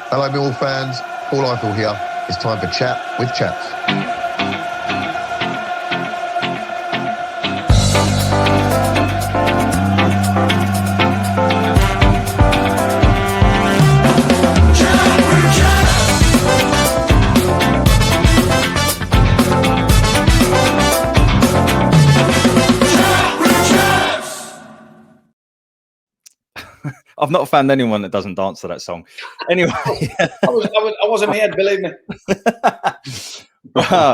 Hello Millwall fans, Paul Eiffel here. It's time for Chat with Chaps. I've not found anyone that doesn't dance to that song. Anyway, I wasn't here, believe me.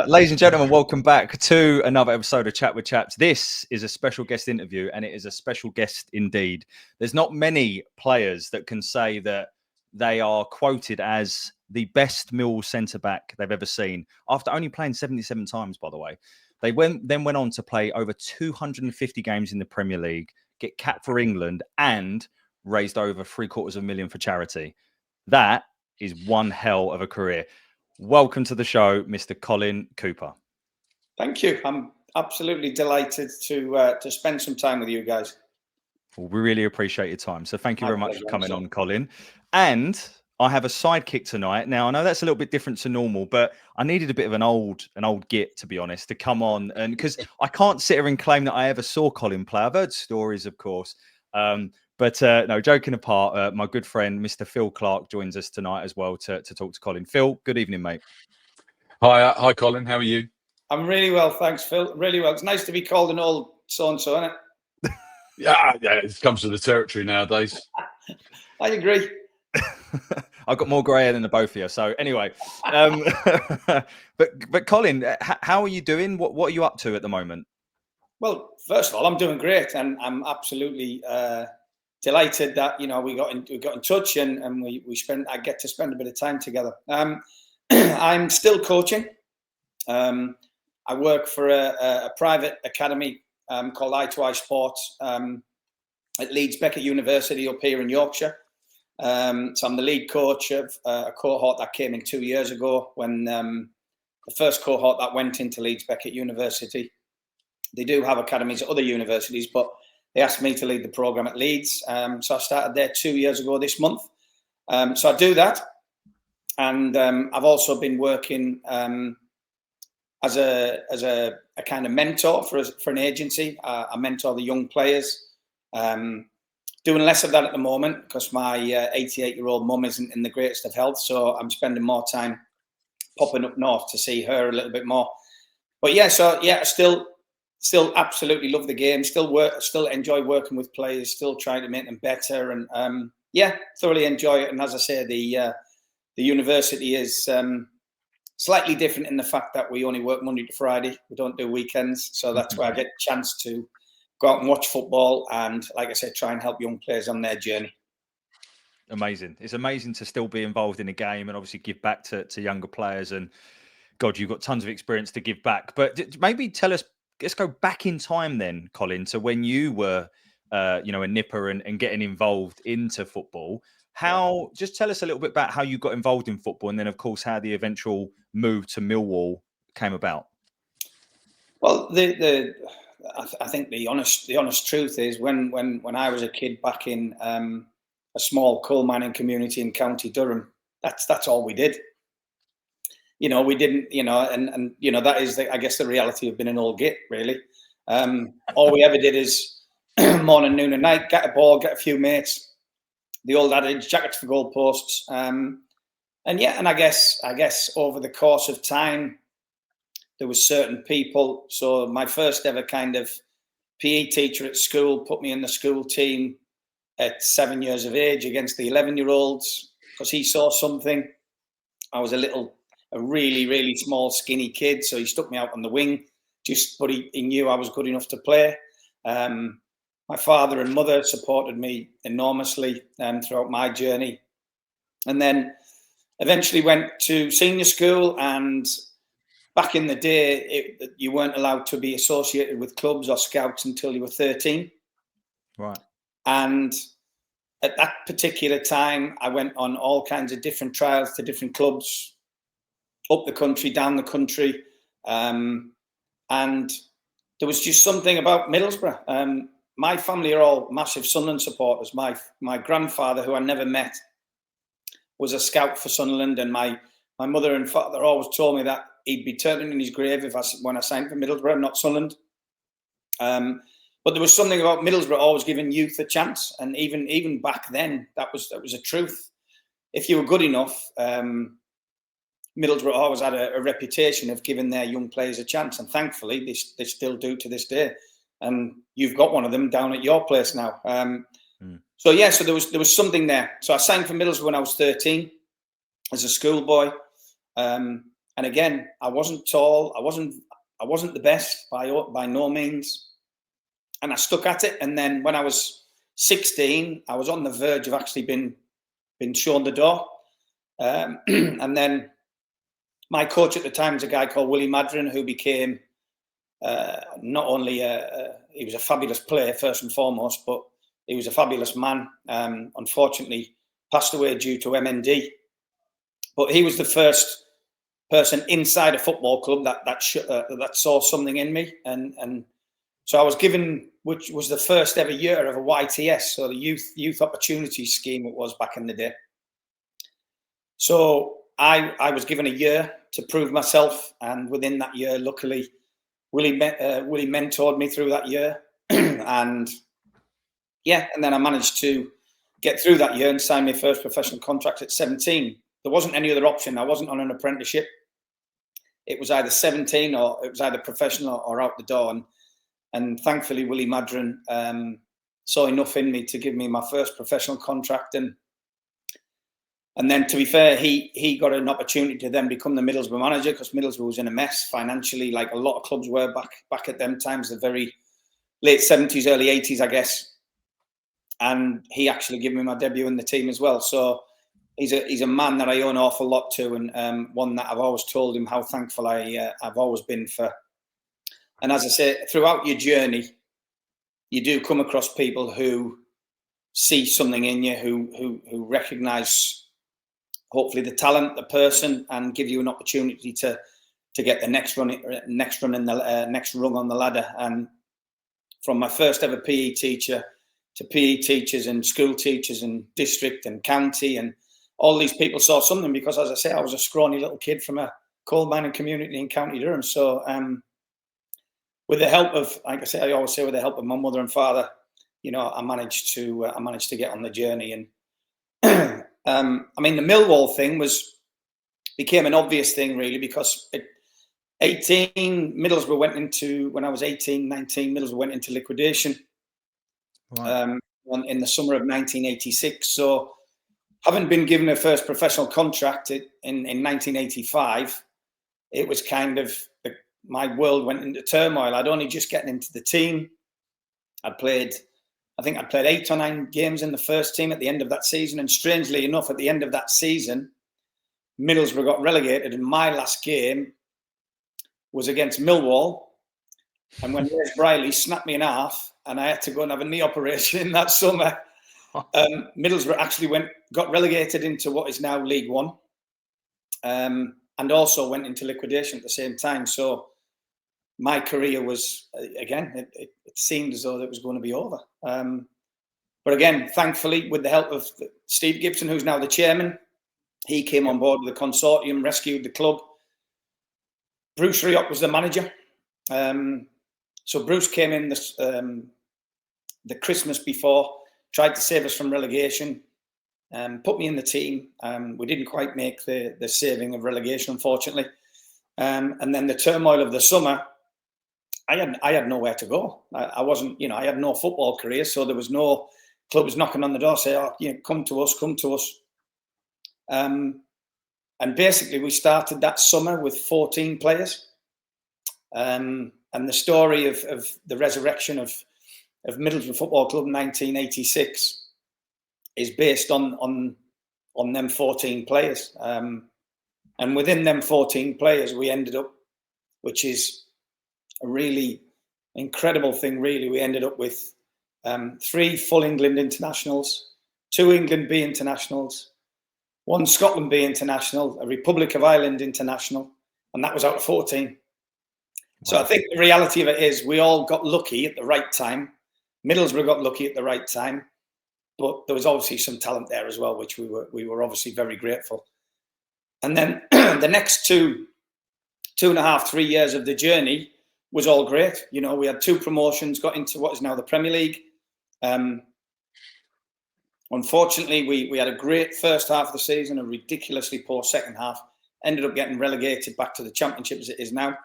Ladies and gentlemen, welcome back to another episode of Chat with Chaps. This is a special guest interview, and it is a special guest indeed. There's not many players that can say that they are quoted as the best Millwall centre-back they've ever seen, after only playing 77 times, by the way. They then went on to play over 250 games in the Premier League, get capped for England, and raised over $750,000 for charity. That is one hell of a career. Welcome to the show, Mr. Colin Cooper. Thank you. I'm absolutely delighted to spend some time with you guys. Well, we really appreciate your time. So thank you very much for coming on, Colin. And I have a sidekick tonight. Now, I know that's a little bit different to normal, but I needed a bit of an old git, to be honest, to come on. And because I can't sit here and claim that I ever saw Colin play. I've heard stories, of course. But no, joking apart, my good friend, Mr. Phil Clark, joins us tonight as well to talk to Colin. Phil, good evening, mate. Hi, Colin. How are you? I'm really well, thanks, Phil. Really well. It's nice to be called an old so-and-so, isn't it? Yeah, it comes to the territory nowadays. I agree. I've got more grey hair than the both of you. So anyway, but Colin, how are you doing? What are you up to at the moment? Well, first of all, I'm doing great, and I'm absolutely delighted that we got in touch and I get to spend a bit of time together. I'm still coaching. I work for a private academy called Eye2Eye Sports at Leeds Beckett University up here in Yorkshire. So I'm the lead coach of a cohort that came in 2 years ago when the first cohort that went into Leeds Beckett University. They do have academies at other universities, but they asked me to lead the program at Leeds. So I started there 2 years ago this month. So I do that. And I've also been working as a kind of mentor for an agency. I mentor the young players. Doing less of that at the moment because my 88-year-old mum isn't in the greatest of health. So I'm spending more time popping up north to see her a little bit more. But still absolutely love the game. Still enjoy working with players. Still trying to make them better, and thoroughly enjoy it. And as I say, the university is slightly different in the fact that we only work Monday to Friday. We don't do weekends, so that's where I get a chance to go out and watch football and, like I said, try and help young players on their journey. Amazing! It's amazing to still be involved in a game and obviously give back to younger players. And God, you've got tons of experience to give back. But maybe tell us. Let's go back in time then, Colin, to when you were, a nipper and getting involved into football. Just tell us a little bit about how you got involved in football, and then, of course, how the eventual move to Millwall came about. Well, I think the honest truth is when I was a kid back in a small coal mining community in County Durham, that's all we did. We didn't, and that is, I guess, the reality of being an old git, really. All we ever did is morning, noon, and night, get a ball, get a few mates, the old adage, jackets for goalposts. And I guess over the course of time, there was certain people. So my first ever kind of PE teacher at school put me in the school team at 7 years of age against the 11-year-olds because he saw something. I was a really, really small, skinny kid. So he stuck me out on the wing, but he knew I was good enough to play. My father and mother supported me enormously throughout my journey. And then eventually went to senior school. And back in the day, you weren't allowed to be associated with clubs or scouts until you were 13. Right. And at that particular time, I went on all kinds of different trials to different clubs, up the country, down the country. And there was just something about Middlesbrough. My family are all massive Sunderland supporters. My grandfather, who I never met, was a scout for Sunderland, and my mother and father always told me that he'd be turning in his grave when I signed for Middlesbrough, not Sunderland. But there was something about Middlesbrough always giving youth a chance, and even back then, that was a truth. If you were good enough, Middlesbrough always had a reputation of giving their young players a chance, and thankfully they still do to this day. And you've got one of them down at your place now. So there was something there. So I signed for Middlesbrough when I was 13 as a schoolboy, and again, I wasn't tall. I wasn't the best by no means. And I stuck at it. And then when I was 16, I was on the verge of actually being shown the door. And then my coach at the time was a guy called Willie Madron, who became not only he was a fabulous player first and foremost, but he was a fabulous man. Unfortunately, passed away due to MND. But he was the first person inside a football club that saw something in me, and so I was given, which was the first ever year of a YTS, so the youth opportunity scheme it was back in the day. So I was given a year to prove myself, and within that year, luckily, Willie mentored me through that year, and then I managed to get through that year and sign my first professional contract at 17. There wasn't any other option. I wasn't on an apprenticeship. It was either 17 or it was either professional or out the door. And thankfully, Willie Madron saw enough in me to give me my first professional contract. And then, to be fair, he got an opportunity to then become the Middlesbrough manager, because Middlesbrough was in a mess financially, like a lot of clubs were back at them times, the very late 70s, early 80s, I guess. And he actually gave me my debut in the team as well. So he's a man that I owe an awful lot to, and one that I've always told him how thankful I've always been for. And as I say, throughout your journey, you do come across people who see something in you, who recognise, hopefully, the talent, the person, and give you an opportunity to get the next rung on the ladder. And from my first ever PE teacher to PE teachers and school teachers and district and county, and all these people saw something, because, as I say, I was a scrawny little kid from a coal mining community in County Durham. So with the help of, like I say, I always say, with the help of my mother and father, I managed to get on the journey. And I mean, the Millwall thing became an obvious thing, really, because when I was 18, 19, Middlesbrough went into liquidation. Right. In the summer of 1986. So, having been given a first professional contract in 1985, it was kind of, my world went into turmoil. I'd only just gotten into the team. I think I'd played 8 or 9 games in the first team at the end of that season. And strangely enough, at the end of that season, Middlesbrough got relegated, and my last game was against Millwall. And when Les Briley snapped me in half, and I had to go and have a knee operation in that summer, Middlesbrough actually got relegated into what is now League One, and also went into liquidation at the same time. So my career was, again, it seemed as though it was going to be over. But again, thankfully, with the help of Steve Gibson, who's now the chairman, he came on board with the consortium, rescued the club. Bruce Rioch was the manager. So Bruce came in the Christmas before, tried to save us from relegation, put me in the team. We didn't quite make the saving of relegation, unfortunately. And then the turmoil of the summer, I had nowhere to go. I wasn't, I had no football career, so there was no clubs knocking on the door saying, come to us. And basically, we started that summer with 14 players. And the story of the resurrection of Middlesbrough Football Club in 1986 is based on them 14 players. And within them 14 players, we ended up, which is a really incredible thing, really. We ended up with 3 full England internationals, 2 England B internationals, 1 Scotland B international, a Republic of Ireland international, and that was out of 14. Wow. So I think the reality of it is we all got lucky at the right time. Middlesbrough got lucky at the right time. but there was obviously some talent there as well, which we were obviously very grateful. And then the next 2.5, 3 years of the journey was all great. You know, we had 2 promotions, got into what is now the Premier League. Unfortunately, we had a great first half of the season, a ridiculously poor second half. Ended up getting relegated back to the Championship as it is now.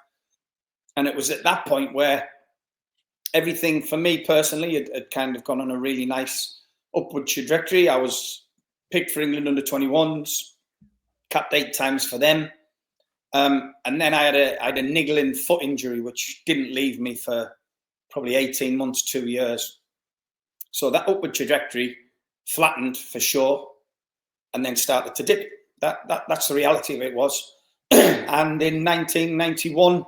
And it was at that point where everything for me personally had kind of gone on a really nice upward trajectory. I was picked for England under 21s, capped 8 times for them. And then I had a niggling foot injury, which didn't leave me for probably 18 months, 2 years. So that upward trajectory flattened for sure, and then started to dip. That's the reality of it was. And in 1991,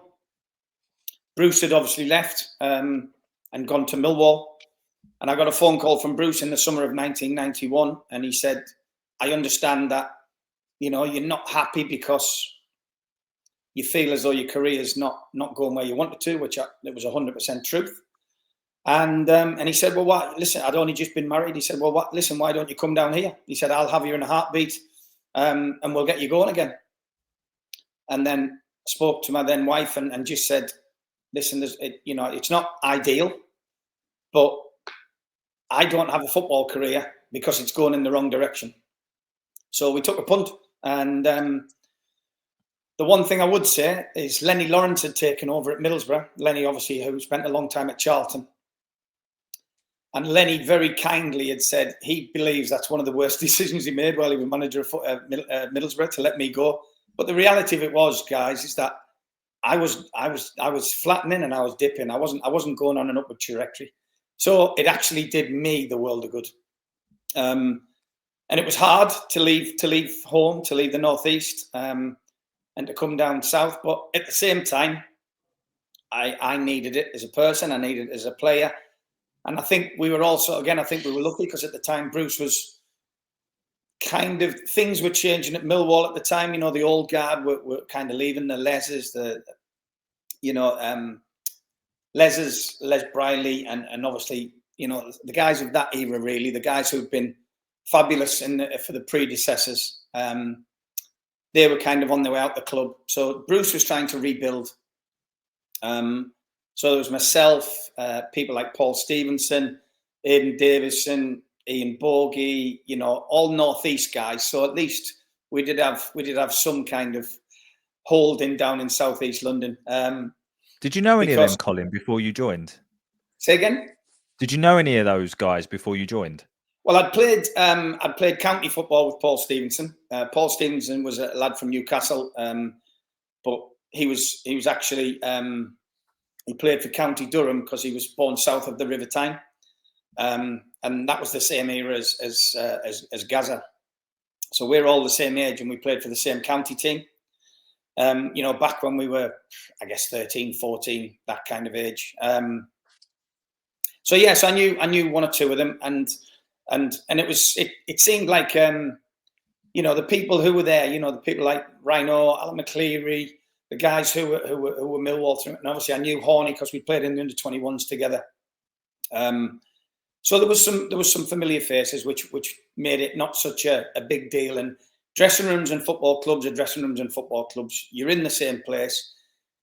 Bruce had obviously left and gone to Millwall. And I got a phone call from Bruce in the summer of 1991, and he said, I understand that, you know, you're not happy because you feel as though your career is not going where you want it to, which it was 100% truth. And he said, well, what? Listen, I'd only just been married. He said, well, what? Listen, why don't you come down here? He said, I'll have you in a heartbeat, and we'll get you going again. And then spoke to my then wife and just said, listen, it's not ideal, but I don't have a football career because it's going in the wrong direction. So we took a punt. And the one thing I would say is Lenny Lawrence had taken over at Middlesbrough. Lenny, obviously, who spent a long time at Charlton. And Lenny very kindly had said he believes that's one of the worst decisions he made while he was manager of Middlesbrough, to let me go. But the reality of it was, guys, is that I was flattening and I was dipping. I wasn't going on an upward trajectory. So it actually did me the world of good. And it was hard to leave home, to leave the northeast, and to come down south. But at the same time, I needed it as a person. I needed it as a player. And I think we were also, again, I think we were lucky because at the time Bruce was kind of, things were changing at Millwall at the time. You know, the old guard were kind of leaving, the Leses, Les Briley, and obviously, you know, the guys of that era, really, the guys who've been fabulous for the predecessors. They were kind of on their way out the club. So Bruce was trying to rebuild. So there was myself, people like Paul Stevenson, Aidan Davison, Ian Borgie, you know, all northeast guys. So at least we did have some kind of holding down in southeast London. Did you know any of them, Colin, before you joined? Say again? Did you know any of those guys before you joined? Well, I'd played county football with Paul Stevenson. Paul Stevenson was a lad from Newcastle, but he was actually he played for County Durham because he was born south of the River Tyne, and that was the same era as Gazza. So we're all the same age, and we played for the same county team. You know, back when we were, I guess, 13, 14, that kind of age. So yes, I knew one or two of them, and it seemed like you know, the people who were there, you know, the people like Rioch, Alan McCleary, the guys who were Millwall, and obviously I knew Horney because we played in the under-21s together. So there was some familiar faces, which made it not such a big deal. And dressing rooms and football clubs are dressing rooms and football clubs. You're in the same place.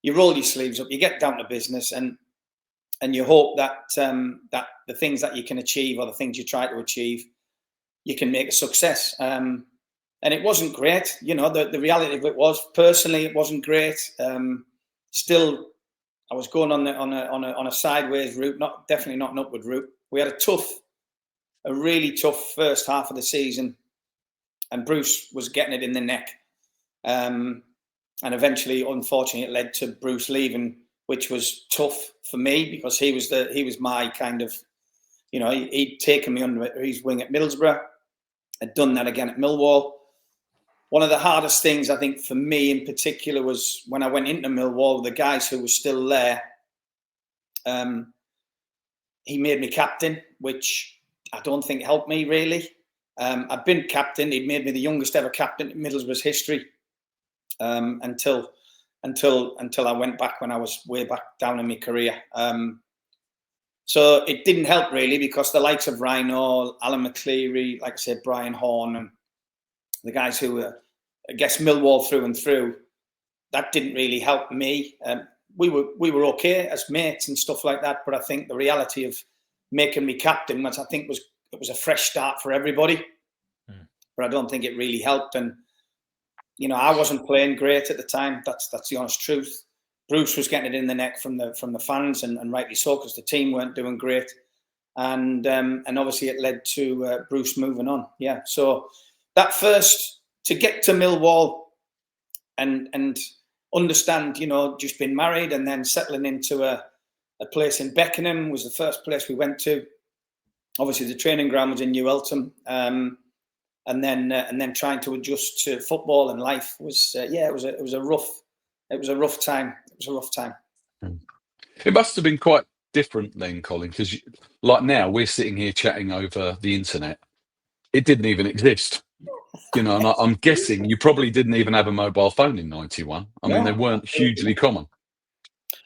You roll your sleeves up. You get down to business, and you hope that that the things that you can achieve or the things you try to achieve, you can make a success. And it wasn't great, you know. The reality of it was, personally, it wasn't great. Still, I was going on a sideways route, definitely not an upward route. We had a really tough first half of the season, and Bruce was getting it in the neck. And eventually, unfortunately, it led to Bruce leaving, which was tough for me because he was my kind of, you know, he'd taken me under his wing at Middlesbrough, had done that again at Millwall. One of the hardest things, I think, for me in particular was when I went into Millwall, the guys who were still there, he made me captain, which I don't think helped me really. I'd been captain. He'd made me the youngest ever captain in Middlesbrough's history until I went back when I was way back down in my career. So it didn't help really, because the likes of Rhino, Alan McCleary, like I said, Brian Horn, and the guys who were, I guess, Millwall through and through, that didn't really help me. We were okay as mates and stuff like that, but I think the reality of making me captain was, it was a fresh start for everybody. But I don't think it really helped. And I wasn't playing great at the time. That's the honest truth. Bruce was getting it in the neck from the fans, and rightly so, because the team weren't doing great. And obviously it led to Bruce moving on. Yeah. So that first, to get to Millwall and understand, just being married and then settling into a place in Beckenham was the first place we went to. Obviously the training ground was in New Eltham. And then trying to adjust to football and life was it was a rough time. It was a rough time. It must have been quite different then, Colin, because like now we're sitting here chatting over the internet. It didn't even exist, and I'm guessing you probably didn't even have a mobile phone in '91. I mean, they weren't hugely common.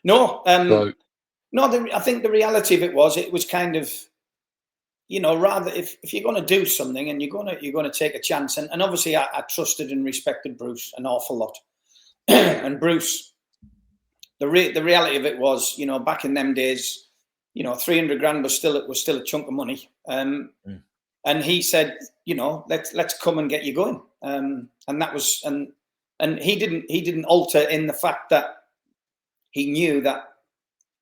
No, I think the reality of it was kind of, rather if you're going to do something and you're going to take a chance, and obviously I trusted and respected Bruce an awful lot, and Bruce, the reality of it was, back in them days, 300 grand was still a chunk of money, and he said, let's come and get you going, and that was, and he didn't alter in the fact that he knew that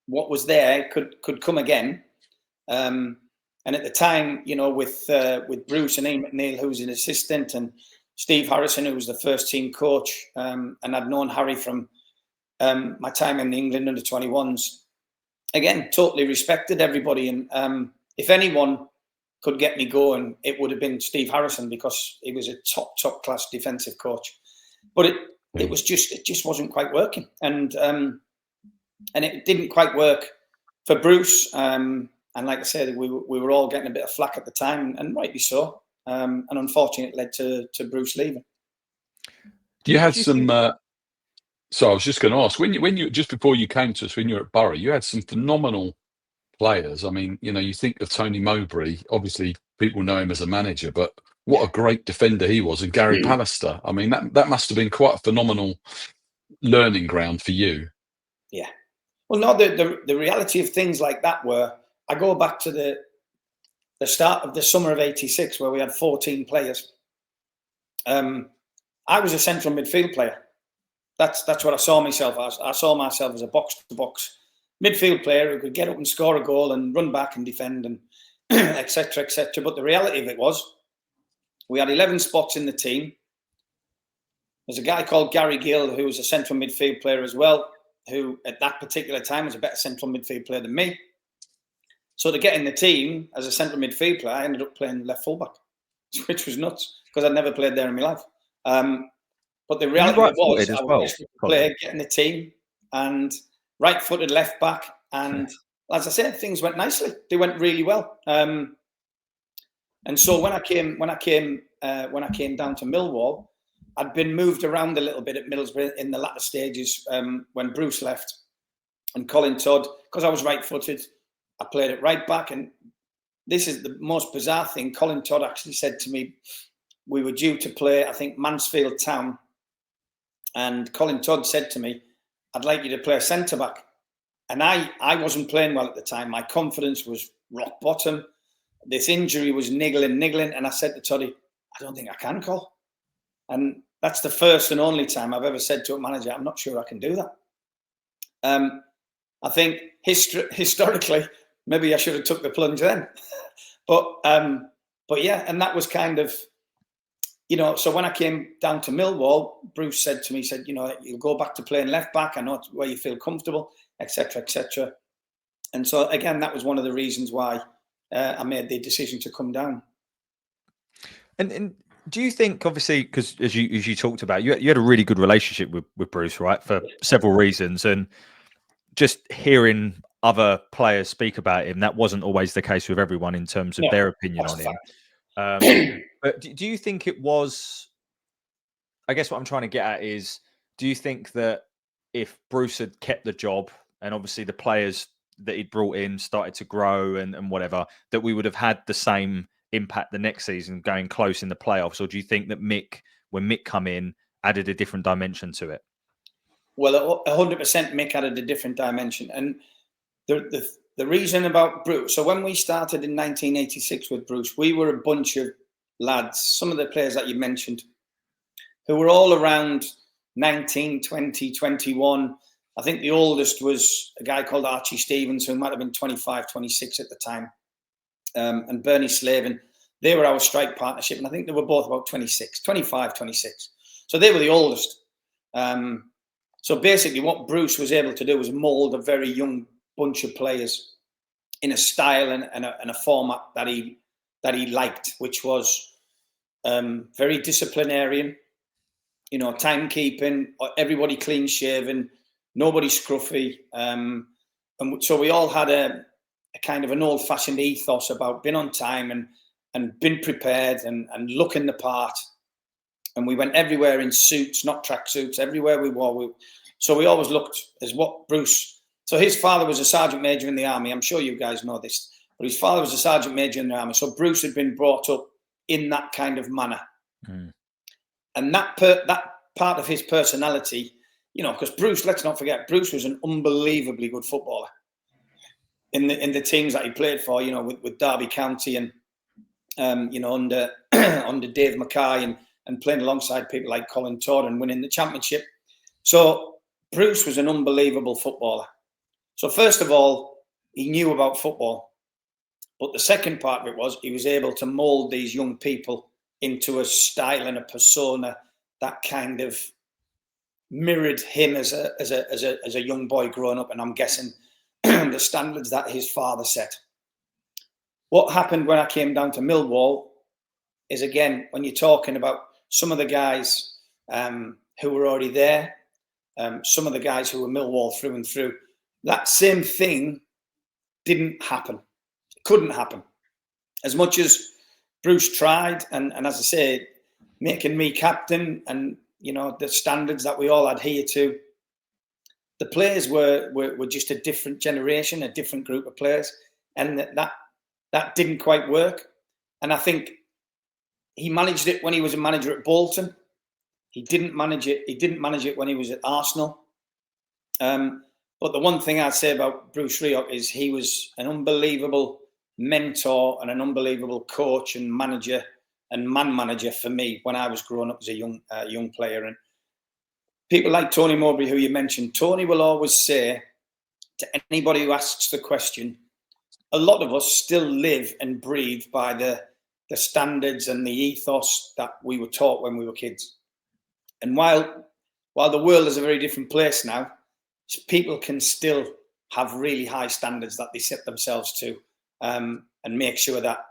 what was there could come again. And at the time, with Bruce and Ian McNeil, who was an assistant, and Steve Harrison, who was the first team coach, and I'd known Harry from my time in the England under-21s. Again, totally respected everybody. And if anyone could get me going, it would have been Steve Harrison, because he was a top class defensive coach. But it just wasn't quite working. And it didn't quite work for Bruce. And like I said, we were all getting a bit of flack at the time, and rightly so. And unfortunately, it led to Bruce leaving. You had some. So I was just going to ask, when you just before you came to us, when you were at Boro, you had some phenomenal players. I mean, you think of Tony Mowbray. Obviously, people know him as a manager, but what a great defender he was, and Gary Pallister. I mean, that must have been quite a phenomenal learning ground for you. Yeah. Well, no, the reality of things like that were, I go back to the start of the summer of '86, where we had 14 players. I was a central midfield player. That's what I saw myself as. I saw myself as a box-to-box midfield player who could get up and score a goal and run back and defend, and etc. etc. But the reality of it was, we had 11 spots in the team. There's a guy called Gary Gill, who was a central midfield player as well, who at that particular time was a better central midfield player than me. So to get in the team as a central midfield player, I ended up playing left fullback, which was nuts, because I'd never played there in my life. But the reality was, I was a player, get in the team, and right-footed left back. And as I said, things went nicely. They went really well. And so when I came down to Millwall, I'd been moved around a little bit at Middlesbrough in the latter stages, when Bruce left, and Colin Todd, because I was right-footed, I played at right back. And this is the most bizarre thing. Colin Todd actually said to me, we were due to play, I think, Mansfield Town. And Colin Todd said to me, I'd like you to play centre-back. And I wasn't playing well at the time. My confidence was rock bottom. This injury was niggling. And I said to Toddy, I don't think I can, Col. And that's the first and only time I've ever said to a manager, I'm not sure I can do that. I think historically, maybe I should have took the plunge then. But yeah, and that was kind of, so when I came down to Millwall, Bruce said to me, you'll go back to playing left back. I know where you feel comfortable, etc., etc. And so again, that was one of the reasons why I made the decision to come down. And do you think, obviously, because as you talked about, you had a really good relationship with Bruce, right, for several reasons, and just hearing other players speak about him, that wasn't always the case with everyone in terms of their opinion on him. But do you think it was, I guess what I'm trying to get at is, do you think that if Bruce had kept the job, and obviously the players that he'd brought in started to grow and whatever, that we would have had the same impact the next season going close in the playoffs? Or do you think that when Mick come in, added a different dimension to it? Well, 100% Mick added a different dimension. And the reason about Bruce, so when we started in 1986 with Bruce, we were a bunch of lads, some of the players that you mentioned, who were all around 19, 20, 21. I think the oldest was a guy called Archie Stevens, who might have been 25, 26 at the time, and Bernie Slavin. They were our strike partnership, and I think they were both about 26, 25, 26. So they were the oldest. So basically what Bruce was able to do was mould a very young bunch of players in a style and a format that he liked, which was very disciplinarian, timekeeping, everybody clean shaven, nobody scruffy. And so we all had a kind of an old fashioned ethos about being on time and being prepared and looking the part. And we went everywhere in suits, not track suits, everywhere we wore. So we always looked as what Bruce. So his father was a sergeant major in the army. I'm sure you guys know this, but his father was a sergeant major in the army. So Bruce had been brought up in that kind of manner. Mm. And that part of his personality, because Bruce, let's not forget, Bruce was an unbelievably good footballer in the teams that he played for, with Derby County and, under Dave Mackay and playing alongside people like Colin Cooper and winning the championship. So Bruce was an unbelievable footballer. So first of all, he knew about football. But the second part of it was he was able to mould these young people into a style and a persona that kind of mirrored him as a young boy growing up. And I'm guessing the standards that his father set. What happened when I came down to Millwall is, again, when you're talking about some of the guys who were already there, some of the guys who were Millwall through and through, that same thing didn't happen. It couldn't happen. As much as Bruce tried, and as I say, making me captain and, the standards that we all adhere to, the players were just a different generation, a different group of players, and that didn't quite work. And I think he managed it when he was a manager at Bolton. He didn't manage it. He didn't manage it when he was at Arsenal. But the one thing I'd say about Bruce Rioch is he was an unbelievable mentor and an unbelievable coach and manager and man manager for me when I was growing up as a young player. And people like Tony Mowbray, who you mentioned, Tony will always say to anybody who asks the question, a lot of us still live and breathe by the standards and the ethos that we were taught when we were kids. And while the world is a very different place now, people can still have really high standards that they set themselves to, and make sure that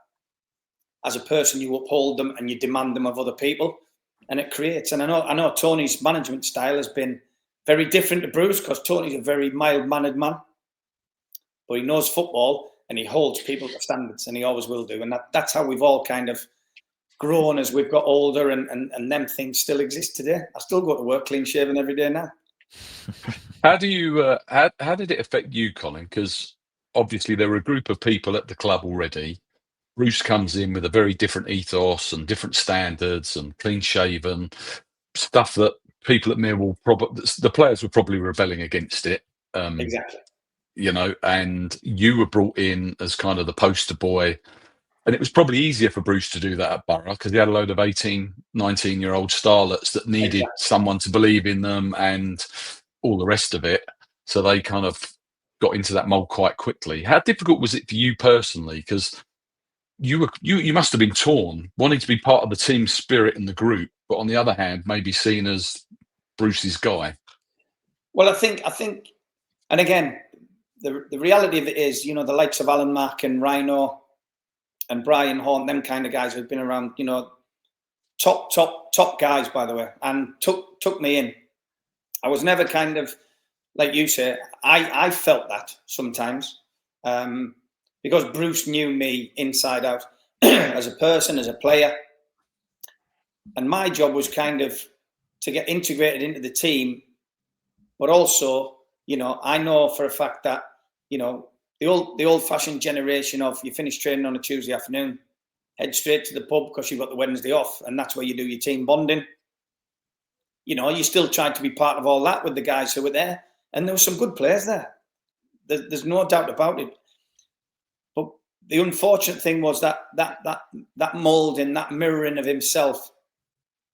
as a person you uphold them and you demand them of other people, and it creates. And I know Tony's management style has been very different to Bruce, because Tony's a very mild-mannered man, but he knows football and he holds people to standards, and he always will do. And that's how we've all kind of grown as we've got older, and them things still exist today. I still go to work clean shaven every day now. How do you? How did it affect you, Colin? Because obviously there were a group of people at the club already. Bruce comes in with a very different ethos and different standards and clean shaven stuff that people at Millwall the players were probably rebelling against it. Exactly. And you were brought in as kind of the poster boy. And it was probably easier for Bruce to do that at Boro, because he had a load of 18, 19-year-old starlets that needed someone to believe in them and all the rest of it. So they kind of got into that mold quite quickly. How difficult was it for you personally? Because you must have been torn, wanting to be part of the team spirit in the group, but on the other hand, maybe seen as Bruce's guy. Well, I think, and again, the reality of it is, the likes of Alan Mack and Rhino and Brian Horn, them kind of guys who've been around, top guys, by the way, and took me in. I was never kind of, like you say, I felt that sometimes, because Bruce knew me inside out as a person, as a player. And my job was kind of to get integrated into the team, but also, I know for a fact that, the old-fashioned generation of you finish training on a Tuesday afternoon, head straight to the pub because you've got the Wednesday off, and that's where you do your team bonding. You know, you still tried to be part of all that with the guys who were there, and there were some good players there. There's no doubt about it. But the unfortunate thing was that moulding, that mirroring of himself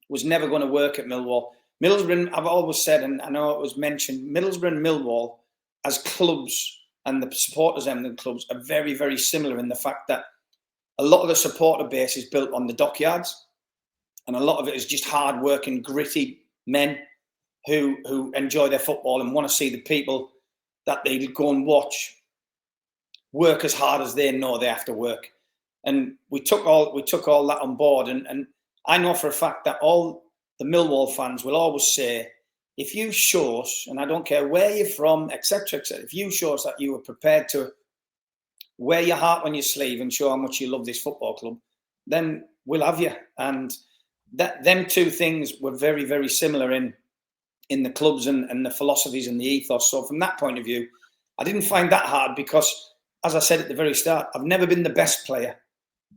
was never going to work at Millwall. Middlesbrough, I've always said, and I know it was mentioned, Middlesbrough and Millwall as clubs and the supporters of the clubs are very, very similar in the fact that a lot of the supporter base is built on the dockyards, and a lot of it is just hard-working, gritty men who enjoy their football and want to see the people that they go and watch work as hard as they know they have to work. And we took all that on board, and I know for a fact that all the Millwall fans will always say, if you show us, and I don't care where you're from, etc., if you show us that you were prepared to wear your heart on your sleeve and show how much you love this football club, then we'll have you. And them two things were very, very similar in the clubs and the philosophies and the ethos. So from that point of view, I didn't find that hard because, as I said at the very start, I've never been the best player,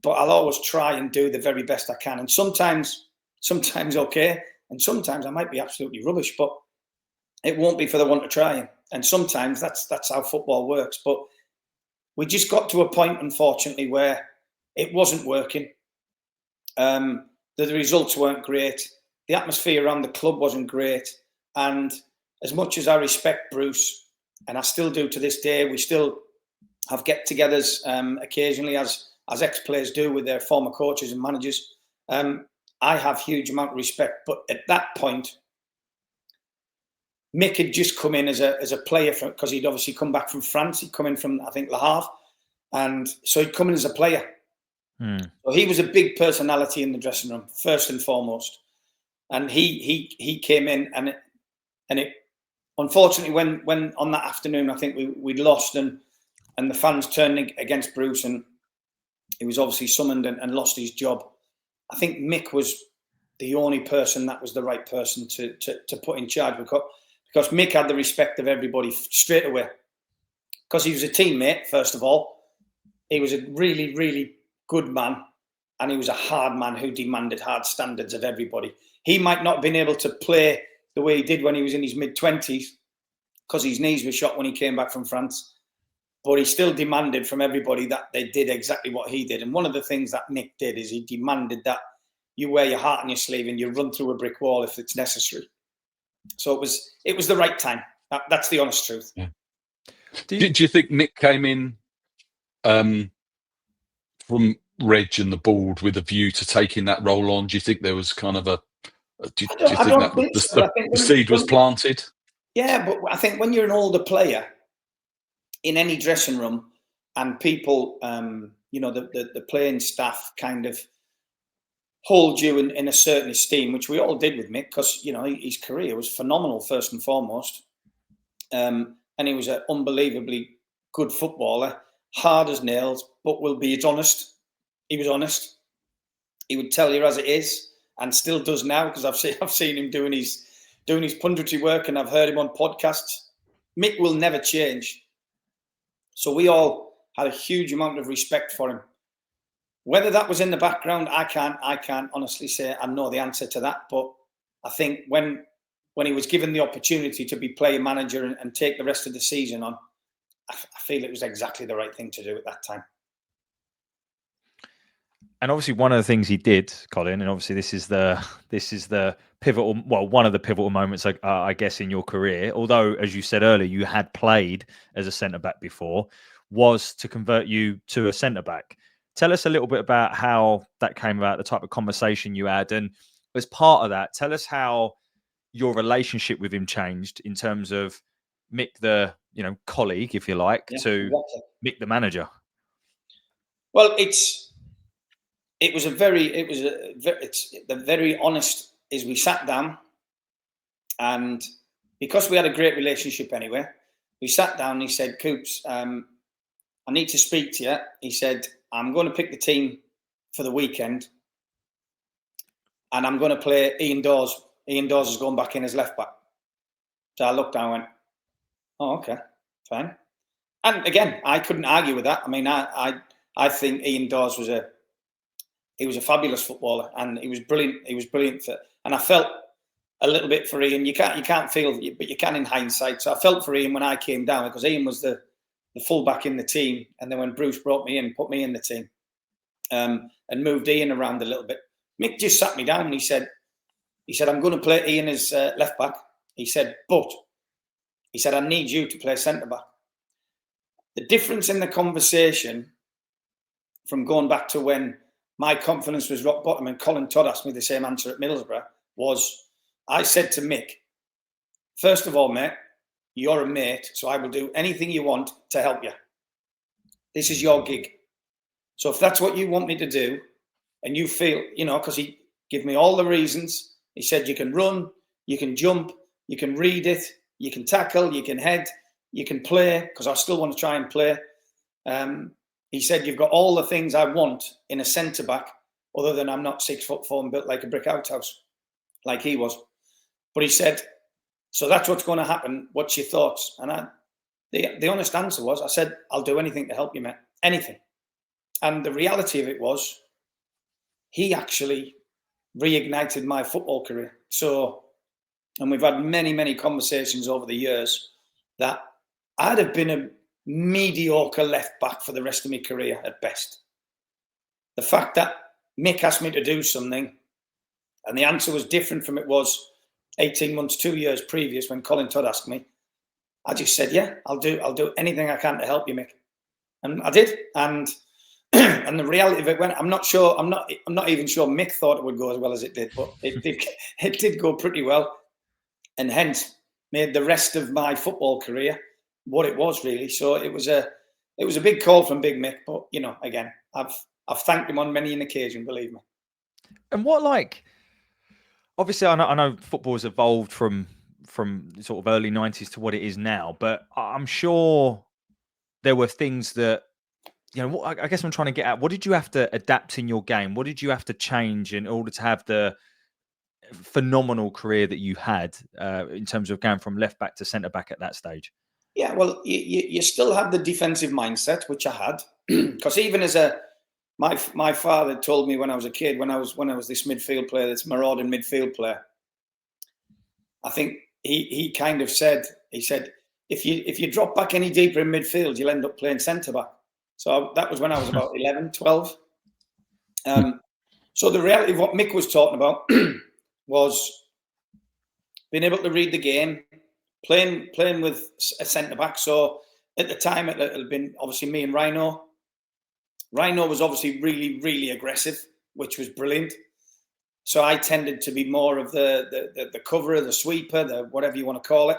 but I'll always try and do the very best I can. And sometimes okay, and sometimes I might be absolutely rubbish, but it won't be for the want of trying. And sometimes that's how football works. But we just got to a point, unfortunately, where it wasn't working. The results weren't great. The atmosphere around the club wasn't great. And as much as I respect Bruce, and I still do to this day, we still have get-togethers occasionally, as ex-players do with their former coaches and managers. I have huge amount of respect. But at that point, Mick had just come in as a player because he'd obviously come back from France. He'd come in from, I think, Le Havre. And so he'd come in as a player. So he was a big personality in the dressing room, first and foremost. And he came in, and it unfortunately when on that afternoon, I think we'd lost, and the fans turned against Bruce, and he was obviously summoned and lost his job. I think Mick was the only person that was the right person to put in charge, because Mick had the respect of everybody straight away, because he was a teammate. First of all, he was a really, really good man, and he was a hard man who demanded hard standards of everybody. He might not have been able to play the way he did when he was in his mid-20s because his knees were shot when he came back from France, but he still demanded from everybody that they did exactly what he did. And one of the things that Mick did is he demanded that you wear your heart on your sleeve and you run through a brick wall if it's necessary. So it was the right time. That's the honest truth. Yeah. Do you think Mick came in from Reg and the board with a view to taking that role on? Do you think there was kind of do you think that the seed was planted? Yeah, but I think when you're an older player in any dressing room, and people, the playing staff kind of hold you in a certain esteem, which we all did with Mick, because his career was phenomenal first and foremost, and he was an unbelievably good footballer, hard as nails, but will be honest. He was honest. He would tell you as it is, and still does now, because I've seen him doing his punditry work, and I've heard him on podcasts. Mick will never change. So we all had a huge amount of respect for him. Whether that was in the background, I can't honestly say I know the answer to that. But I think when he was given the opportunity to be player manager and take the rest of the season on, I feel it was exactly the right thing to do at that time. And obviously, one of the things he did, Colin, and obviously this is the pivotal, well, one of the pivotal moments, I guess, in your career. Although, as you said earlier, you had played as a centre back before, was to convert you to a centre back. Tell us a little bit about how that came about, the type of conversation you had, and as part of that, tell us how your relationship with him changed in terms of Mick, the colleague, if you like, to exactly. Mick, the manager. Well, it's the very honest is we sat down, and because we had a great relationship anyway, we sat down and he said, Coops, I need to speak to you. He said, I'm going to pick the team for the weekend, and I'm going to play Ian Dawes. Ian Dawes is going back in as left back. So I looked down and went, oh, okay, fine. And again, I couldn't argue with that. I mean, I think Ian Dawes was a fabulous footballer, and he was brilliant. He was brilliant and I felt a little bit for Ian. You can't feel, but you can in hindsight. So I felt for Ian when I came down, because Ian was the fullback in the team, and then when Bruce brought me in, put me in the team, and moved Ian around a little bit. Mick just sat me down and he said, I'm going to play Ian as left back. He said, but he said, I need you to play centre back. The difference in the conversation from going back to when my confidence was rock bottom and Colin Todd asked me the same answer at Middlesbrough was, I said to Mick, first of all, mate, you're a mate, so I will do anything you want to help you. This is your gig. So if that's what you want me to do, and you feel, because he gave me all the reasons. He said, you can run, you can jump, you can read it, you can tackle, you can head, you can play, because I still want to try and play. He said, you've got all the things I want in a centre-back, other than I'm not 6'4" and built like a brick outhouse, like he was. But he said, so that's what's going to happen. What's your thoughts? And the honest answer was, I said, I'll do anything to help you, mate. Anything. And the reality of it was, he actually reignited my football career. So, and we've had many, many conversations over the years that I'd have been a mediocre left back for the rest of my career at best. The fact that Mick asked me to do something, and the answer was different from it was 18 months, 2 years previous when Colin Todd asked me, I just said, yeah, I'll do anything I can to help you, Mick. And I did. And and the reality of it went, I'm not even sure Mick thought it would go as well as it did, but it did go pretty well, and hence made the rest of my football career what it was, really. So it was a big call from Big Mick, but again, I've thanked him on many an occasion, believe me. And obviously I know football's evolved from sort of early 90s to what it is now, but I'm sure there were things that, I guess I'm trying to get at, what did you have to adapt in your game? What did you have to change in order to have the phenomenal career that you had in terms of going from left back to centre back at that stage? Yeah, well, you still have the defensive mindset, which I had, because even as my father told me when I was a kid, when I was this midfield player, this marauding midfield player, I think he kind of said, if you drop back any deeper in midfield, you'll end up playing centre back. So that was when I was about 11, 12. So the reality of what Mick was talking about was being able to read the game, playing with a centre-back. So at the time, it had been obviously me and Rhino. Rhino was obviously really, really aggressive, which was brilliant. So I tended to be more of the coverer, the sweeper, the whatever you want to call it.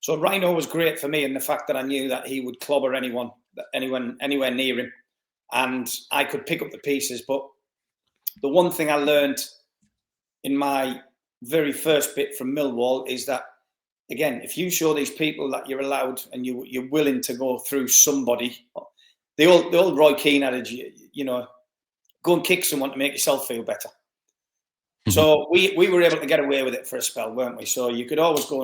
So Rhino was great for me in the fact that I knew that he would clobber anyone anywhere near him, and I could pick up the pieces. But the one thing I learned in my very first bit from Millwall is that, again, if you show these people that you're allowed and you're willing to go through somebody, the old Roy Keane adage, go and kick someone to make yourself feel better. Mm-hmm. So we were able to get away with it for a spell, weren't we? So you could always go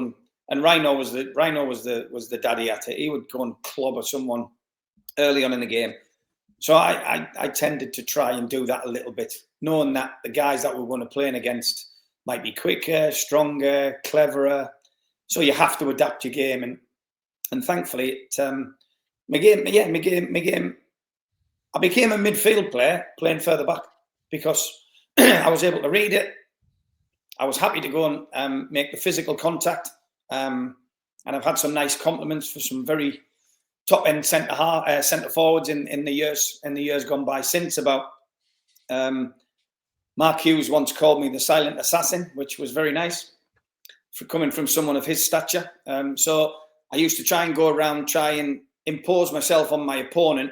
and Rhino was the daddy at it. He would go and clobber someone early on in the game. So I tended to try and do that a little bit, knowing that the guys that we were going to play against might be quicker, stronger, cleverer. So you have to adapt your game, and thankfully, my game. I became a midfield player playing further back because I was able to read it. I was happy to go and make the physical contact, and I've had some nice compliments for some very top end centre forwards in the years gone by since. About Mark Hughes once called me the silent assassin, which was very nice for coming from someone of his stature. So I used to try and go around, try and impose myself on my opponent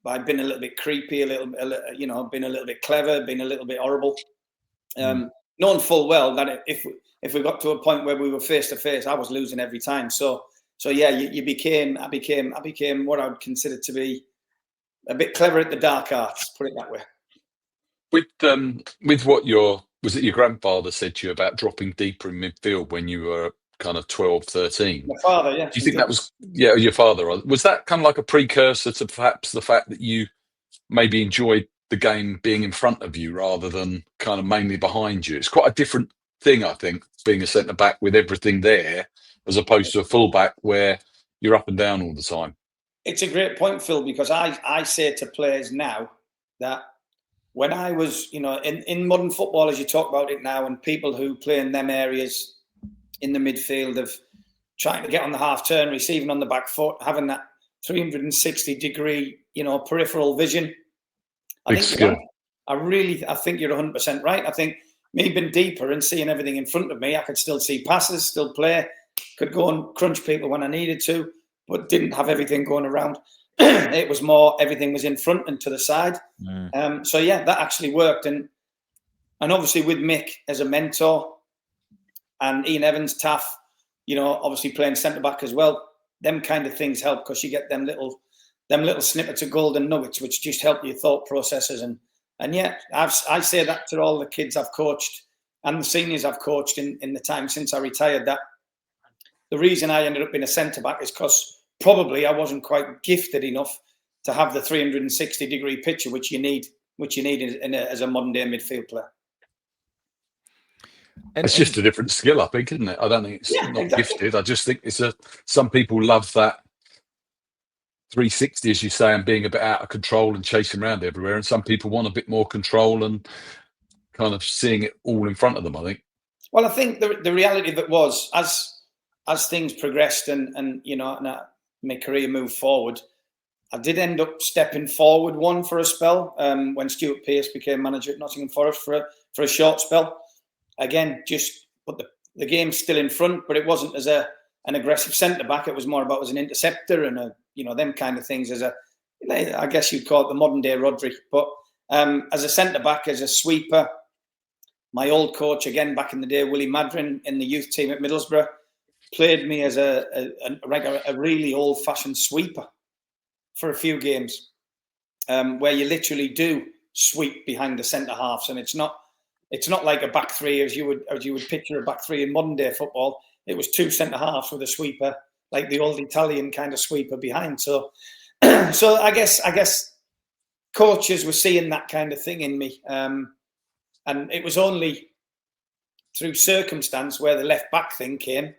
by being a little bit creepy, being a little bit clever, being a little bit horrible. Knowing full well that if we got to a point where we were face to face, I was losing every time. So yeah, I became what I would consider to be a bit clever at the dark arts, put it that way. With what your grandfather said to you about dropping deeper in midfield when you were kind of 12, 13. My father, yeah. Do you think that was, your father? Was that kind of like a precursor to perhaps the fact that you maybe enjoyed the game being in front of you rather than kind of mainly behind you? It's quite a different thing, I think, being a centre back with everything there as opposed to a full back where you're up and down all the time. It's a great point, Phil, because I say to players now that when I was, in modern football, as you talk about it now, and people who play in them areas in the midfield of trying to get on the half turn, receiving on the back foot, having that 360-degree, peripheral vision. I think you're right. I think you're 100% right. I think me being deeper and seeing everything in front of me, I could still see passes, still play, could go and crunch people when I needed to, but didn't have everything going around. It was more everything was in front and to the side. So yeah, that actually worked. And obviously with Mick as a mentor and Ian Evans, Taff, obviously playing centre back as well. Them kind of things help because you get them little snippets of golden nuggets which just help your thought processes. And yeah, I say that to all the kids I've coached and the seniors I've coached in the time since I retired, that the reason I ended up being a centre back is because probably I wasn't quite gifted enough to have the 360-degree picture which you need as a modern day midfield player. It's just a different skill, I think, isn't it? I don't think it's not gifted. I just think some people love that 360, as you say, and being a bit out of control and chasing around everywhere. And some people want a bit more control and kind of seeing it all in front of them, I think. Well, I think the reality of it was as things progressed and my career moved forward, I did end up stepping forward one for a spell when Stuart Pearce became manager at Nottingham Forest for a short spell. Again, just put the game still in front, but it wasn't as an aggressive centre back. It was more about as an interceptor and them kind of things. I guess you'd call it the modern day Rodri. But as a centre back, as a sweeper, my old coach again back in the day, Willie Madrin, in the youth team at Middlesbrough, played me as a really old fashioned sweeper for a few games, where you literally do sweep behind the centre halves, and it's not like a back three as you would picture a back three in modern day football. It was two centre halves with a sweeper, like the old Italian kind of sweeper behind. So I guess coaches were seeing that kind of thing in me, and it was only through circumstance where the left back thing came,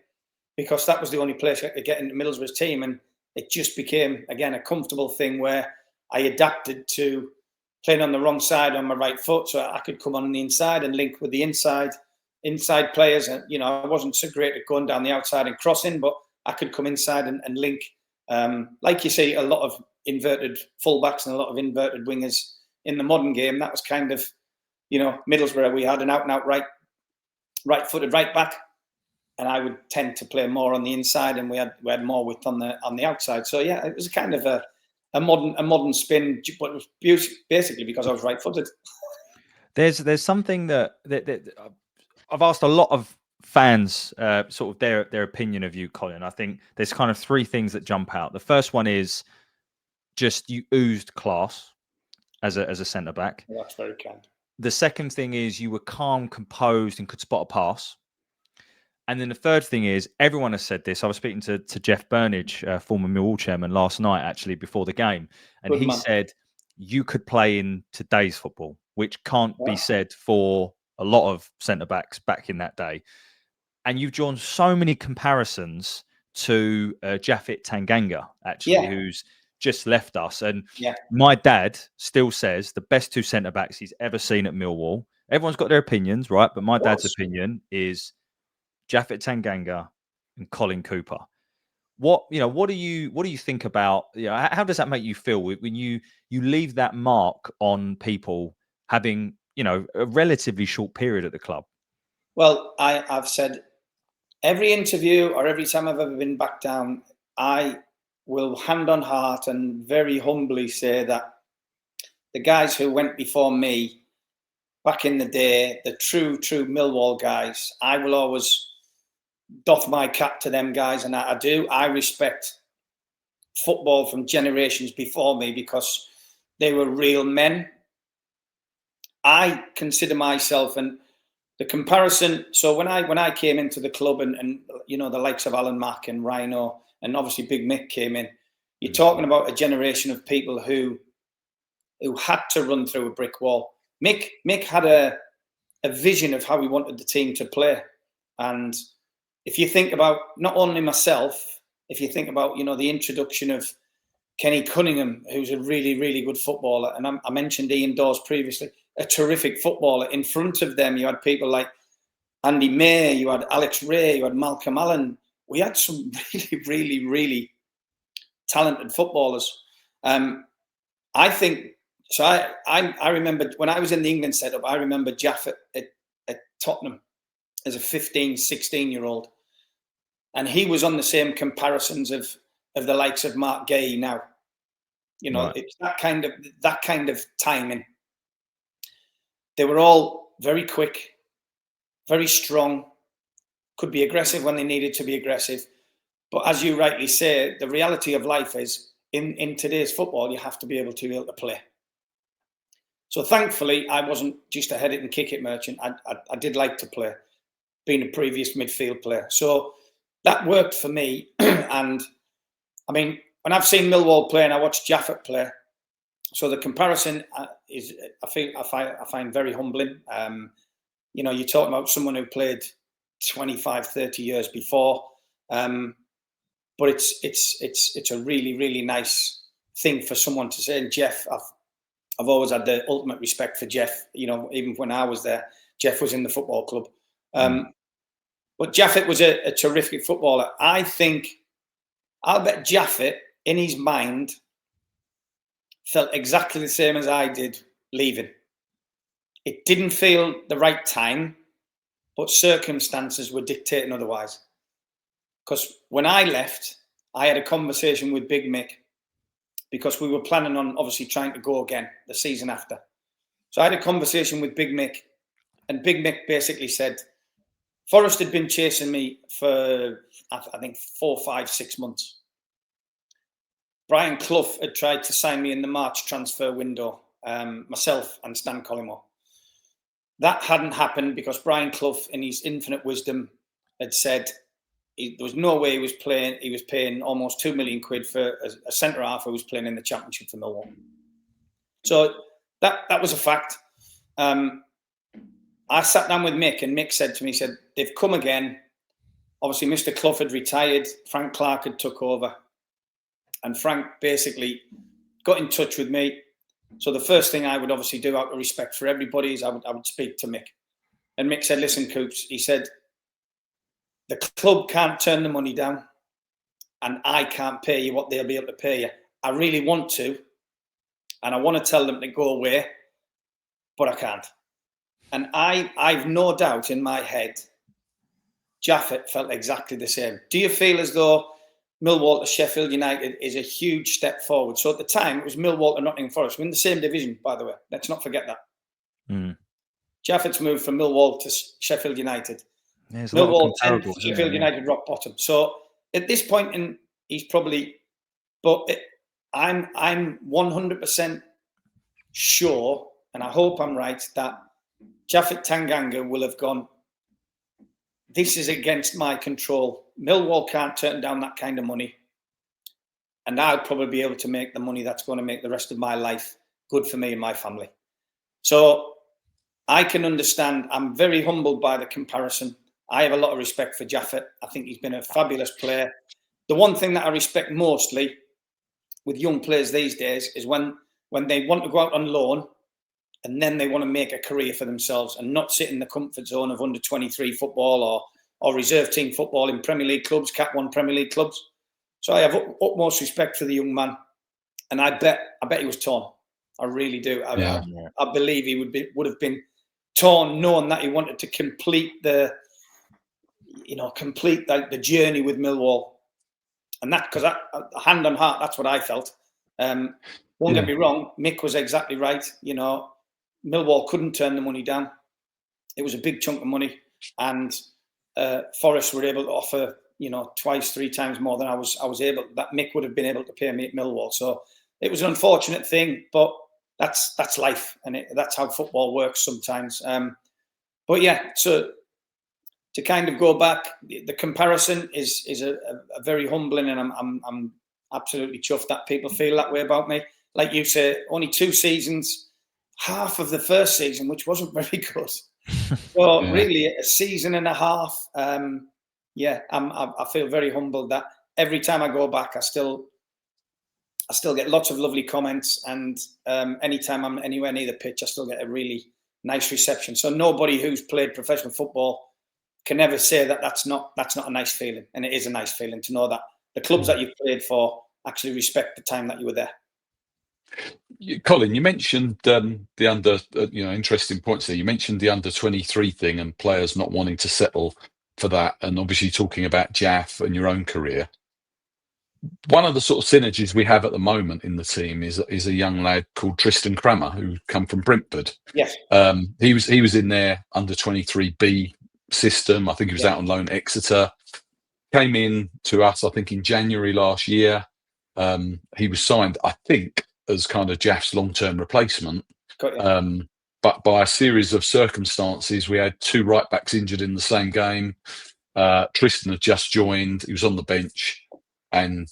because that was the only place I could get into Middlesbrough's team, and it just became again a comfortable thing where I adapted to playing on the wrong side on my right foot, so I could come on the inside and link with the inside players. And I wasn't so great at going down the outside and crossing, but I could come inside and link. Like you see, a lot of inverted fullbacks and a lot of inverted wingers in the modern game. That was kind of, Middlesbrough. We had an out-and-out right-footed right back, and I would tend to play more on the inside, and we had more width on the outside. So yeah, it was kind of a modern spin, but it was basically because I was right-footed. There's something that I've asked a lot of fans, sort of their opinion of you, Colin. I think there's kind of three things that jump out. The first one is just you oozed class as a centre back. Well, that's very kind. The second thing is you were calm, composed, and could spot a pass. And then the third thing is, everyone has said this. I was speaking to Jeff Burnage, former Millwall chairman, last night, actually, before the game. And he said, you could play in today's football, which can't be said for a lot of centre-backs back in that day. And you've drawn so many comparisons to Japhet Tanganga, actually, who's just left us. And my dad still says the best two centre-backs he's ever seen at Millwall. Everyone's got their opinions, right? But my dad's opinion is Japhet Tanganga and Colin Cooper. What do you think about? How does that make you feel when you leave that mark on people having a relatively short period at the club? Well, I've said every interview or every time I've ever been back down, I will hand on heart and very humbly say that the guys who went before me back in the day, the true Millwall guys, I will always doff my cap to them guys, and I do. I respect football from generations before me because they were real men. I consider myself, and the comparison. So when I came into the club, and you know, the likes of Alan Mack and Rhino, and obviously Big Mick came in, you're talking about a generation of people who had to run through a brick wall. Mick had a vision of how he wanted the team to play. And if you think about not only myself, if you think about, you know, the introduction of Kenny Cunningham, who's a really, really good footballer, and I mentioned Ian Dawes previously, a terrific footballer. In front of them, you had people like Andy May, you had Alex Ray, you had Malcolm Allen. We had some really, really, really talented footballers. I think, so I remember when I was in the England setup, I remember Jaffet at Tottenham as a 15, 16-year-old. And he was on the same comparisons of the likes of Mark Gay now. You know, right. It's that kind of timing. They were all very quick, very strong, could be aggressive when they needed to be aggressive. But as you rightly say, the reality of life is in today's football, you have to be able to play. So thankfully, I wasn't just a head it and kick it merchant. I did like to play, being a previous midfield player. So that worked for me. And I mean, when I've seen Millwall play and I watched Jaffet play, so the comparison is, I find very humbling. You know, you're talking about someone who played 25, 30 years before. But it's a really, really nice thing for someone to say. And Jeff, I've always had the ultimate respect for Jeff. You know, even when I was there, Jeff was in the football club. But Jaffet was a terrific footballer. I'll bet Jaffet, in his mind, felt exactly the same as I did leaving. It didn't feel the right time, but circumstances were dictating otherwise. Because when I left, I had a conversation with Big Mick, because we were planning on obviously trying to go again the season after. So I had a conversation with Big Mick, and Big Mick basically said, Forrest had been chasing me for, I think, 4, 5, 6 months. Brian Clough had tried to sign me in the March transfer window, myself and Stan Collymore. That hadn't happened because Brian Clough, in his infinite wisdom, had said there was no way he was paying almost £2 million for a centre-half who was playing in the Championship for Millwall. So that was a fact. I sat down with Mick, and Mick said to me, he said, they've come again. Obviously, Mr. Clough had retired. Frank Clark had took over. And Frank basically got in touch with me. So the first thing I would obviously do out of respect for everybody is I would speak to Mick. And Mick said, listen, Coops, he said, the club can't turn the money down, and I can't pay you what they'll be able to pay you. I really want to, and I want to tell them to go away, but I can't. And I've no doubt in my head, Jaffet felt exactly the same. Do you feel as though Millwall to Sheffield United is a huge step forward? So at the time, it was Millwall to Nottingham Forest. We're in the same division, by the way. Let's not forget that. Jaffet's moved from Millwall to Sheffield United. Millwall 10th, Sheffield United rock bottom. So at this point, he's probably, but I'm 100% sure, and I hope I'm right, that Jaffet Tanganga will have gone, this is against my control. Millwall can't turn down that kind of money. And I'll probably be able to make the money that's going to make the rest of my life good for me and my family. So I can understand. I'm very humbled by the comparison. I have a lot of respect for Jaffet. I think he's been a fabulous player. The one thing that I respect mostly with young players these days is when they want to go out on loan and then they want to make a career for themselves and not sit in the comfort zone of under 23 football or reserve team football in Premier League clubs, Cat 1 Premier League clubs. So I have utmost respect for the young man, and I bet he was torn. I really do. I believe he would have been torn, knowing that he wanted to complete the journey with Millwall, and that, because hand on heart, that's what I felt. Don't get me wrong, Mick was exactly right. You know, Millwall couldn't turn the money down. It was a big chunk of money, and Forest were able to offer, twice, 3 times more than I was able. That Mick would have been able to pay me at Millwall. So it was an unfortunate thing, but that's life, and that's how football works sometimes. But yeah, so to kind of go back, the comparison is a very humbling, and I'm absolutely chuffed that people feel that way about me. Like you say, only 2 seasons, half of the first season, which wasn't very good. So really, a season and a half. I feel very humbled that every time I go back, I still get lots of lovely comments, and anytime I'm anywhere near the pitch, I still get a really nice reception. So nobody who's played professional football can ever say that that's not a nice feeling, and it is a nice feeling to know that the clubs that you've played for actually respect the time that you were there. Colin, you mentioned the under, interesting points there. You mentioned the under 23 thing and players not wanting to settle for that, and obviously talking about Jaff and your own career. One of the sort of synergies we have at the moment in the team is a young lad called Tristan Crammer, who come from Brentford. Yes. He was in their under 23B system. I think he was out on loan at Exeter. Came in to us, I think, in January last year. He was signed, I think, as kind of Jaff's long-term replacement. But by a series of circumstances, we had 2 right backs injured in the same game. Tristan had just joined. He was on the bench, and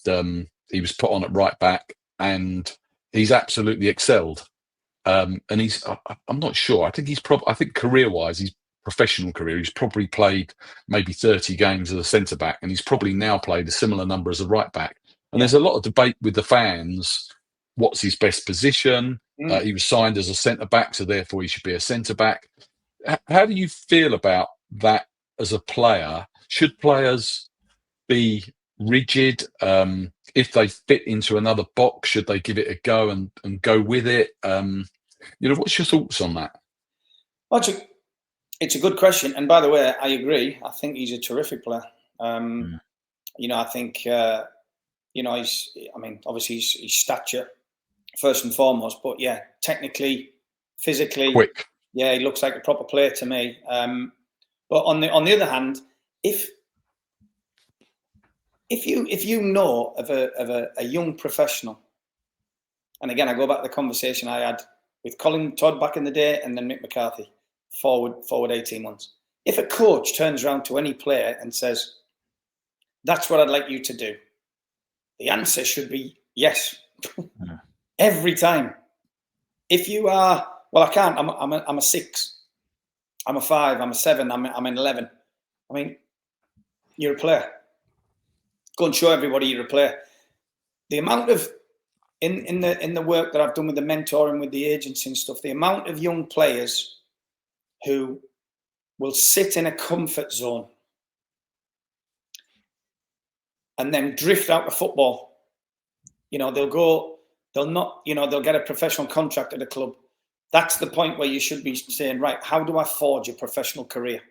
he was put on at right back, and he's absolutely excelled. And I'm not sure. I think career-wise, he's professional career, he's probably played maybe 30 games as a centre back, and he's probably now played a similar number as a right back. And there's a lot of debate with the fans. What's his best position? He was signed as a centre back, so therefore he should be a centre back. How do you feel about that as a player? Should players be rigid? If they fit into another box, should they give it a go and go with it? What's your thoughts on that? Well, it's a good question. And by the way, I agree. I think he's a terrific player. I think, obviously his stature first and foremost, but yeah, technically, physically, quick. Yeah, he looks like a proper player to me. But on the other hand, if you know of a young professional, and again, I go back to the conversation I had with Colin Todd back in the day, and then Mick McCarthy, forward 18 months. If a coach turns around to any player and says, "That's what I'd like you to do," the answer should be yes. Every time. If you are, well, I can't. I'm a 6. I'm a 5. I'm a 7. I'm an 11. I mean, you're a player. Go and show everybody you're a player. The amount of in the work that I've done with the mentoring, with the agency and stuff, the amount of young players who will sit in a comfort zone and then drift out of football. They'll get a professional contract at a club. That's the point where you should be saying, right, how do I forge a professional career?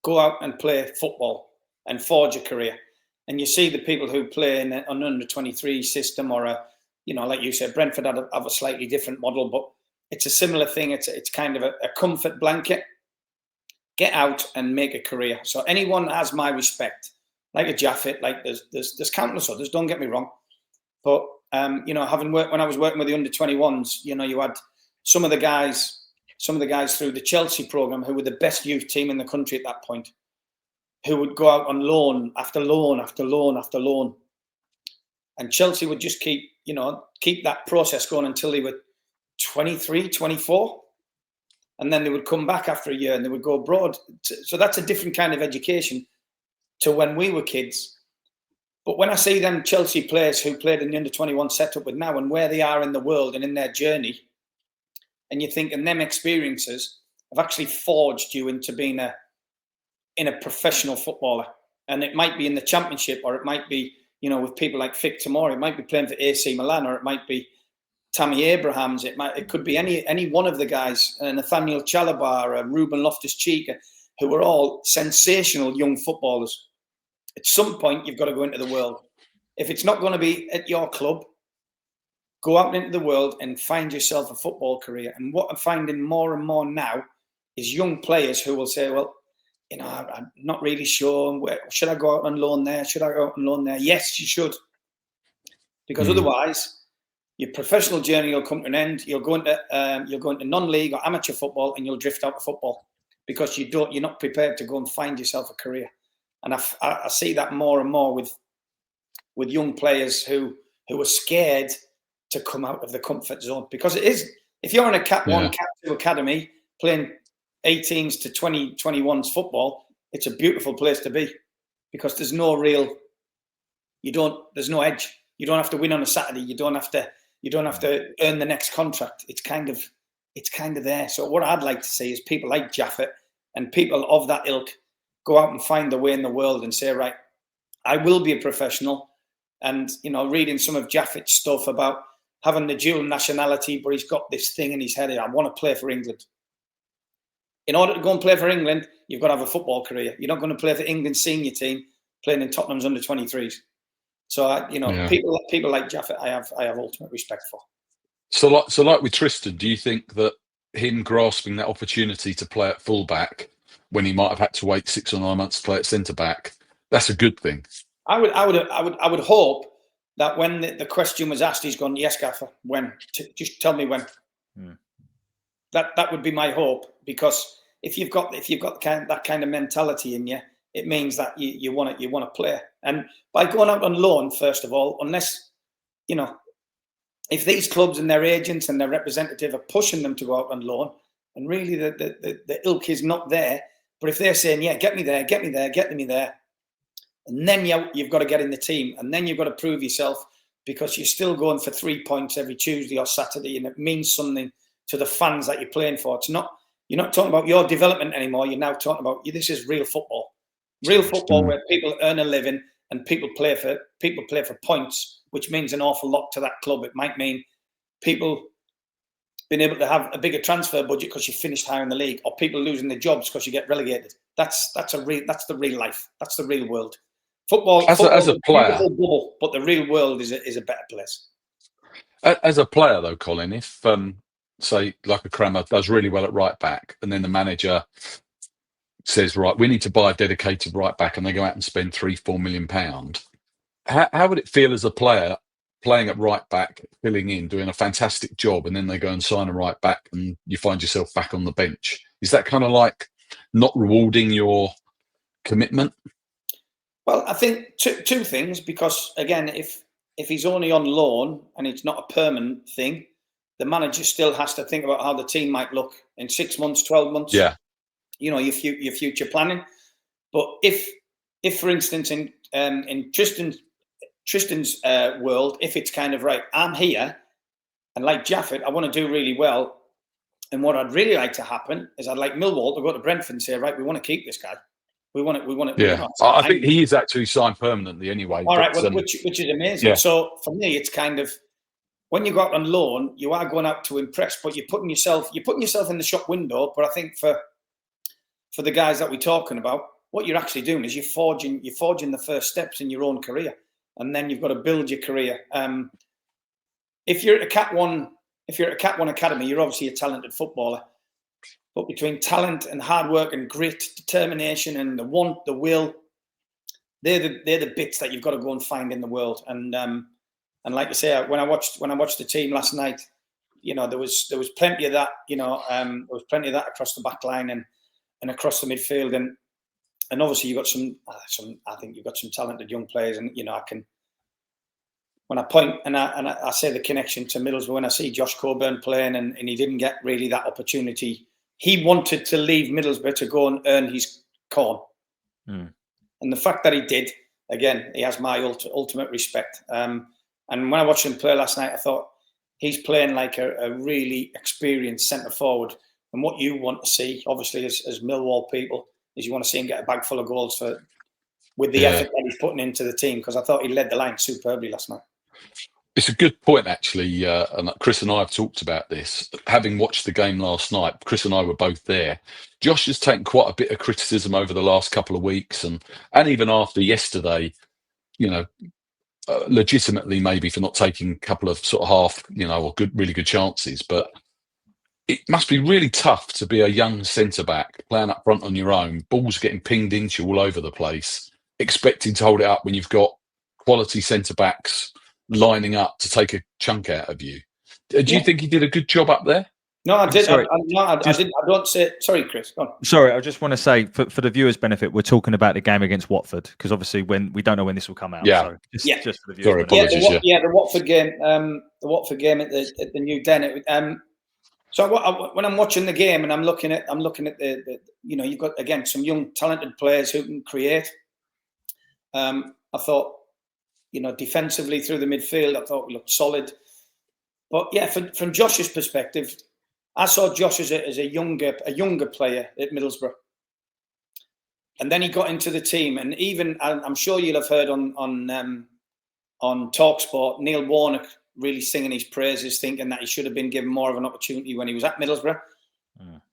Go out and play football and forge a career. And you see the people who play in an under-23 system, or like you said, Brentford have a slightly different model, but it's a similar thing. It's kind of a comfort blanket. Get out and make a career. So anyone has my respect, like a Jaffet, like there's countless others. Don't get me wrong, but having worked when I was working with the under-21s, you had some of the guys through the Chelsea program who were the best youth team in the country at that point, who would go out on loan after loan after loan after loan, and Chelsea would just keep that process going until they were 23, 24. And then they would come back after a year and they would go abroad. So that's a different kind of education to when we were kids. But when I see them Chelsea players who played in the under-21 setup with now and where they are in the world and in their journey, and you think, and them experiences have actually forged you into being a professional footballer. And it might be in the Championship, or it might be, with people like Vic Tamori, it might be playing for AC Milan, or it might be Tammy Abrahams, it could be any one of the guys, Nathaniel Chalabar, Ruben Loftus-Cheek, who were all sensational young footballers. At some point, you've got to go into the world. If it's not going to be at your club, go out into the world and find yourself a football career. And what I'm finding more and more now is young players who will say, well, I'm not really sure. Should I go out on loan there? Should I go out on loan there? Yes, you should. Because otherwise, your professional journey will come to an end. You'll go into non-league or amateur football, and you'll drift out of football. because you're not prepared to go and find yourself a career. And I see that more and more with young players who are scared to come out of the comfort zone, because it is, if you're in a Cat 1, Cat 2 academy playing 18s to 21s football, it's a beautiful place to be, because there's no edge. You don't have to win on a Saturday. You don't have to earn the next contract. It's kind of there. So what I'd like to see is people like Jaffet and people of that ilk go out and find their way in the world and say, right, I will be a professional. And, reading some of Jaffet's stuff about having the dual nationality, but he's got this thing in his head, I want to play for England. In order to go and play for England, you've got to have a football career. You're not going to play for England's senior team playing in Tottenham's under 23s. So, people like Jaffet, I have ultimate respect for. So like with Tristan, do you think that him grasping that opportunity to play at fullback when he might have had to wait 6 or 9 months to play at centre back, that's a good thing? I would hope that when the question was asked, he's gone, yes, Gaffer. When? Just tell me when. That would be my hope, because if you've got that kind of mentality in you, it means that you want to play. And by going out on loan, first of all, unless if these clubs and their agents and their representative are pushing them to go out on loan, and really the ilk is not there, but if they're saying, yeah, get me there, and then you've got to get in the team, and then you've got to prove yourself, because you're still going for 3 points every Tuesday or Saturday, and it means something to the fans that you're playing for. You're not talking about your development anymore. You're now talking about, this is real football. Real football where people earn a living and people play for points, which means an awful lot to that club. It might mean people being able to have a bigger transfer budget because you finished higher in the league, or people losing their jobs because you get relegated. That's the real life. That's the real world. Football as a player, bubble, but the real world is a better place. As a player, though, Colin, if say like a Kramer does really well at right back, and then the manager says, right, we need to buy a dedicated right back, and they go out and spend £3-4 million, how would it feel as a player playing at right back, filling in, doing a fantastic job, and then they go and sign a right back and you find yourself back on the bench? Is that kind of like not rewarding your commitment? Well, I think two things, because again, if he's only on loan and it's not a permanent thing, the manager still has to think about how the team might look in 6 months, 12 months. Yeah. Your future planning. But if for instance, in Tristan's world, if it's kind of right, I'm here, and like Jaffet, I want to do really well. And what I'd really like to happen is I'd like Millwall to go to Brentford and say, right, we want to keep this guy. We want it. Yeah, I think he is actually signed permanently anyway. All right, which is amazing. Yeah. So for me, it's kind of, when you go out on loan, you are going out to impress, but you're putting yourself in the shop window. But I think for the guys that we're talking about, what you're actually doing is you're forging the first steps in your own career, and then you've got to build your career. If you're at a Cat 1 academy, you're obviously a talented footballer. But between talent and hard work and grit, determination, and the want, the will, they're the bits that you've got to go and find in the world. And like I say, when I watched the team last night, there was plenty of that. There was plenty of that across the back line and across the midfield, and obviously you've got some. I think you've got some talented young players, and I can. When I point and I say the connection to Middlesbrough, when I see Josh Coburn playing and he didn't get really that opportunity. He wanted to leave Middlesbrough to go and earn his corn. And the fact that he did, again, he has my ultimate respect. And when I watched him play last night, I thought he's playing like a really experienced centre forward. And what you want to see, obviously, as Millwall people, is you want to see him get a bag full of goals with the effort that he's putting into the team, because I thought he led the line superbly last night. It's a good point, actually, and Chris and I have talked about this. Having watched the game last night, Chris and I were both there. Josh has taken quite a bit of criticism over the last couple of weeks, and even after yesterday, legitimately maybe for not taking a couple of sort of half, or really good chances. But it must be really tough to be a young centre-back playing up front on your own, balls getting pinged into you all over the place, expecting to hold it up when you've got quality centre-backs lining up to take a chunk out of you. Do you think he did a good job up there? No, I did. Sorry, I didn't. I don't say. Sorry, Chris. Go on. Sorry, I just want to say for the viewers' benefit, we're talking about the game against Watford because obviously when we don't know when this will come out. Yeah. So just for the viewers' Sorry, benefit. apologies. The Watford game. The Watford game at the New Den. So when I'm watching the game and I'm looking at the you've got again some young talented players who can create. I thought defensively through the midfield, I thought we looked solid. But yeah, from Josh's perspective, I saw Josh as a younger player at Middlesbrough, and then he got into the team. And even I'm sure you'll have heard on TalkSport, Neil Warnock really singing his praises, thinking that he should have been given more of an opportunity when he was at Middlesbrough.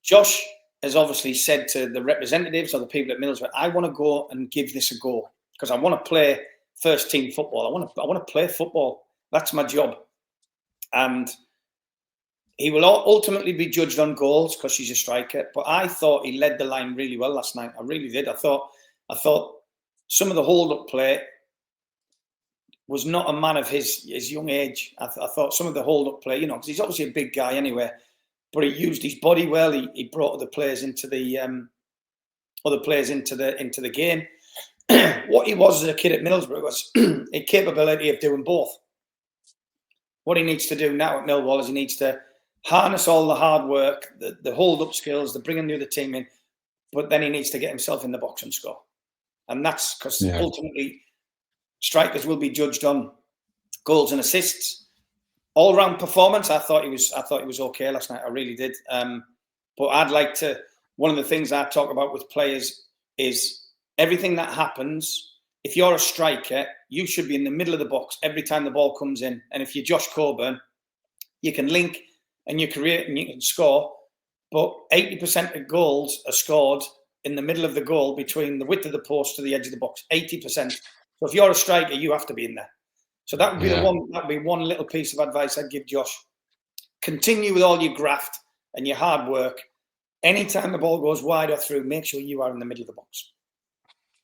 Josh has obviously said to the representatives or the people at Middlesbrough, "I want to go and give this a go because I want to play first team football. I want to play football. That's my job." And he will ultimately be judged on goals because he's a striker. But I thought he led the line really well last night. I really did. I thought some of the hold-up play was not a man of his young age. I thought some of the hold-up play, because he's obviously a big guy anyway, but he used his body well. He brought other players into the game. What he was as a kid at Middlesbrough was a capability of doing both. What he needs to do now at Millwall is he needs to harness all the hard work, the hold-up skills, the bringing the other team in, but then he needs to get himself in the box and score. And that's because ultimately strikers will be judged on goals and assists. All-round performance, I thought he was okay last night. I really did. But I'd like to. One of the things I talk about with players is everything that happens. If you're a striker, you should be in the middle of the box every time the ball comes in. And if you're Josh Coburn, you can link and you create and you can score. But 80% of goals are scored in the middle of the goal between the width of the post to the edge of the box. 80%. So if you're a striker, you have to be in there. So that would be that'd be one little piece of advice I'd give Josh. Continue with all your graft and your hard work. Anytime the ball goes wide or through, make sure you are in the middle of the box.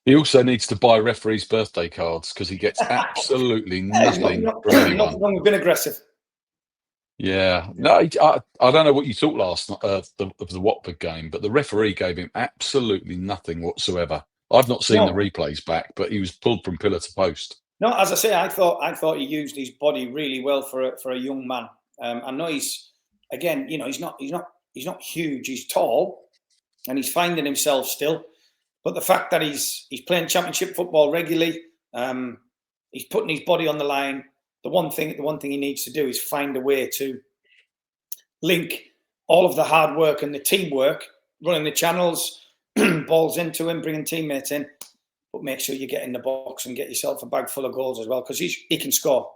He also needs to buy referees' birthday cards because he gets absolutely nothing from anyone. Nothing wrong with being aggressive. Yeah. No, I don't know what you thought last night of the Watford game, but the referee gave him absolutely nothing whatsoever. I've not seen the replays back, but he was pulled from pillar to post. No, as I say, I thought he used his body really well for a young man. I know he's not huge. He's tall, and he's finding himself still. But the fact that he's playing Championship football regularly, he's putting his body on the line. The one thing he needs to do is find a way to link all of the hard work and the teamwork, running the channels, balls into him, bringing teammates in. But make sure you get in the box and get yourself a bag full of goals as well, because he can score.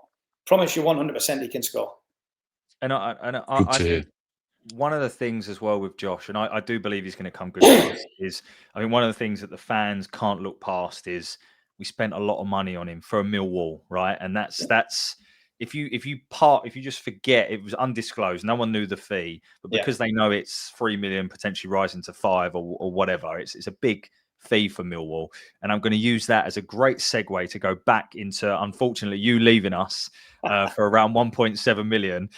Promise you 100% he can score. And I think one of the things as well with Josh, and I do believe he's going to come good for us, is I mean one of the things that the fans can't look past is we spent a lot of money on him for a Millwall, right? And that's if you just forget it was undisclosed, no one knew the fee, but because they know it's 3 million potentially rising to 5 or whatever, it's a big fee for Millwall. And I'm going to use that as a great segue to go back into, unfortunately, you leaving us for around 1.7 million.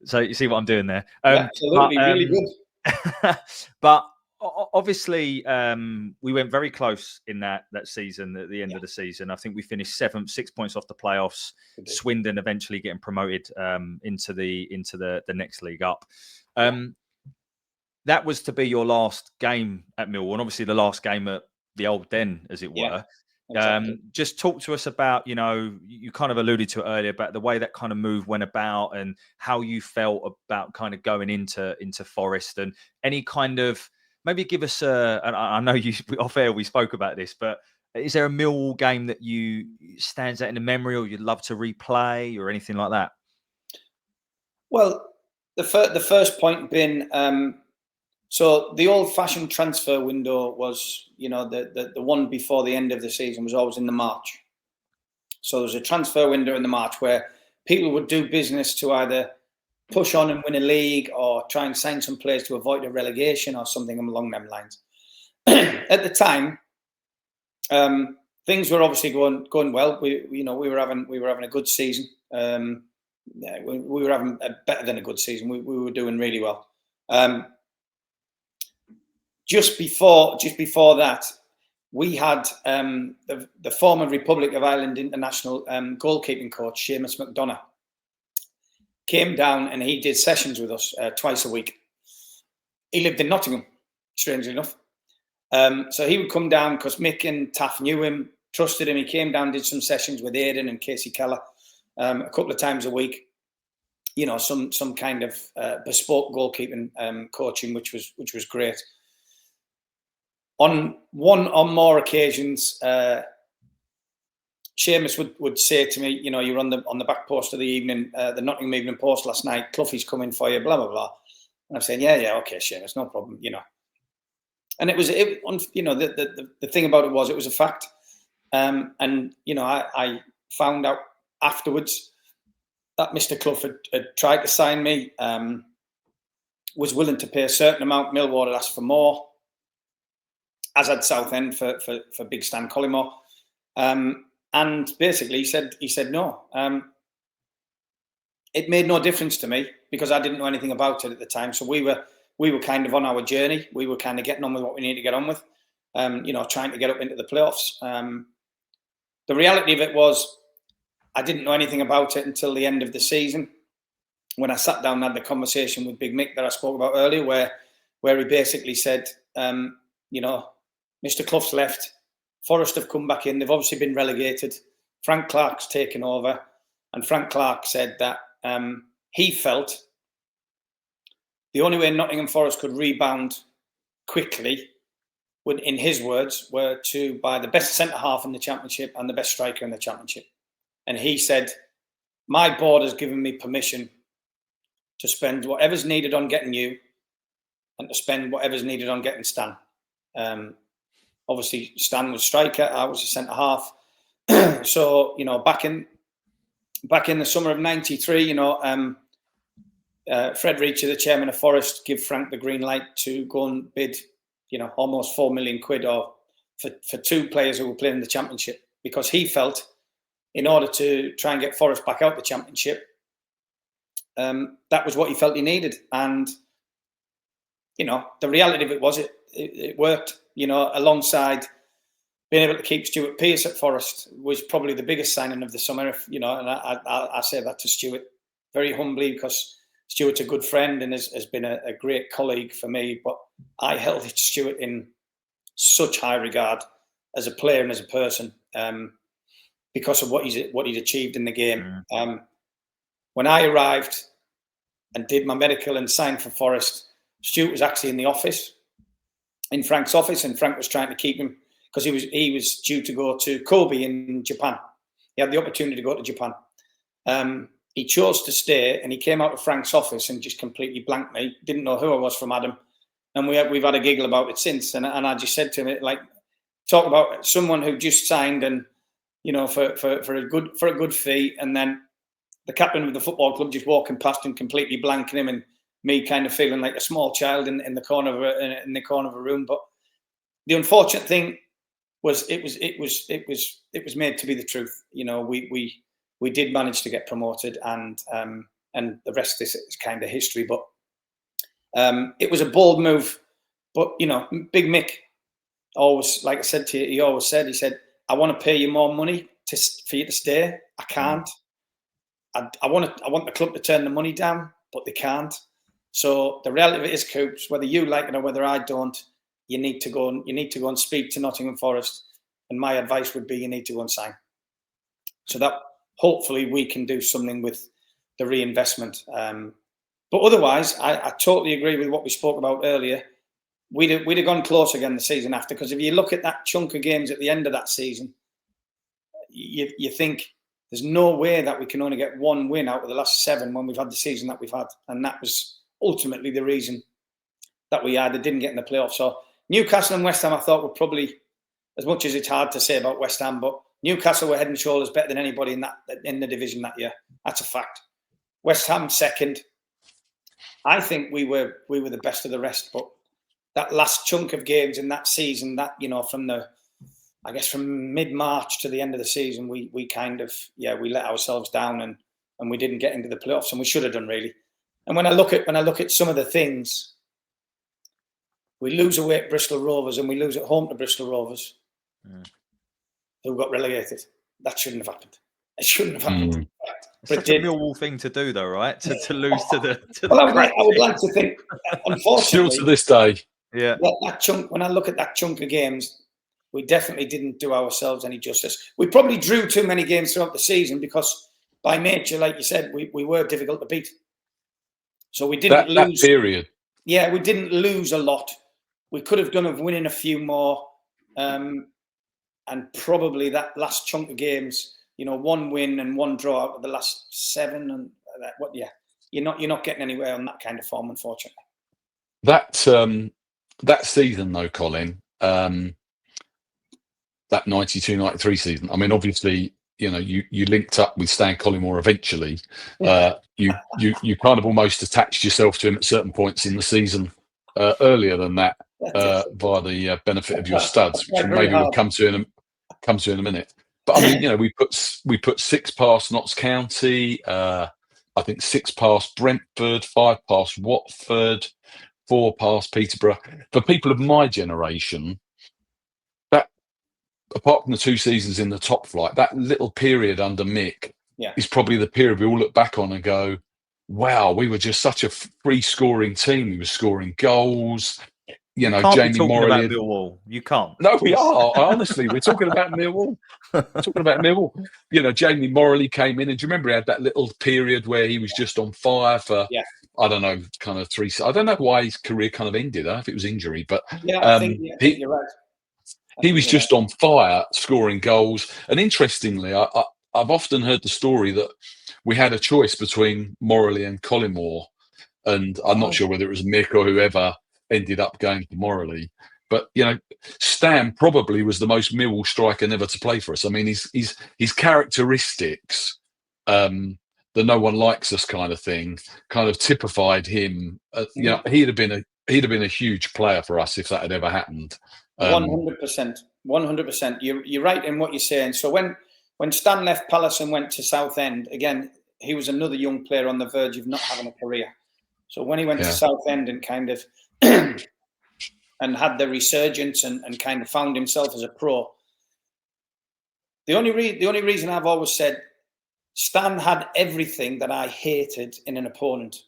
So you see what I'm doing there. Absolutely, really good. But obviously, we went very close in that season. At the end of the season, I think we finished 7th, 6 points off the playoffs. Swindon eventually getting promoted into the next league up. That was to be your last game at Millwall, and obviously the last game at the old Den, as it were. Exactly. Just talk to us about, you kind of alluded to it earlier, about the way that kind of move went about and how you felt about kind of going into Forest, and any kind of, maybe give us and I know you off air we spoke about this, but is there a Millwall game that stands out in the memory or you'd love to replay or anything like that? Well, the first point being, so the old-fashioned transfer window was, the one before the end of the season was always in the March. So there was a transfer window in the March where people would do business to either push on and win a league or try and sign some players to avoid a relegation or something along them lines. At the time, things were obviously going well. We were having a good season. yeah, we were having a better than a good season. We were doing really well. Just before that, we had the former Republic of Ireland international goalkeeping coach, Seamus McDonough, came down and he did sessions with us twice a week. He lived in Nottingham, strangely enough. So he would come down because Mick and Taff knew him, trusted him. He came down, did some sessions with Aidan and Casey Keller a couple of times a week. You know, some kind of bespoke goalkeeping coaching, which was great. On one or more occasions, Seamus would say to me, you know, you're on the back post of the evening, the Nottingham Evening Post last night. Cloughie's coming for you, blah blah blah. And I'm saying, yeah, okay, Seamus, no problem, you know. And it was, you know, the thing about it was a fact. And you know, I found out afterwards that Mr. Clough had tried to sign me, was willing to pay a certain amount. Millwall had asked for more, as had Southend for Big Stan Collymore. And basically he said no. It made no difference to me because I didn't know anything about it at the time. So we were kind of on our journey. We were kind of getting on with what we need to get on with, you know, trying to get up into the playoffs. The reality of it was I didn't know anything about it until the end of the season when I sat down and had the conversation with Big Mick that I spoke about earlier, where he basically said, you know, Mr. Clough's left, Forest have come back in, they've obviously been relegated, Frank Clark's taken over, and Frank Clark said that he felt the only way Nottingham Forest could rebound quickly, in his words, were to buy the best centre-half in the Championship and the best striker in the Championship. And he said, my board has given me permission to spend whatever's needed on getting you and to spend whatever's needed on getting Stan. Obviously, Stan was striker, I was a centre-half. So, you know, back in the summer of '93, you know, Fred Rioch, the chairman of Forest, give Frank the green light to go and bid, you know, almost £4 million or for two players who were playing in the Championship, because he felt in order to try and get Forest back out the Championship, that was what he felt he needed. And, you know, the reality of it was it worked, you know, alongside being able to keep Stuart Pearce at Forest was probably the biggest signing of the summer, you know, and I say that to Stuart very humbly because Stuart's a good friend and has been a great colleague for me, but I held Stuart in such high regard as a player and as a person because of what he'd achieved in the game. When I arrived and did my medical and signed for Forest, Stuart was actually in the office, in Frank's office, and Frank was trying to keep him because he was due to go to Kobe in Japan. He had the opportunity to go to Japan. He chose to stay, and he came out of Frank's office and just completely blanked me. Didn't know who I was from Adam, and we've had a giggle about it since. And I just said to him, like, talk about someone who just signed and, you know, for a good fee, and then the captain of the football club just walking past and completely blanking him, and me kind of feeling like a small child in the corner of a room. But the unfortunate thing was it was made to be the truth. You know, we did manage to get promoted, and the rest is kind of history. But it was a bold move. But, you know, Big Mick always, like I said to you, he said, I want to pay you more money for you to stay. I can't. I want the club to turn the money down, but they can't. So the reality of it is, Coops, whether you like it or whether I don't, you need to go and speak to Nottingham Forest. And my advice would be you need to go and sign. So that hopefully we can do something with the reinvestment. But otherwise, I totally agree with what we spoke about earlier. We'd have gone close again the season after, because if you look at that chunk of games at the end of that season, you think there's no way that we can only get one win out of the last 7 when we've had the season that we've had. And that was ultimately the reason that we either didn't get in the playoffs. So Newcastle and West Ham, I thought, were probably, as much as it's hard to say about West Ham, but Newcastle were head and shoulders better than anybody in the division that year. That's a fact. West Ham second. I think we were the best of the rest, but that last chunk of games in that season, that, you know, from mid-March to the end of the season, we kind of, we let ourselves down, and and we didn't get into the playoffs, and we should have done really. And when I look at some of the things, we lose away at Bristol Rovers and we lose at home to Bristol Rovers, who got relegated. That shouldn't have happened. It shouldn't have happened. It's such a Millwall thing to do, though, right? To lose to the. Well, I would like to think, unfortunately, still to this day, that chunk. When I look at that chunk of games, we definitely didn't do ourselves any justice. We probably drew too many games throughout the season because, by nature, like you said, we were difficult to beat. So we didn't lose. That period. Yeah, we didn't lose a lot. We could have done of winning a few more, and probably that last chunk of games. One win and one draw out of the last 7, and you're not getting anywhere on that kind of form, unfortunately. That season, though, Colin, that 92-93 season. I mean, obviously, you linked up with Stan Collymore eventually. You kind of almost attached yourself to him at certain points in the season earlier than that via the benefit of your studs, which maybe we'll come to in a minute. But I mean, we put 6 past Notts County, I think 6 past Brentford, 5 past Watford, 4 past Peterborough. For people of my generation, that, apart from the 2 seasons in the top flight, that little period under Mick is probably the period we all look back on and go, wow, we were just such a free scoring team. We were scoring goals. You can't Jamie be talking Morley. about Millwall. You can't. No, we are. Honestly, we're talking about Millwall. Jamie Morley came in, and do you remember he had that little period where he was just on fire for, I don't know, kind of 3. I don't know why his career kind of ended. If it was injury, but I think you're right. He was just on fire, scoring goals. And interestingly, I've often heard the story that we had a choice between Morley and Collymore, and I'm not sure whether it was Mick or whoever ended up going to Morley. But Stan probably was the most Millwall striker never to play for us. I mean, his characteristics, the no one likes us kind of thing, kind of typified him. He'd have been a huge player for us if that had ever happened. 100%. You're right in what you're saying. So when Stan left Palace and went to Southend, again, he was another young player on the verge of not having a career. So when he went to Southend and kind of and had the resurgence and kind of found himself as a pro, the only reason I've always said Stan had everything that I hated in an opponent.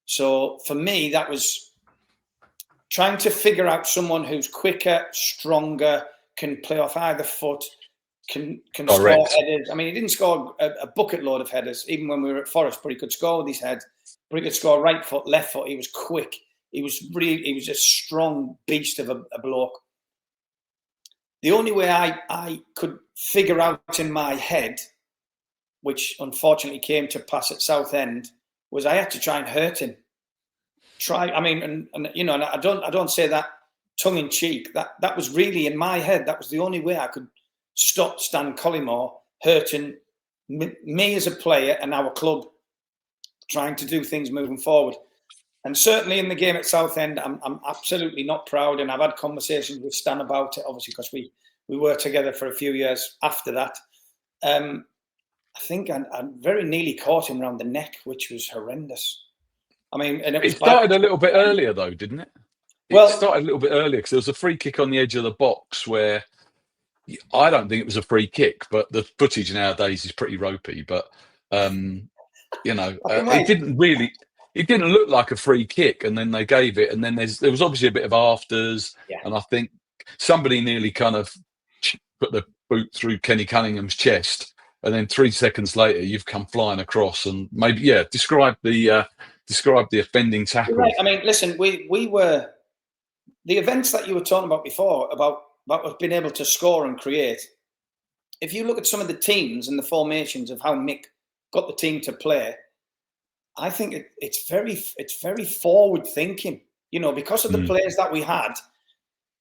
So for me, that was trying to figure out someone who's quicker, stronger, can play off either foot, can score headers. I mean, he didn't score a bucket load of headers, even when we were at Forest, but he could score with his head. But he could score right foot, left foot. He was quick. He was a strong beast of a bloke. The only way I could figure out in my head, which unfortunately came to pass at Southend, was I had to try and hurt him. And I don't say that tongue in cheek. That was really in my head. That was the only way I could stop Stan Collymore hurting me as a player and our club, trying to do things moving forward. And certainly in the game at Southend, I'm absolutely not proud. And I've had conversations with Stan about it, obviously, because we were together for a few years after that. I think I very nearly caught him around the neck, which was horrendous. I mean, and it started a little bit earlier, though, didn't it? It started a little bit earlier because there was a free kick on the edge of the box where I don't think it was a free kick, but the footage nowadays is pretty ropey. But it didn't look like a free kick, and then they gave it, and then there was obviously a bit of afters, and I think somebody nearly kind of put the boot through Kenny Cunningham's chest, and then 3 seconds later you've come flying across, and maybe describe the offending tackle. Right. I mean, listen, we were the events that you were talking about before about us being able to score and create. If you look at some of the teams and the formations of how Mick got the team to play, I think it's very forward thinking. Because of the players that we had,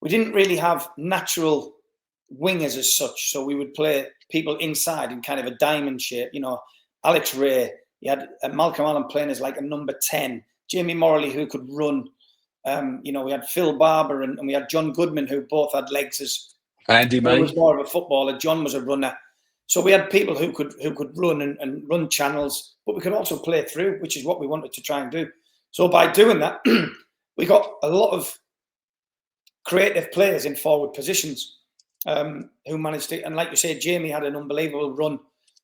we didn't really have natural wingers as such. So we would play people inside in kind of a diamond shape. Alex Ray. You had Malcolm Allen playing as like a number 10. Jamie Morley, who could run. We had Phil Barber and we had John Goodman, who both had legs as Andy May. was more of a footballer. John was a runner. So we had people who could run and run channels, but we could also play through, which is what we wanted to try and do. So by doing that, we got a lot of creative players in forward positions who managed to. And like you say, Jamie had an unbelievable run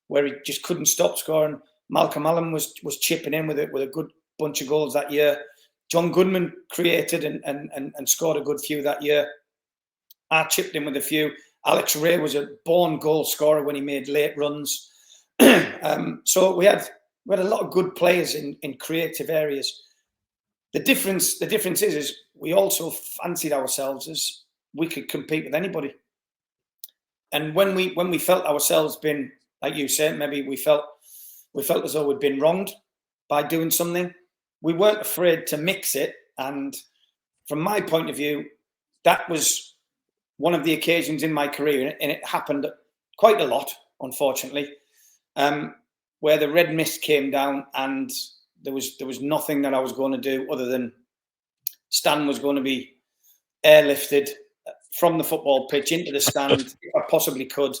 where he just couldn't stop scoring. Malcolm Allen was chipping in with a good bunch of goals that year. John Goodman created and scored a good few that year. I chipped in with a few. Alex Ray was a born goal scorer when he made late runs. So we had a lot of good players in creative areas. The difference is we also fancied ourselves as we could compete with anybody. And when we felt ourselves being, like you said, maybe we felt as though we'd been wronged by doing something, we weren't afraid to mix it. And from my point of view, that was one of the occasions in my career, and it happened quite a lot, unfortunately, where the red mist came down and there was nothing that I was going to do other than Stan was going to be airlifted from the football pitch into the stand if I possibly could.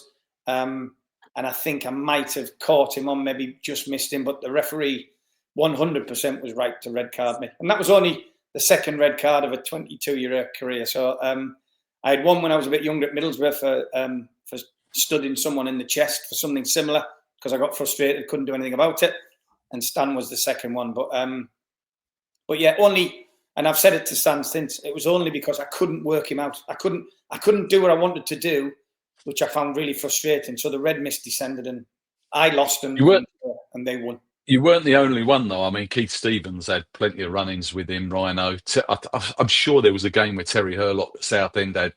And I think I might have caught him on, maybe just missed him, but the referee 100% was right to red card me. And that was only the second red card of a 22-year career. So I had one when I was a bit younger at Middlesbrough for studying someone in the chest for something similar because I got frustrated, couldn't do anything about it. And Stan was the second one. But yeah, only, and I've said it to Stan since, it was only because I couldn't work him out. I couldn't do what I wanted to do, which I found really frustrating. So the red mist descended and I lost them and they won. You weren't the only one, though. I mean, Keith Stevens had plenty of run-ins with him, Rhino. I'm sure there was a game where Terry Hurlock at Southend had.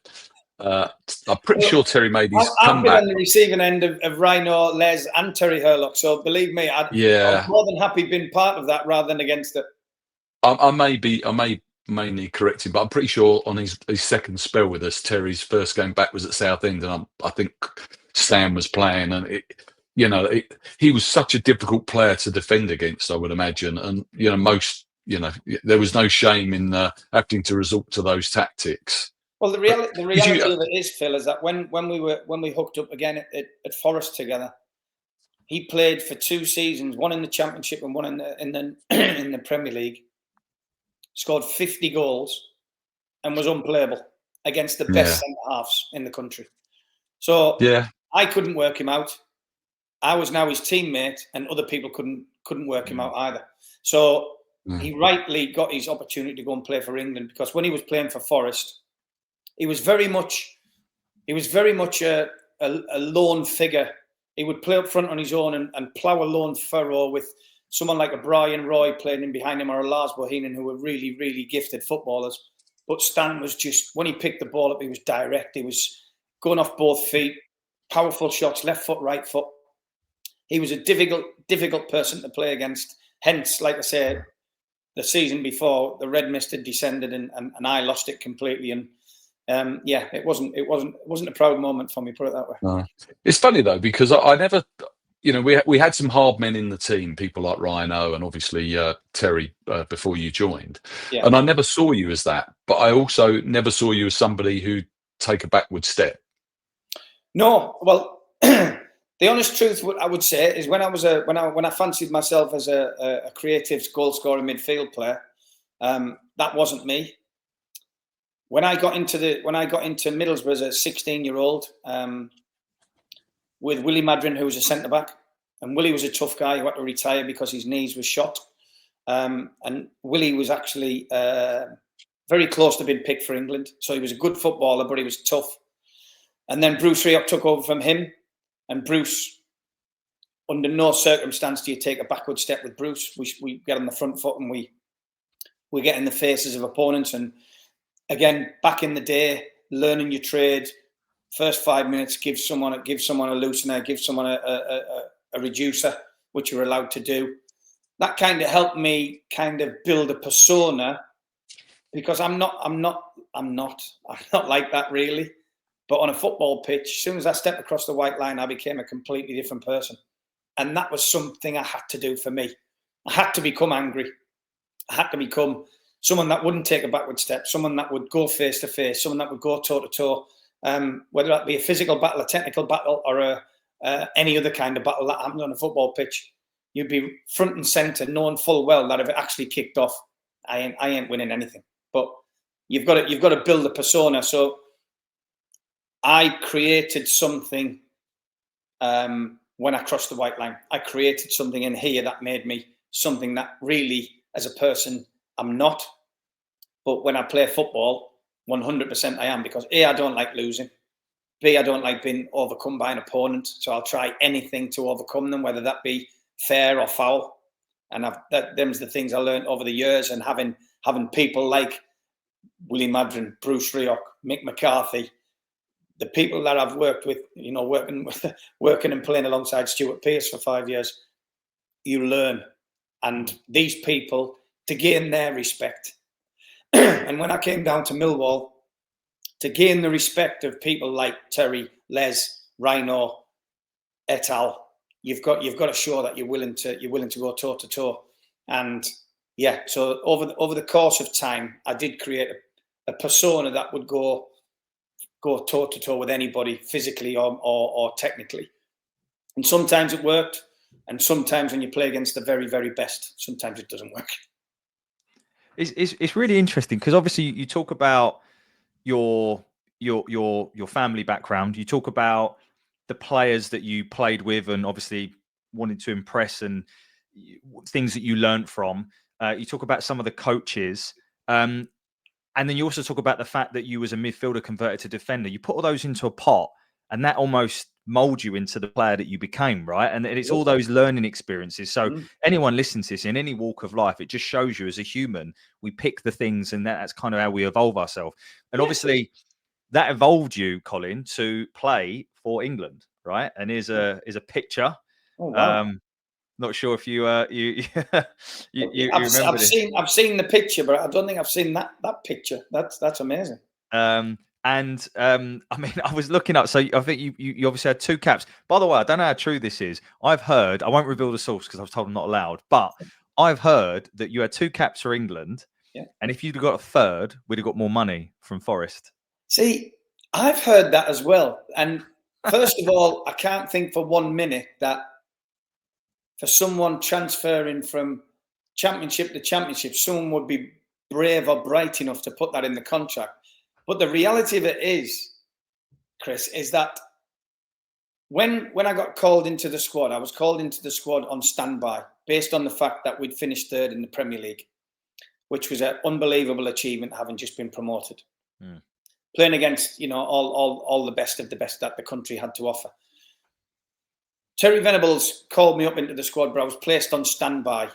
I'm pretty sure Terry made his comeback. I've been on the receiving end of Rhino, Les, and Terry Hurlock. So believe me, I'm more than happy being part of that rather than against it. I may need correcting, but I'm pretty sure on his second spell with us, Terry's first game back was at Southend, and I think Stan was playing, and he was such a difficult player to defend against, I would imagine. And, there was no shame in having to resort to those tactics. Well, the reality of it is, Phil, is that when we hooked up again at Forest together, he played for 2 seasons, one in the Championship and one in the Premier League, scored 50 goals and was unplayable against the best centre-halves in the country. So I couldn't work him out. I was now his teammate, and other people couldn't work him out either. So he rightly got his opportunity to go and play for England, because when he was playing for Forest, he was very much a lone figure. He would play up front on his own and plough a lone furrow with someone like a Brian Roy playing in behind him, or a Lars Bohinen, who were really, really gifted footballers. But Stan was just, when he picked the ball up, he was direct. He was going off both feet, powerful shots, left foot, right foot. He was a difficult person to play against. Hence, like I said, the season before, the red mist had descended and I lost it completely. And it wasn't a proud moment for me, put it that way. No. It's funny though, because I never, we had some hard men in the team, people like Rhino and obviously Terry before you joined, and I never saw you as that. But I also never saw you as somebody who'd take a backward step. No, well. The honest truth, I would say, is when I fancied myself as a creative goal-scoring midfield player, that wasn't me. When I got into Middlesbrough as a 16-year-old, with Willie Madrin, who was a centre back, and Willie was a tough guy who had to retire because his knees were shot, and Willie was actually very close to being picked for England. So he was a good footballer, but he was tough. And then Bruce Rioch took over from him. And Bruce, under no circumstance do you take a backward step with Bruce. We get on the front foot and we get in the faces of opponents. And again, back in the day, learning your trade, first 5 minutes, give someone a loosener, give someone a reducer, which you're allowed to do. That kind of helped me kind of build a persona, because I'm not like that really. But on a football pitch, as soon as I stepped across the white line, I became a completely different person. And that was something I had to do for me. I had to become angry. I had to become someone that wouldn't take a backward step, someone that would go face to face, someone that would go toe to toe, whether that be a physical battle, a technical battle, or any other kind of battle that happens on a football pitch, you'd be front and centre, knowing full well that if it actually kicked off, I ain't winning anything. But you've got to build a persona. So I created something when I crossed the white line. I created something in here that made me something that really, as a person, I'm not. But when I play football, 100% I am, because A, I don't like losing. B, I don't like being overcome by an opponent. So I'll try anything to overcome them, whether that be fair or foul. And them's the things I learned over the years, and having people like Willie Madron, Bruce Rioch, Mick McCarthy, the people that I've worked with, working and playing alongside Stuart Pearce for 5 years, you learn. And these people, to gain their respect. And when I came down to Millwall, to gain the respect of people like Terry, Les, Rhino, et al., you've got to show that you're willing to go toe to toe. And yeah, so over the course of time, I did create a persona that would go toe to toe with anybody, physically or technically. And sometimes it worked, and sometimes when you play against the very, very best, sometimes it doesn't work. It's really interesting, because obviously you talk about your family background. You talk about the players that you played with, and obviously wanted to impress, and things that you learned from. You talk about some of the coaches, and then you also talk about the fact that you, as a midfielder, converted to defender. You put all those into a pot, and that almost molds you into the player that you became, right? And it's all those learning experiences. So anyone listening to this in any walk of life, it just shows you, as a human, we pick the things, and that's kind of how we evolve ourselves. And obviously that evolved you, Colin, to play for England, right? And here's a picture. Oh, wow. Not sure if you remember this. I've seen the picture, but I don't think I've seen that picture. That's amazing. I mean, I was looking up. So I think you obviously had 2 caps. By the way, I don't know how true this is. I've heard, I won't reveal the source because I was told I'm not allowed, but I've heard that you had 2 caps for England. Yeah. And if you'd got a third, we'd have got more money from Forest. See, I've heard that as well. And first of all, I can't think for 1 minute that for someone transferring from championship to championship, someone would be brave or bright enough to put that in the contract. But the reality of it is, Chris, is that when I got called into the squad, I was called into the squad on standby, based on the fact that we'd finished 3rd in the Premier League, which was an unbelievable achievement, having just been promoted. Playing against, all the best of the best that the country had to offer. Terry Venables called me up into the squad, but I was placed on standby.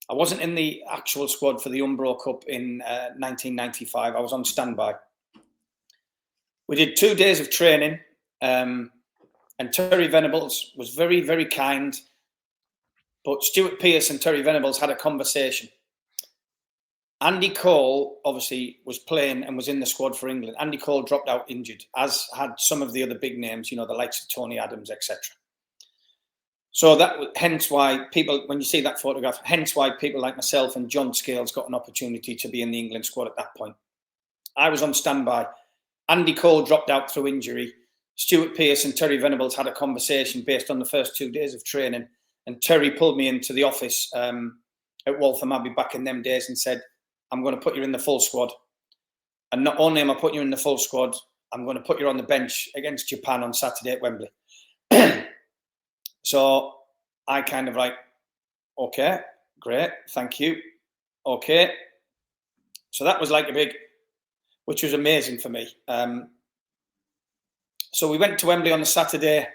I wasn't in the actual squad for the Umbro Cup in 1995. I was on standby. We did 2 days of training, and Terry Venables was very, very kind. But Stuart Pearce and Terry Venables had a conversation. Andy Cole obviously was playing and was in the squad for England. Andy Cole dropped out injured, as had some of the other big names, the likes of Tony Adams, etc. So hence why people, when you see that photograph, hence why people like myself and John Scales got an opportunity to be in the England squad at that point. I was on standby. Andy Cole dropped out through injury. Stuart Pearce and Terry Venables had a conversation based on the first 2 days of training. And Terry pulled me into the office at Waltham Abbey back in them days and said, I'm going to put you in the full squad. And not only am I putting you in the full squad, I'm going to put you on the bench against Japan on Saturday at Wembley. So I kind of okay, great, thank you. Okay. So that was which was amazing for me. So we went to Wembley on the Saturday,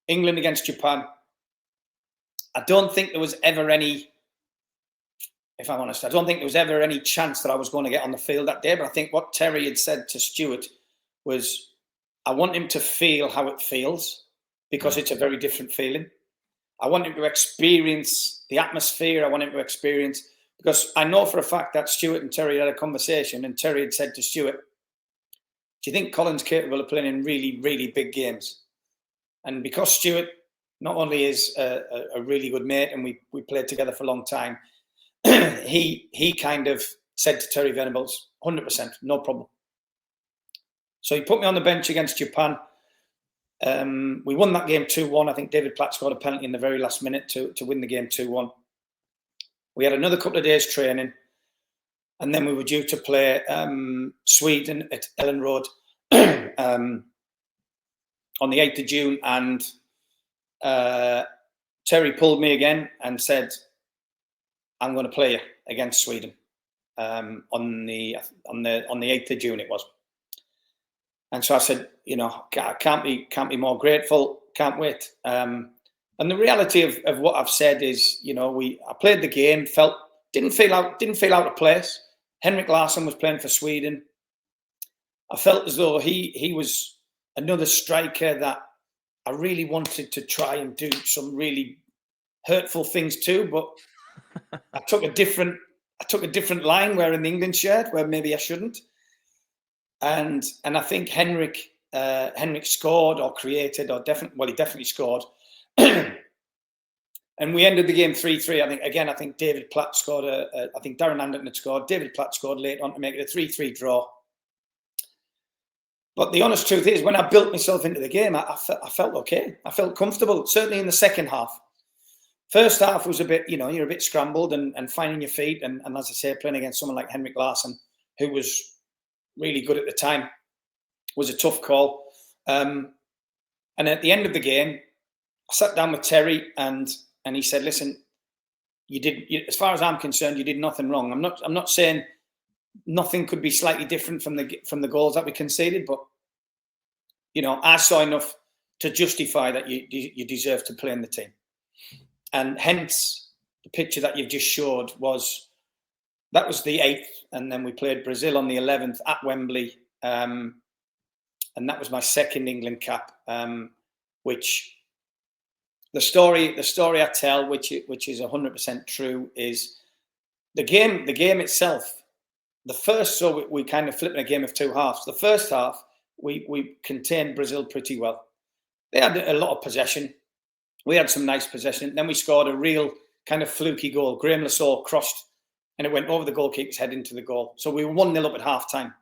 England against Japan. I don't think there was ever any, if I'm honest, I don't think there was ever any chance that I was going to get on the field that day. But I think what Terry had said to Stuart was, I want him to feel how it feels, because it's a very different feeling. I want him to experience the atmosphere. I want him to experience, because I know for a fact that Stuart and Terry had a conversation, and Terry had said to Stuart, do you think Colin's capable of playing in really, really big games? And because Stuart not only is a really good mate, and we played together for a long time, he kind of said to Terry Venables, 100%, no problem. So he put me on the bench against Japan. We won that game 2-1. I think David Platt scored a penalty in the very last minute to win the game 2-1. We had another couple of days training, and then we were due to play Sweden at Ellen Road on the 8th of June, and Terry pulled me again and said, "I'm going to play you against Sweden on the 8th of June." It was, and so I said, I can't be more grateful. Can't wait. And the reality of what I've said is, I played the game, didn't feel out of place. Henrik Larsson was playing for Sweden. I felt as though he was another striker that I really wanted to try and do some really hurtful things too, but I took a different line wearing the England shirt where maybe I shouldn't. And I think Henrik scored or created, or he definitely scored. And we ended the game 3-3. I think David Platt scored I think Darren Anderton had scored. David Platt scored late on to make it a 3-3 draw. But the honest truth is, when I built myself into the game, I felt okay. I felt comfortable, certainly in the second half. First half was a bit, you're a bit scrambled and finding your feet. And as I say, playing against someone like Henrik Larsson, who was really good at the time, was a tough call. And at the end of the game, I sat down with Terry and he said, "Listen, as far as I'm concerned, you did nothing wrong. I'm not saying nothing could be slightly different from the goals that we conceded, but I saw enough to justify that you deserve to play in the team." And hence the picture that you've just showed was the 8th, and then we played Brazil on the 11th at Wembley, and that was my second England cap, which the story I tell, which is 100% true, is the game itself. The first, so we kind of flipped a game of two halves. The first half, we contained Brazil pretty well. They had a lot of possession. We had some nice possession. Then we scored a real kind of fluky goal. Graham Lassalle crossed, and it went over the goalkeeper's head into the goal. So we were 1-0 up at half time.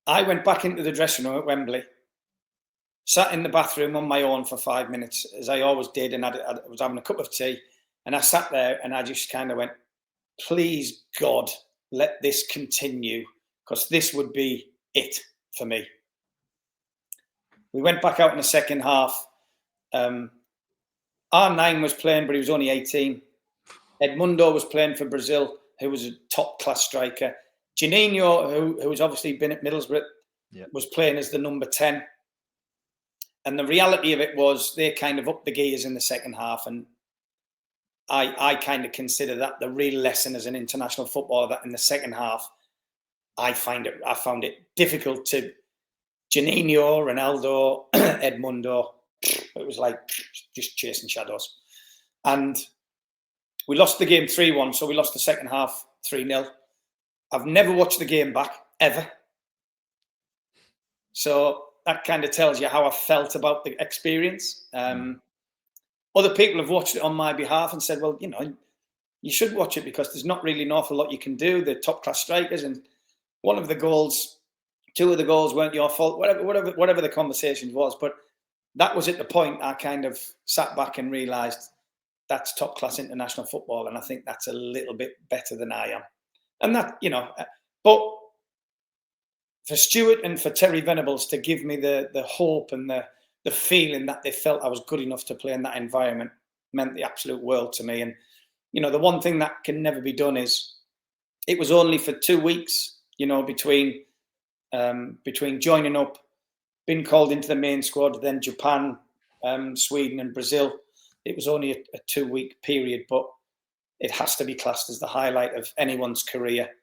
I went back into the dressing room at Wembley, sat in the bathroom on my own for 5 minutes, as I always did, and I was having a cup of tea, and I sat there and I just kind of went, "Please, God, let this continue, because this would be it for me." We went back out in the second half. R9 was playing, but he was only 18. Edmundo was playing for Brazil, who was a top-class striker. Juninho, who's obviously been at Middlesbrough, was playing as the number 10. And the reality of it was they kind of upped the gears in the second half, and I kind of consider that the real lesson as an international footballer, that in the second half, I found it difficult to Juninho, Ronaldo, Edmundo. It was like just chasing shadows. And we lost the game 3-1, so we lost the second half 3-0. I've never watched the game back, ever. So that kind of tells you how I felt about the experience. Other people have watched it on my behalf and said, "Well, you should watch it because there's not really an awful lot you can do. They're top-class strikers, and two of the goals weren't your fault." Whatever the conversation was, but that was at the point I kind of sat back and realised that's top-class international football, and I think that's a little bit better than I am. And that, but for Stuart and for Terry Venables to give me the hope and the feeling that they felt I was good enough to play in that environment meant the absolute world to me. And, the one thing that can never be done is, it was only for 2 weeks, between joining up, being called into the main squad, then Japan, Sweden and Brazil. It was only a 2-week period, but it has to be classed as the highlight of anyone's career,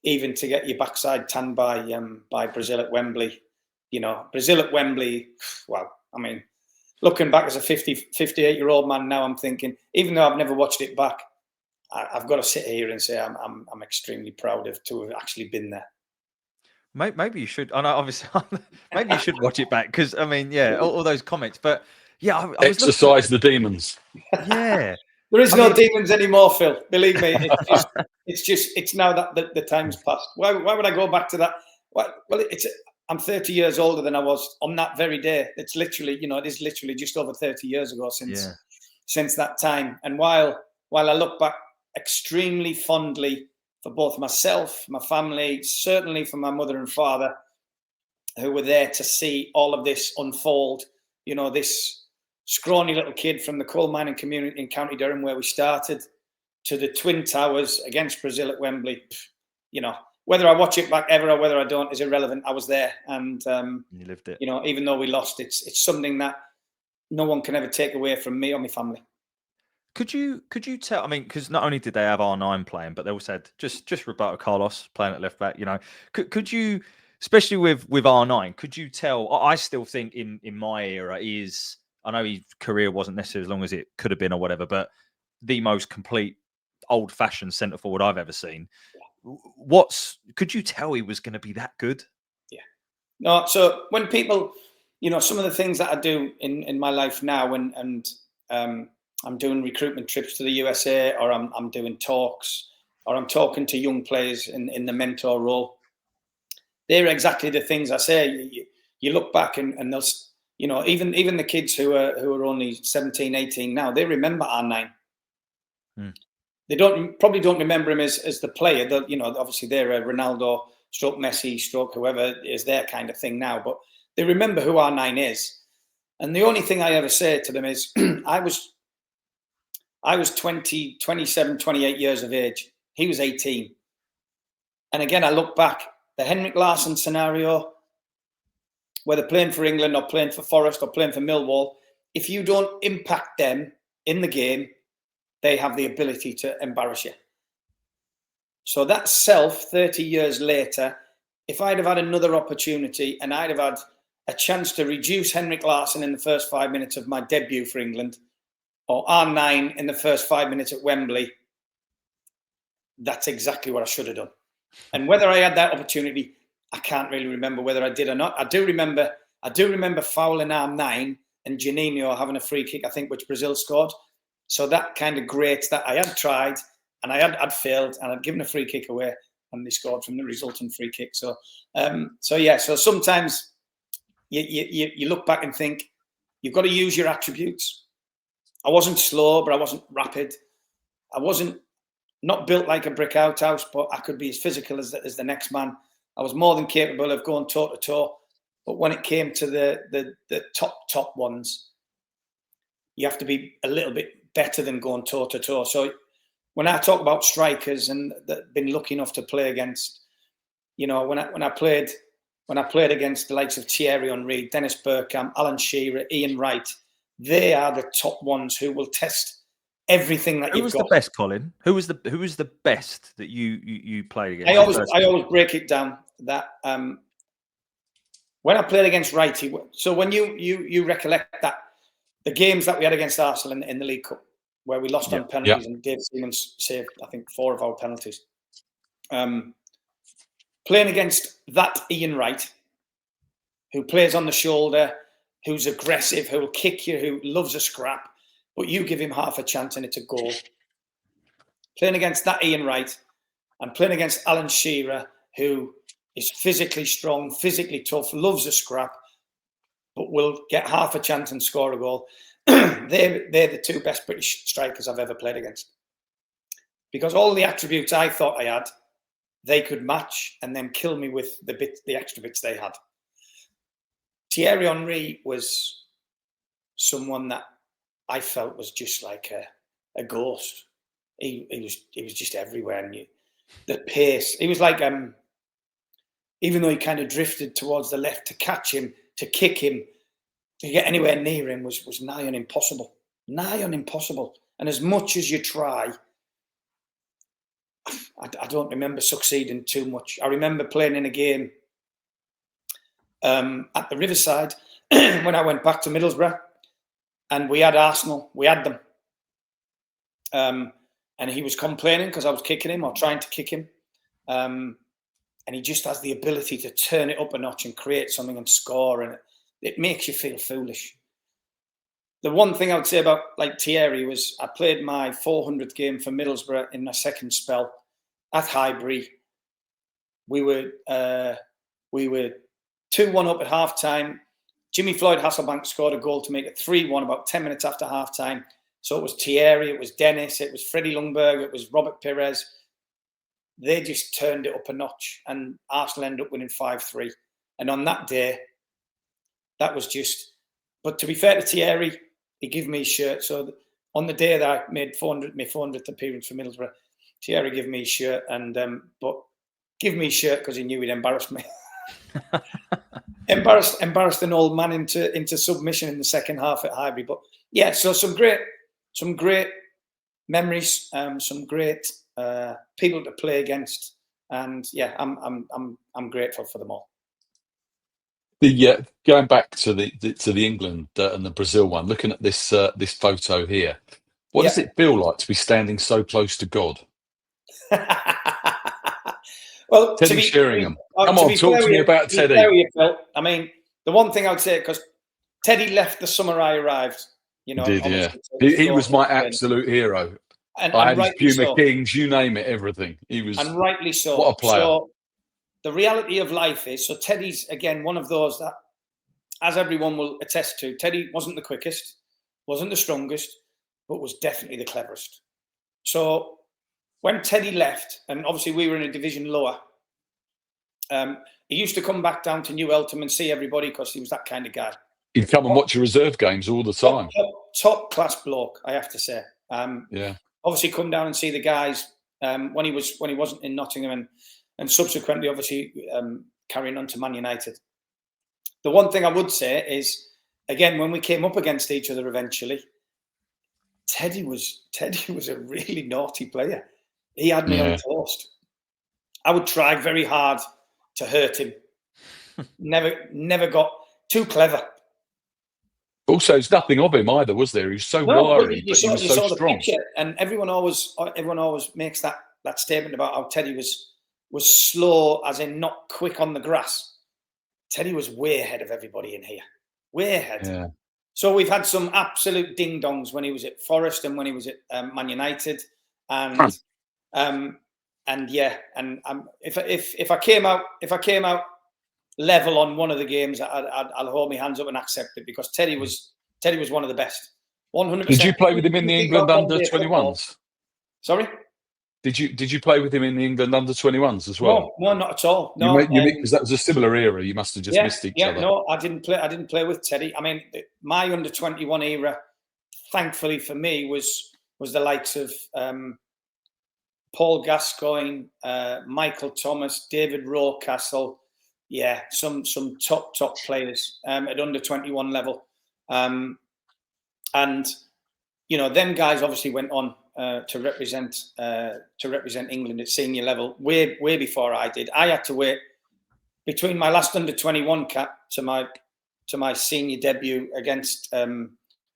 even to get your backside tanned by Brazil at Wembley. Brazil at Wembley, well, I mean, looking back as a 58-year-old man now, I'm thinking, even though I've never watched it back, I've got to sit here and say I'm extremely proud to have actually been there. Maybe you should. I know, obviously, maybe you should watch it back, because I mean, all those comments. But yeah, I was exercise the demons. Yeah, there is no demons anymore, Phil. Believe me, it's now that the time's passed. Why would I go back to that? Well, I'm 30 years older than I was on that very day. It's literally, it is literally just over 30 years ago since that time. And while I look back extremely fondly for both myself, my family, certainly for my mother and father, who were there to see all of this unfold, this scrawny little kid from the coal mining community in County Durham, where we started, to the Twin Towers against Brazil at Wembley. Whether I watch it back ever or whether I don't is irrelevant. I was there, and you lived it. Even though we lost, it's something that no one can ever take away from me or my family. Could you tell? I mean, because not only did they have R9 playing, but they also had just Roberto Carlos playing at left back. Could you, especially with R9, could you tell? I still think in my era I know his career wasn't necessarily as long as it could have been or whatever, but the most complete old-fashioned centre forward I've ever seen. Could you tell he was going to be that good? Yeah. No. So when people, some of the things that I do in my life now, and I'm doing recruitment trips to the USA, or I'm doing talks, or I'm talking to young players in the mentor role. They're exactly the things I say. You look back and they'll, even the kids who are only 17, 18 now, they remember R9. They probably don't remember him as the player. Obviously they're a Ronaldo, stroke Messi, stroke whoever is their kind of thing now, but they remember who R9 is. And the only thing I ever say to them is, I was 20, 27, 28 years of age. He was 18. And again, I look back, the Henrik Larsson scenario, whether playing for England or playing for Forest or playing for Millwall, if you don't impact them in the game, they have the ability to embarrass you. So that 30 years later, if I'd have had another opportunity and I'd have had a chance to reduce Henrik Larsson in the first 5 minutes of my debut for England, or R9 in the first 5 minutes at Wembley, that's exactly what I should have done. And whether I had that opportunity, I can't really remember whether I did or not. I do remember fouling R9 and Janino having a free kick, I think, which Brazil scored. So that kind of grates that I had tried and I'd failed and I'd given a free kick away and they scored from the resultant free kick. So sometimes you look back and think you've got to use your attributes. I wasn't slow, but I wasn't rapid. I wasn't not built like a brick outhouse, but I could be as physical as the next man. I was more than capable of going toe to toe. But when it came to the top ones, you have to be a little bit better than going toe to toe. So when I talk about strikers and that been lucky enough to play against, when I played against the likes of Thierry Henry, Dennis Bergkamp, Alan Shearer, Ian Wright, they are the top ones who will test everything that you've got. Who was the best, Colin? Who was the best that you played against? I always break it down that when I played against Wrighty. So when you recollect that the games that we had against Arsenal in the League Cup, where we lost on penalties and Dave Seaman saved, I think, 4 of our penalties. Playing against that Ian Wright, who plays on the shoulder, who's aggressive, who will kick you, who loves a scrap, but you give him half a chance and it's a goal. Playing against that Ian Wright and playing against Alan Shearer, who is physically strong, physically tough, loves a scrap, but will get half a chance and score a goal. They're the 2 best British strikers I've ever played against. Because all the attributes I thought I had, they could match and then kill me with the extra bits they had. Thierry Henry was someone that I felt was just like a ghost. He was just everywhere. And the pace, he was like, even though he kind of drifted towards the left, to catch him, to kick him, to get anywhere near him was nigh on impossible. Nigh on impossible. And as much as you try, I don't remember succeeding too much. I remember playing in a game at the Riverside when I went back to Middlesbrough, and we had Arsenal. We had them. And he was complaining because I was kicking him or trying to kick him. And he just has the ability to turn it up a notch and create something and score. And it makes you feel foolish. The one thing I would say about like Thierry was I played my 400th game for Middlesbrough in my second spell at Highbury. We were 2-1 up at half-time. Jimmy Floyd Hasselbank scored a goal to make it 3-1 about 10 minutes after half-time. So it was Thierry, it was Dennis, it was Freddie Ljungberg, it was Robert Pires. They just turned it up a notch, and Arsenal ended up winning 5-3. And on that day, that was just... But to be fair to Thierry, he gave me his shirt. So on the day that I made my 400th appearance for Middlesbrough, Thierry gave me his shirt, and but give me his shirt because he knew he'd embarrass me. embarrassed an old man into submission in the second half at Highbury. But yeah, so some great memories, some great people to play against, and yeah, I'm grateful for them all. The going back to the England and the Brazil one, looking at this photo here, what does it feel like to be standing so close to God? Well, Teddy Sheringham. Come on, talk to me about Teddy. I mean, the one thing I would say, because Teddy left the summer I arrived. You know, he did, yeah. He was my absolute hero. And I had his Puma Kings, you name it, everything. He was, and rightly so. What a player. So the reality of life is, so Teddy's again one of those that, as everyone will attest to, Teddy wasn't the quickest, wasn't the strongest, but was definitely the cleverest. So when Teddy left, and obviously we were in a division lower, he used to come back down to New Eltham and see everybody because he was that kind of guy. He'd come and watch your reserve games all the time. Top class bloke, I have to say. Yeah. Obviously, come down and see the guys when he wasn't in Nottingham, and subsequently, obviously, carrying on to Man United. The one thing I would say is, again, when we came up against each other eventually, Teddy was a really naughty player. He had me on toast. I would try very hard to hurt him. Never got too clever. Also, there's nothing of him either, was there? He was so wiry, but he was so strong. The picture, and everyone always makes that statement about how Teddy was slow, as in not quick on the grass. Teddy was way ahead of everybody in here, way ahead. Yeah. So we've had some absolute ding dongs when he was at Forest and when he was at Man United, and if I came out level on one of the games, I'll hold my hands up and accept it, because Teddy was one of the best. 100%. Did you play with him in the England under 21s? Sorry? Did you play with him in the England under 21s as well? No, not at all. No, because that was a similar era. You must have just missed each other. No, I didn't play with Teddy. I mean, my under 21 era, thankfully for me, was the likes of Paul Gascoigne, Michael Thomas, David Rocastle. Yeah, some top players at under 21 level, and them guys obviously went on to represent England at senior level way before I did. I had to wait between my last under 21 cap to my senior debut against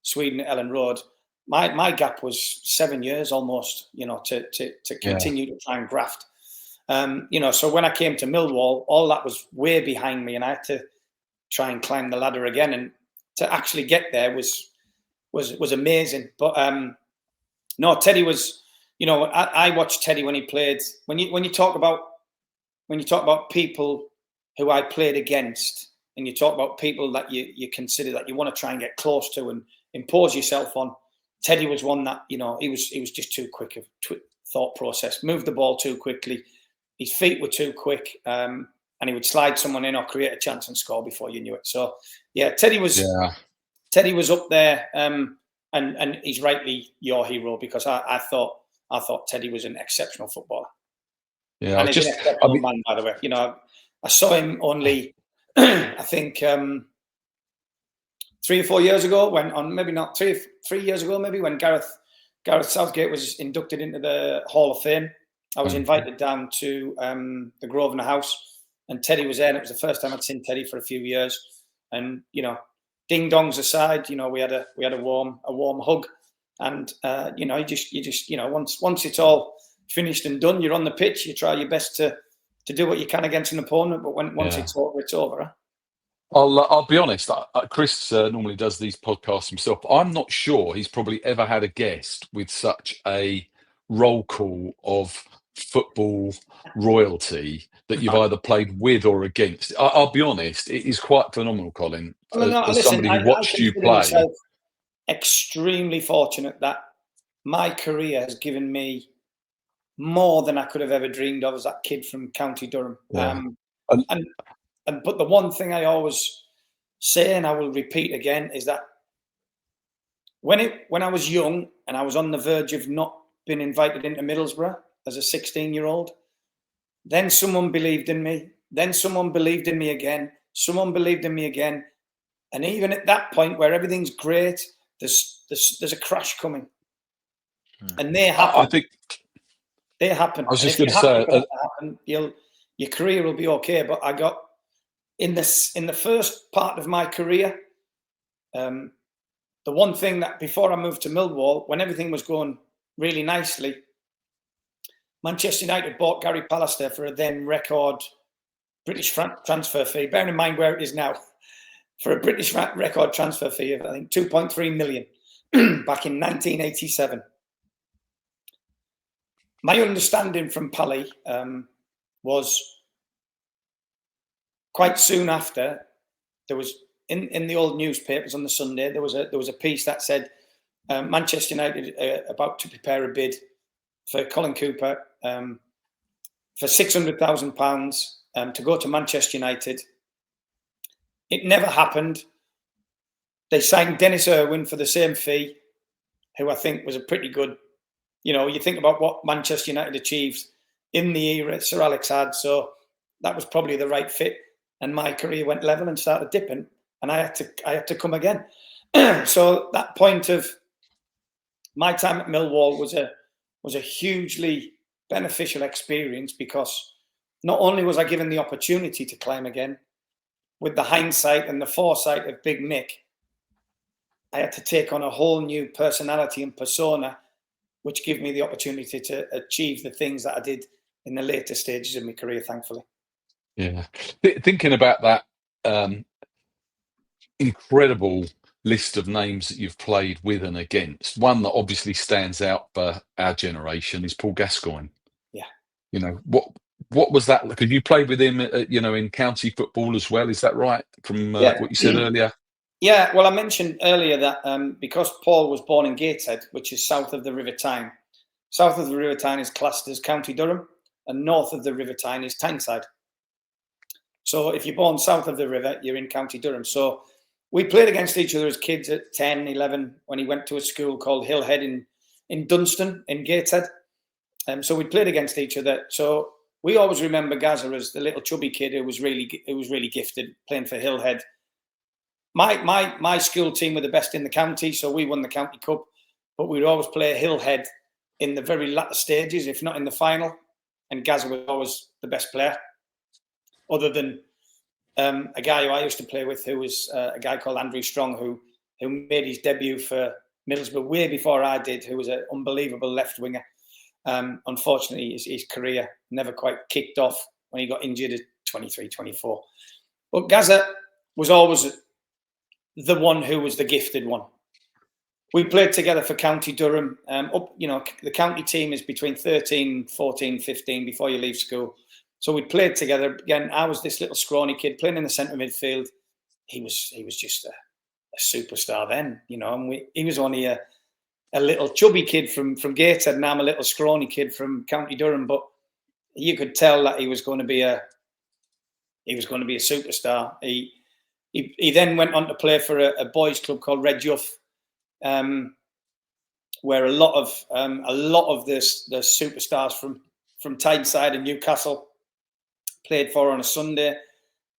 Sweden at Ellen Road. My gap was 7 years almost. To continue to try and graft. So when I came to Millwall, all that was way behind me, and I had to try and climb the ladder again. And to actually get there was amazing. But no, Teddy was. I watched Teddy when he played. When you talk about people who I played against, and you talk about people that you consider that you want to try and get close to and impose yourself on, Teddy was one that he was just too quick of thought process. Moved the ball too quickly. His feet were too quick, and he would slide someone in or create a chance and score before you knew it. So, yeah, Teddy was up there, and he's rightly your hero, because I thought Teddy was an exceptional footballer. Yeah, and he's an exceptional man, by the way. I saw him only, I think, 3 or 4 years ago, maybe not 3 years ago, when Gareth Southgate was inducted into the Hall of Fame. I was invited down to the Grosvenor House, and Teddy was there, and it was the first time I'd seen Teddy for a few years. And ding dongs aside, we had a warm hug, and you just once it's all finished and done, you're on the pitch. You try your best to do what you can against an opponent, but once it's over, it's over. Huh? I'll be honest. Chris normally does these podcasts himself. I'm not sure he's probably ever had a guest with such a roll call of football royalty that you've either played with or against. I'll be honest, it is quite phenomenal, Colin, Well, no, as listen, somebody who I watched you consider play. myself extremely fortunate that my career has given me more than I could have ever dreamed of as that kid from County Durham. Yeah. But the one thing I always say, and I will repeat again, is that when I was young and I was on the verge of not being invited into Middlesbrough as a 16-year-old, then someone believed in me. Then someone believed in me again. Someone believed in me again. And even at that point where everything's great, there's a crash coming. And they happen. I think they happen. I was And just if going to you're happy say, for that to happen, your career will be okay. But I got in the first part of my career, the one thing that before I moved to Millwall, when everything was going really nicely, Manchester United bought Gary Pallister for a then record British transfer fee. Bearing in mind where it is now, for a British record transfer fee of I think 2.3 million back in 1987. My understanding from Pally was quite soon after, there was in the old newspapers on the Sunday, there was a piece that said Manchester United about to prepare a bid for Colin Cooper for £600,000 to go to Manchester United. It never happened. They signed Dennis Irwin for the same fee, who I think was a pretty good, you think about what Manchester United achieved in the era Sir Alex had, so that was probably the right fit. And my career went level and started dipping, and I had to come again. So that point of my time at Millwall was a hugely beneficial experience, because not only was I given the opportunity to climb again, with the hindsight and the foresight of Big Nick, I had to take on a whole new personality and persona, which gave me the opportunity to achieve the things that I did in the later stages of my career, thankfully. yeah, thinking about that incredible list of names that you've played with and against, one that obviously stands out for our generation is Paul Gascoigne. Yeah. What was that? Because you played with him, in county football as well. Is that right? From what you said earlier. Yeah, well, I mentioned earlier that because Paul was born in Gateshead, which is south of the River Tyne. South of the River Tyne is classed as County Durham, and north of the River Tyne is Tyneside. So if you're born south of the river, you're in County Durham. So we played against each other as kids at 10, 11, when he went to a school called Hillhead in Dunstan, in Gateshead. So we played against each other. So we always remember Gazza as the little chubby kid who was really gifted, playing for Hillhead. My school team were the best in the county, so we won the county cup. But we'd always play Hillhead in the very latter stages, if not in the final. And Gazza was always the best player, other than a guy who I used to play with, who was a guy called Andrew Strong, who made his debut for Middlesbrough way before I did, who was an unbelievable left winger. Unfortunately, his career never quite kicked off when he got injured at 23, 24. But Gazza was always the one who was the gifted one. We played together for County Durham. The county team is between 13, 14, 15 before you leave school. So we played together. Again, I was this little scrawny kid playing in the centre midfield. He was just a superstar then, and he was only a little chubby kid from Gateshead, and I'm a little scrawny kid from County Durham. But you could tell that he was going to be a superstar. He then went on to play for a boys' club called Rioch, where a lot of the superstars from Tyneside and Newcastle played for on a Sunday.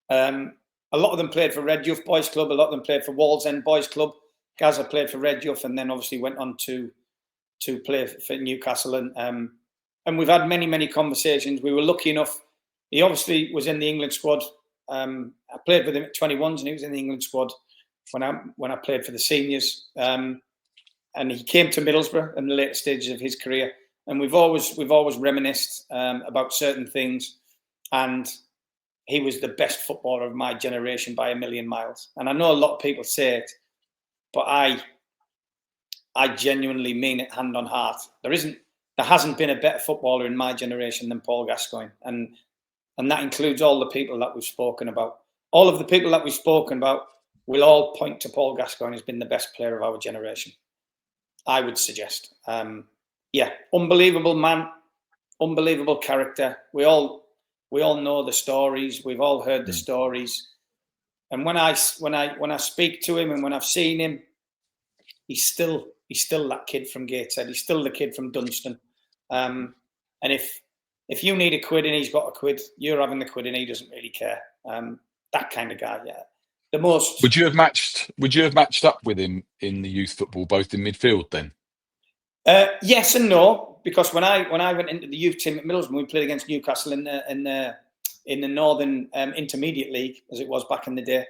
A lot of them played for Rioch Boys Club. A lot of them played for Wallsend Boys Club. Gazza played for Rioch, and then obviously went on to play for Newcastle. And we've had many conversations. We were lucky enough. He obviously was in the England squad. I played with him at 21s, and he was in the England squad when I played for the seniors. And he came to Middlesbrough in the later stages of his career. And we've always reminisced about certain things. And he was the best footballer of my generation by a million miles. And I know a lot of people say it, but I genuinely mean it hand on heart. There isn't there hasn't been a better footballer in my generation than Paul Gascoigne, and that includes all the people that we've spoken about. All of the people that we've spoken about will all point to Paul Gascoigne as being the best player of our generation, I would suggest. Unbelievable man, unbelievable character. We all know the stories. We've all heard the stories. And when I speak to him and when I've seen him, he's still that kid from Gateshead. He's still the kid from Dunstan. And if you need a quid and he's got a quid, you're having the quid and he doesn't really care. That kind of guy, yeah. The most. Would you have matched up with him in the youth football, both in midfield then? Yes and no, because when I went into the youth team at Middlesbrough, we played against Newcastle in the Northern Intermediate League, as it was back in the day.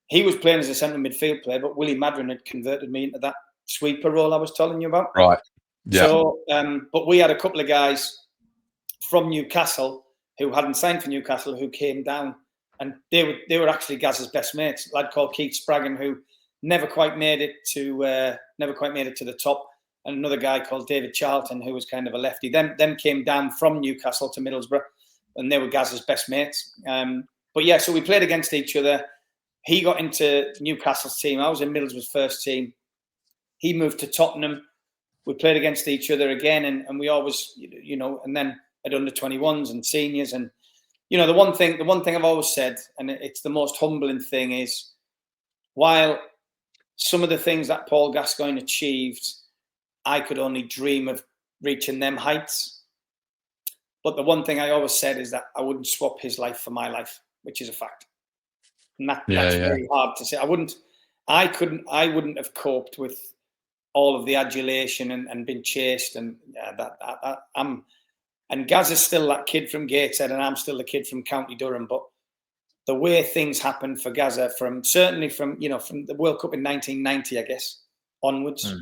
He was playing as a central midfield player, but Willie Madron had converted me into that sweeper role I was telling you about. Right. Yeah. So, but we had a couple of guys from Newcastle who hadn't signed for Newcastle who came down, and they were actually Gazza's best mates. A lad called Keith Spraggan, who never quite made it to the top, and another guy called David Charlton, who was kind of a lefty. Them came down from Newcastle to Middlesbrough, and they were Gazza's best mates. But yeah, so we played against each other. He got into Newcastle's team. I was in Middlesbrough's first team. He moved to Tottenham. We played against each other again, and we always, and then at under 21s and seniors. And the one thing I've always said, and it's the most humbling thing, is while some of the things that Paul Gascoigne achieved, I could only dream of reaching them heights. But the one thing I always said is that I wouldn't swap his life for my life, which is a fact. And that's very hard to say. I wouldn't have coped with all of the adulation and been chased, and and Gaz is still that kid from Gateshead, and I'm still the kid from County Durham. But the way things happened for Gazza, from the World Cup in 1990, I guess, onwards,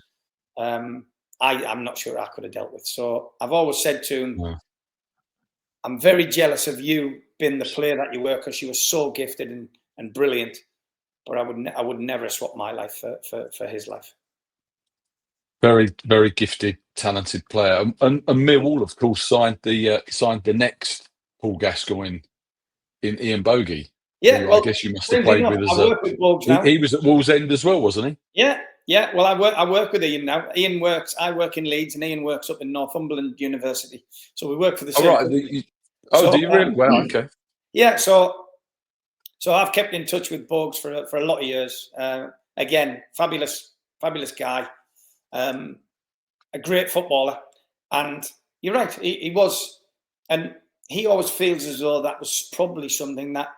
I'm not sure I could have dealt with. So I've always said to him, I'm very jealous of you being the player that you were, because you were so gifted and brilliant. But I would never swap my life for his life. Very, very gifted, talented player. And Millwall, of course, signed the next Paul Gascoigne in Ian Bogie. Yeah, who I guess you must have played with as he was at Wallsend as well, wasn't he? Yeah. Well, I work with Ian now. I work in Leeds, and Ian works up in Northumberland University. So we work for the same. Right. Do you really? Well, okay. Yeah. So I've kept in touch with Bogues for a lot of years. Again, fabulous guy. A great footballer, and you're right, he was, and he always feels as though that was probably something that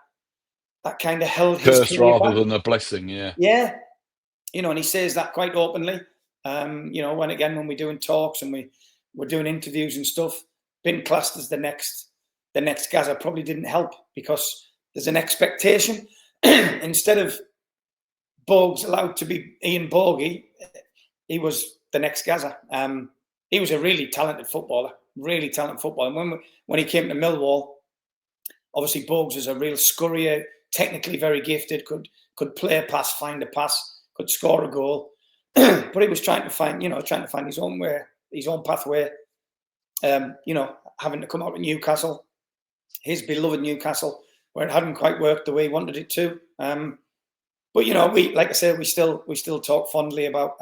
kind of held his curse rather than a blessing. Yeah, and he says that quite openly. When we're doing talks and we're doing interviews and stuff, being classed as the next Gazza probably didn't help, because there's an expectation. Instead of Bogues allowed to be Ian Bogie, he was the next Gazza. He was a really talented footballer. And when he came to Millwall, obviously Bogues was a real scurrier, technically very gifted, could play a pass, find a pass, could score a goal. But he was trying to find his own way, his own pathway. Having to come out of Newcastle, his beloved Newcastle, where it hadn't quite worked the way he wanted it to. But we, like I said, we still talk fondly about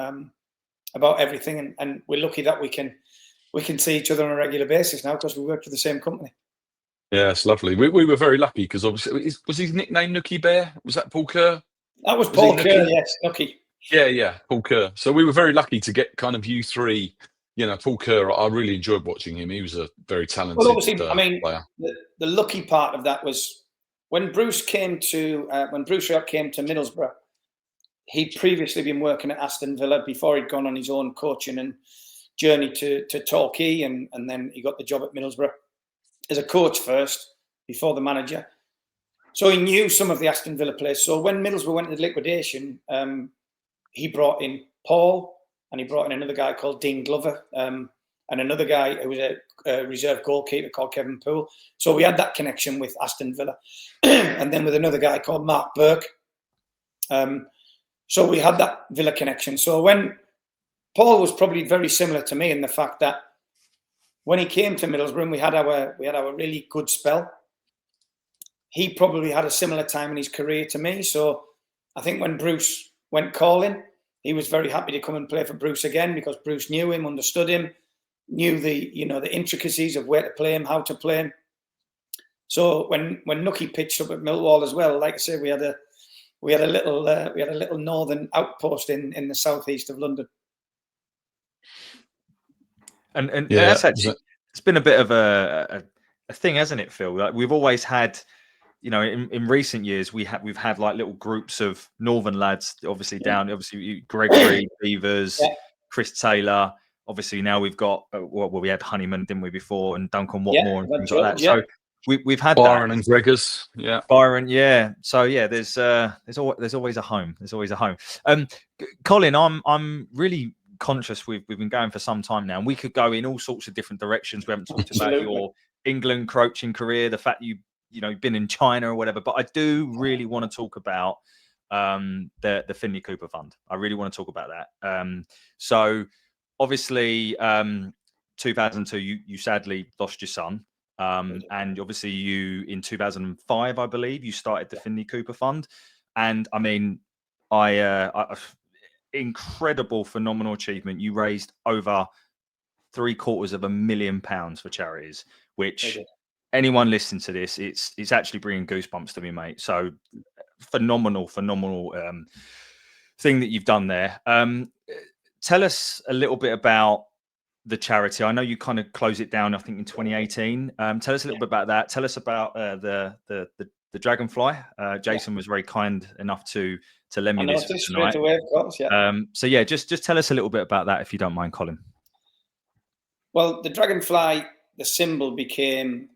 everything, and we're lucky that we can see each other on a regular basis now, because we work for the same company. Yeah, it's lovely. We were very lucky, because obviously, was his nickname Nookie Bear? Was that Paul Kerr? That was Paul Kerr, yes, Nookie. Yeah, Paul Kerr. So we were very lucky to get kind of you three. Paul Kerr, I really enjoyed watching him. He was a very talented player. The lucky part of that was when Bruce Rioch came to Middlesbrough. He'd previously been working at Aston Villa before he'd gone on his own coaching and journey to Torquay, and then he got the job at Middlesbrough as a coach first, before the manager. So he knew some of the Aston Villa players. So when Middlesbrough went into liquidation, he brought in Paul, and he brought in another guy called Dean Glover, and another guy who was a reserve goalkeeper called Kevin Poole. So we had that connection with Aston Villa. And then with another guy called Mark Burke. So we had that Villa connection. So when Paul was probably very similar to me in the fact that when he came to Middlesbrough, we had our really good spell. He probably had a similar time in his career to me. So I think when Bruce went calling, he was very happy to come and play for Bruce again, because Bruce knew him, understood him, knew the intricacies of where to play him, how to play him. So when Nucky pitched up at Millwall as well, like I say, we had a little northern outpost in the southeast of London. And Yeah, that's actually, it's been a bit of a thing, hasn't it, Phil? Like, we've always had, in recent years, we've had like little groups of northern lads, obviously Gregory, Beavers, Chris Taylor. Obviously now we've got we had Honeyman, didn't we, before, and Duncan Watmore and things like that. So we've had Byron that. and Gregors, Byron, yeah. So yeah, there's always a home. There's always a home. Colin, I'm really conscious we've been going for some time now, and we could go in all sorts of different directions. We haven't talked about your England coaching career, the fact you've been in China or whatever, but I do really want to talk about the Finley Cooper Fund. I really want to talk about that. So obviously 2002 you sadly lost your son, and obviously you in 2005, I believe, you started the Finley Cooper Fund. And I mean, I incredible, phenomenal achievement. You raised over £750,000 for charities, which anyone listening to this, it's actually bringing goosebumps to me, mate. So phenomenal thing that you've done there. Tell us a little bit about the charity. I know you kind of close it down, I think, in 2018. Tell us a little bit about that. Tell us about the Dragonfly. Jason was very kind enough to lend me this for tonight. Straight away, of course, yeah. So yeah, just tell us a little bit about that, if you don't mind, Colin. Well, the Dragonfly, the symbol became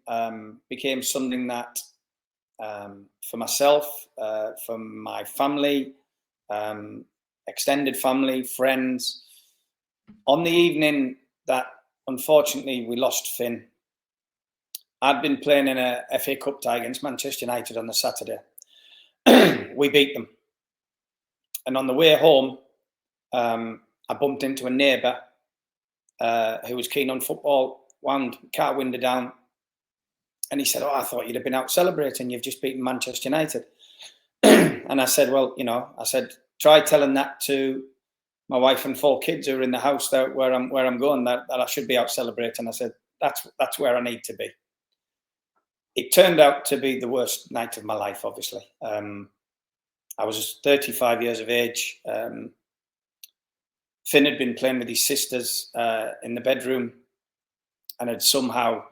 something that for myself, for my family, extended family, friends. On the evening that unfortunately we lost Finn, I'd been playing in a FA Cup tie against Manchester United on the Saturday. We beat them. And on the way home, I bumped into a neighbour who was keen on football, wound car window down, and he said, "Oh, I thought you'd have been out celebrating. You've just beaten Manchester United." And I said, "Well, try telling that to my wife and 4 kids who are in the house there where I'm going, that I should be out celebrating." I said, that's where I need to be. It turned out to be the worst night of my life, obviously. I was 35 years of age. Finn had been playing with his sisters in the bedroom, and had somehow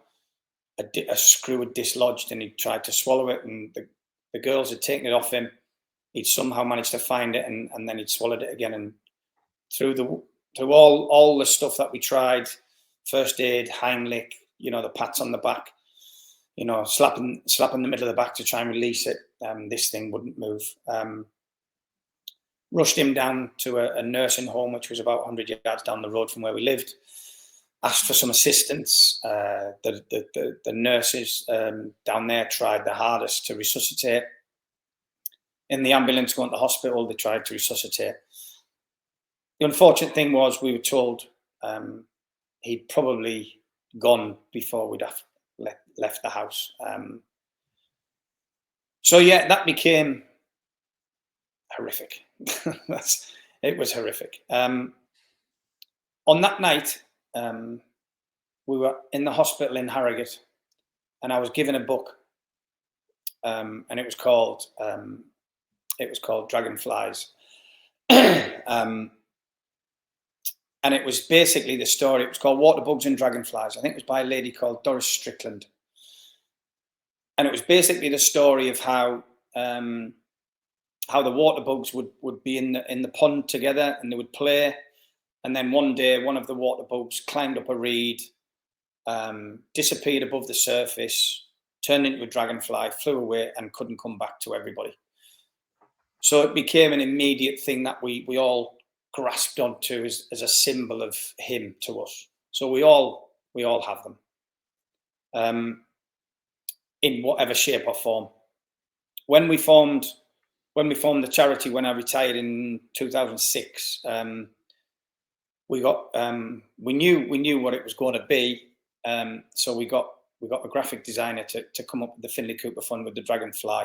a screw had dislodged, and he tried to swallow it, and the girls had taken it off him. He'd somehow managed to find it, and then he'd swallowed it again. And through all the stuff that we tried, first aid, Heimlich, the pats on the back, slapping the middle of the back to try and release it, this thing wouldn't move. Rushed him down to a nursing home, which was about 100 yards down the road from where we lived. Asked for some assistance. The nurses down there tried their hardest to resuscitate. In the ambulance going to the hospital, they tried to resuscitate. The unfortunate thing was we were told he'd probably gone before we'd have left the house. So yeah, that became horrific. It was horrific. On that night, we were in the hospital in Harrogate, and I was given a book, and it was called Dragonflies. And it was basically the story. It was called Water Bugs and Dragonflies. I think it was by a lady called Doris Strickland. And it was basically the story of how the water bugs would be in the pond together, and they would play. And then one day, one of the water bugs climbed up a reed, disappeared above the surface, turned into a dragonfly, flew away, and couldn't come back to everybody. So it became an immediate thing that we all grasped onto as a symbol of him to us. So we all have them, in whatever shape or form. When we formed the charity, when I retired in 2006, we knew what it was going to be. So we got a graphic designer to come up with the Finley Cooper Fund with the Dragonfly.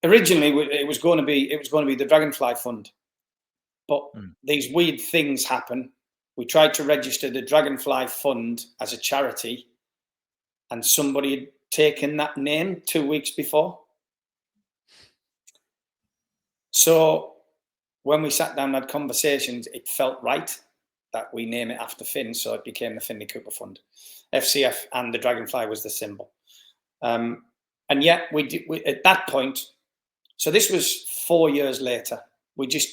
Originally, it was going to be the Dragonfly Fund, but these weird things happen. We tried to register the Dragonfly Fund as a charity, and somebody had taken that name 2 weeks before. So when we sat down and had conversations, it felt right that we name it after Finn, so it became the Finley Cooper Fund. FCF and the Dragonfly was the symbol. And yet we at that point, so this was 4 years later, it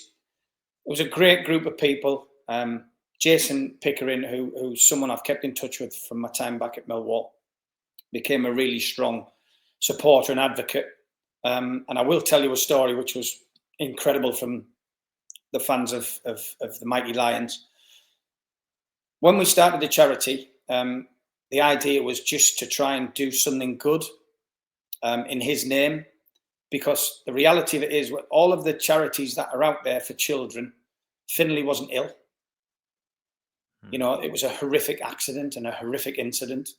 was a great group of people. Jason Pickering, who's someone I've kept in touch with from my time back at Millwall, became a really strong supporter and advocate. And I will tell you a story which was incredible from the fans of the Mighty Lions. When we started the charity, the idea was just to try and do something good in his name, because the reality of it is, with all of the charities that are out there for children, Finley wasn't ill. You know, it was a horrific accident and a horrific incident.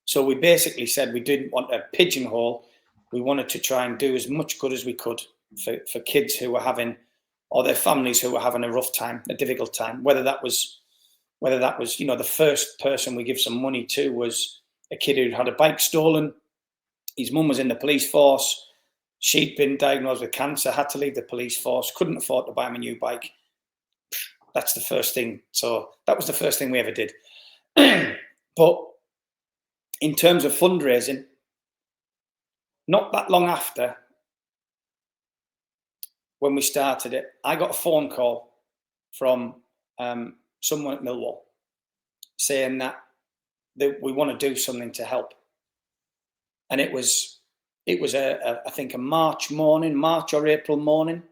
So we basically said we didn't want a pigeonhole. We wanted to try and do as much good as we could for kids who were having, or their families who were having a rough time, a difficult time. Whether that was, you know, the first person we give some money to was a kid who'd had a bike stolen. His mum was in the police force. She'd been diagnosed with cancer, had to leave the police force, couldn't afford to buy him a new bike. That's the first thing. So that was the first thing we ever did. But in terms of fundraising, not that long after, when we started it, I got a phone call from someone at Millwall saying that we want to do something to help. And it was I think a March or April morning.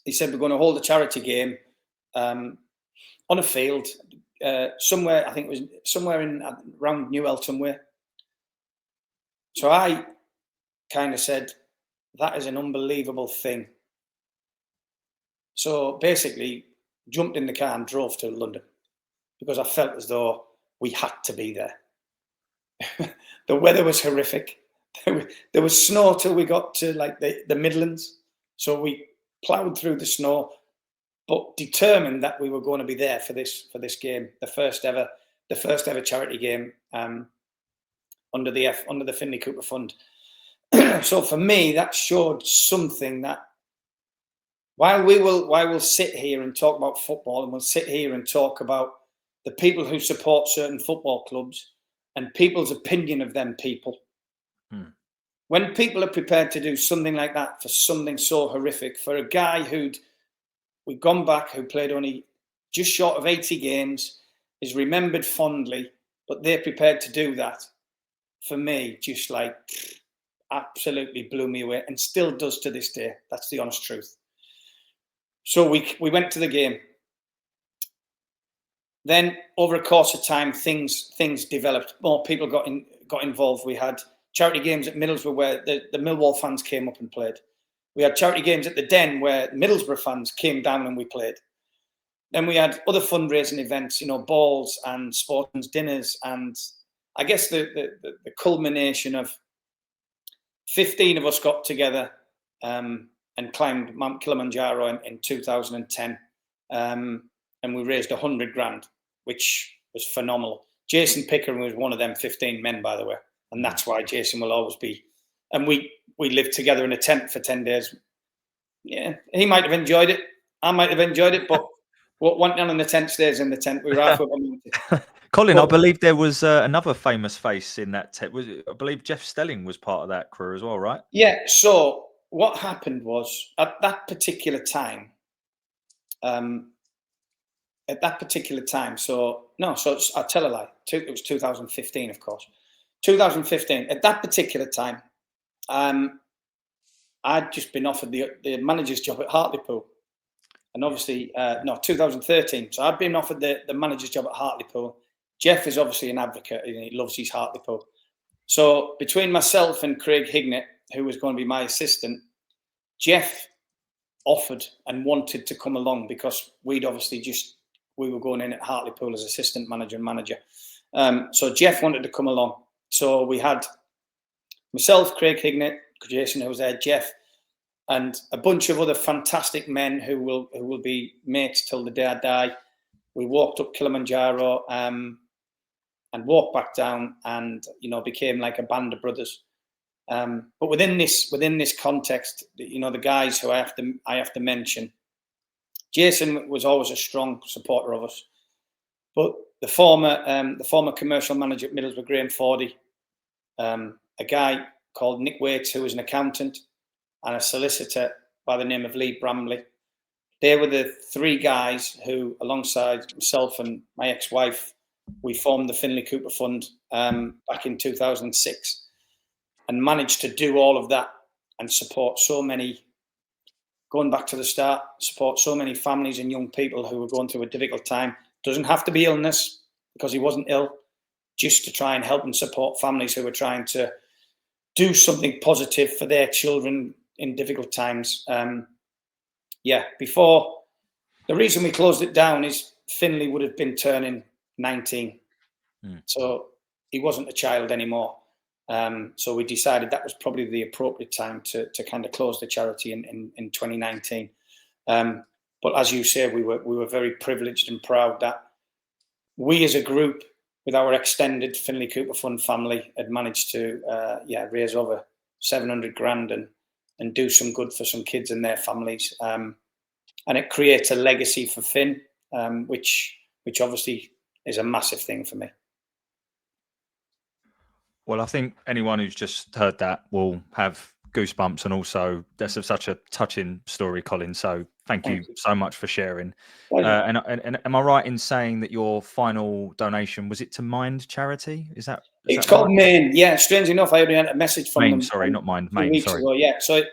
He said, we're going to hold a charity game on a field somewhere. I think it was somewhere around New Elton Way. So I kind of said, that is an unbelievable thing. So basically, jumped in the car and drove to London because I felt as though we had to be there. The weather was horrific. There was snow till we got to like the Midlands. So we ploughed through the snow, but determined that we were going to be there for this game, the first ever charity game under the Finley Cooper Fund. So for me, that showed something, that while we'll sit here and talk about football, and we'll sit here and talk about the people who support certain football clubs and people's opinion of them people, when people are prepared to do something like that for something so horrific, for a guy we've gone back, who played only just short of 80 games, is remembered fondly, but they're prepared to do that, for me, just like absolutely blew me away, and still does to this day. That's the honest truth. So we went to the game. Then over a course of time, things developed. More people got involved. We had charity games at Middlesbrough where the Millwall fans came up and played. We had charity games at the Den where Middlesbrough fans came down and we played. Then we had other fundraising events, you know, balls and sports dinners. And I guess the culmination of 15 of us got together and climbed Mount Kilimanjaro in 2010. And we raised 100 grand, which was phenomenal. Jason Pickering was one of them 15 men, by the way. And that's why Jason will always be. And we lived together in a tent for 10 days. Yeah, he might have enjoyed it. I might have enjoyed it, but what went on in the tent stays in the tent. We were halfway. Colin, I believe there was another famous face in that tent. I believe Jeff Stelling was part of that crew as well, right? Yeah. So what happened was, at that particular time, so I'll tell a lie. It was 2015, of course. 2015. At that particular time, I'd just been offered the manager's job at Hartlepool. And obviously, 2013. So I'd been offered the manager's job at Hartlepool. Jeff is obviously an advocate and he loves his Hartlepool. So between myself and Craig Hignett, who was going to be my assistant, Jeff offered and wanted to come along because we'd obviously just we were going in at Hartlepool as assistant manager and manager. So Jeff wanted to come along. So we had myself, Craig Hignett, Jason, who was there, Jeff, and a bunch of other fantastic men who will be mates till the day I die. We walked up Kilimanjaro and walked back down, and became like a band of brothers. But within this context, the guys who I have to mention, Jason was always a strong supporter of us, but the former commercial manager at Middlesbrough, Graham Fordy, a guy called Nick Waits, who was an accountant, and a solicitor by the name of Lee Bramley. They were the three guys who, alongside myself and my ex-wife, we formed the Finley Cooper Fund back in 2006, and managed to do all of that and support so many, going back to the start, support so many families and young people who were going through a difficult time. Doesn't have to be illness, because he wasn't ill, just to try and help and support families who were trying to do something positive for their children in difficult times. Before, the reason we closed it down is Finley would have been turning 19. So he wasn't a child anymore. So we decided that was probably the appropriate time to kind of close the charity in 2019. But as you say, we were very privileged and proud that we as a group, with our extended Finley Cooper Fund family, had managed to raise over 700 grand and do some good for some kids and their families. And it creates a legacy for Finn, which obviously is a massive thing for me. Well, I think anyone who's just heard that will have goosebumps, and also that's such a touching story, Colin. So thank you so much for sharing. And am I right in saying that your final donation, was it to Mind Charity? Is that? It's called Maine. Yeah, strangely enough, I already had a message from them. Sorry, not Mind. Maine. Sorry. Ago, yeah. So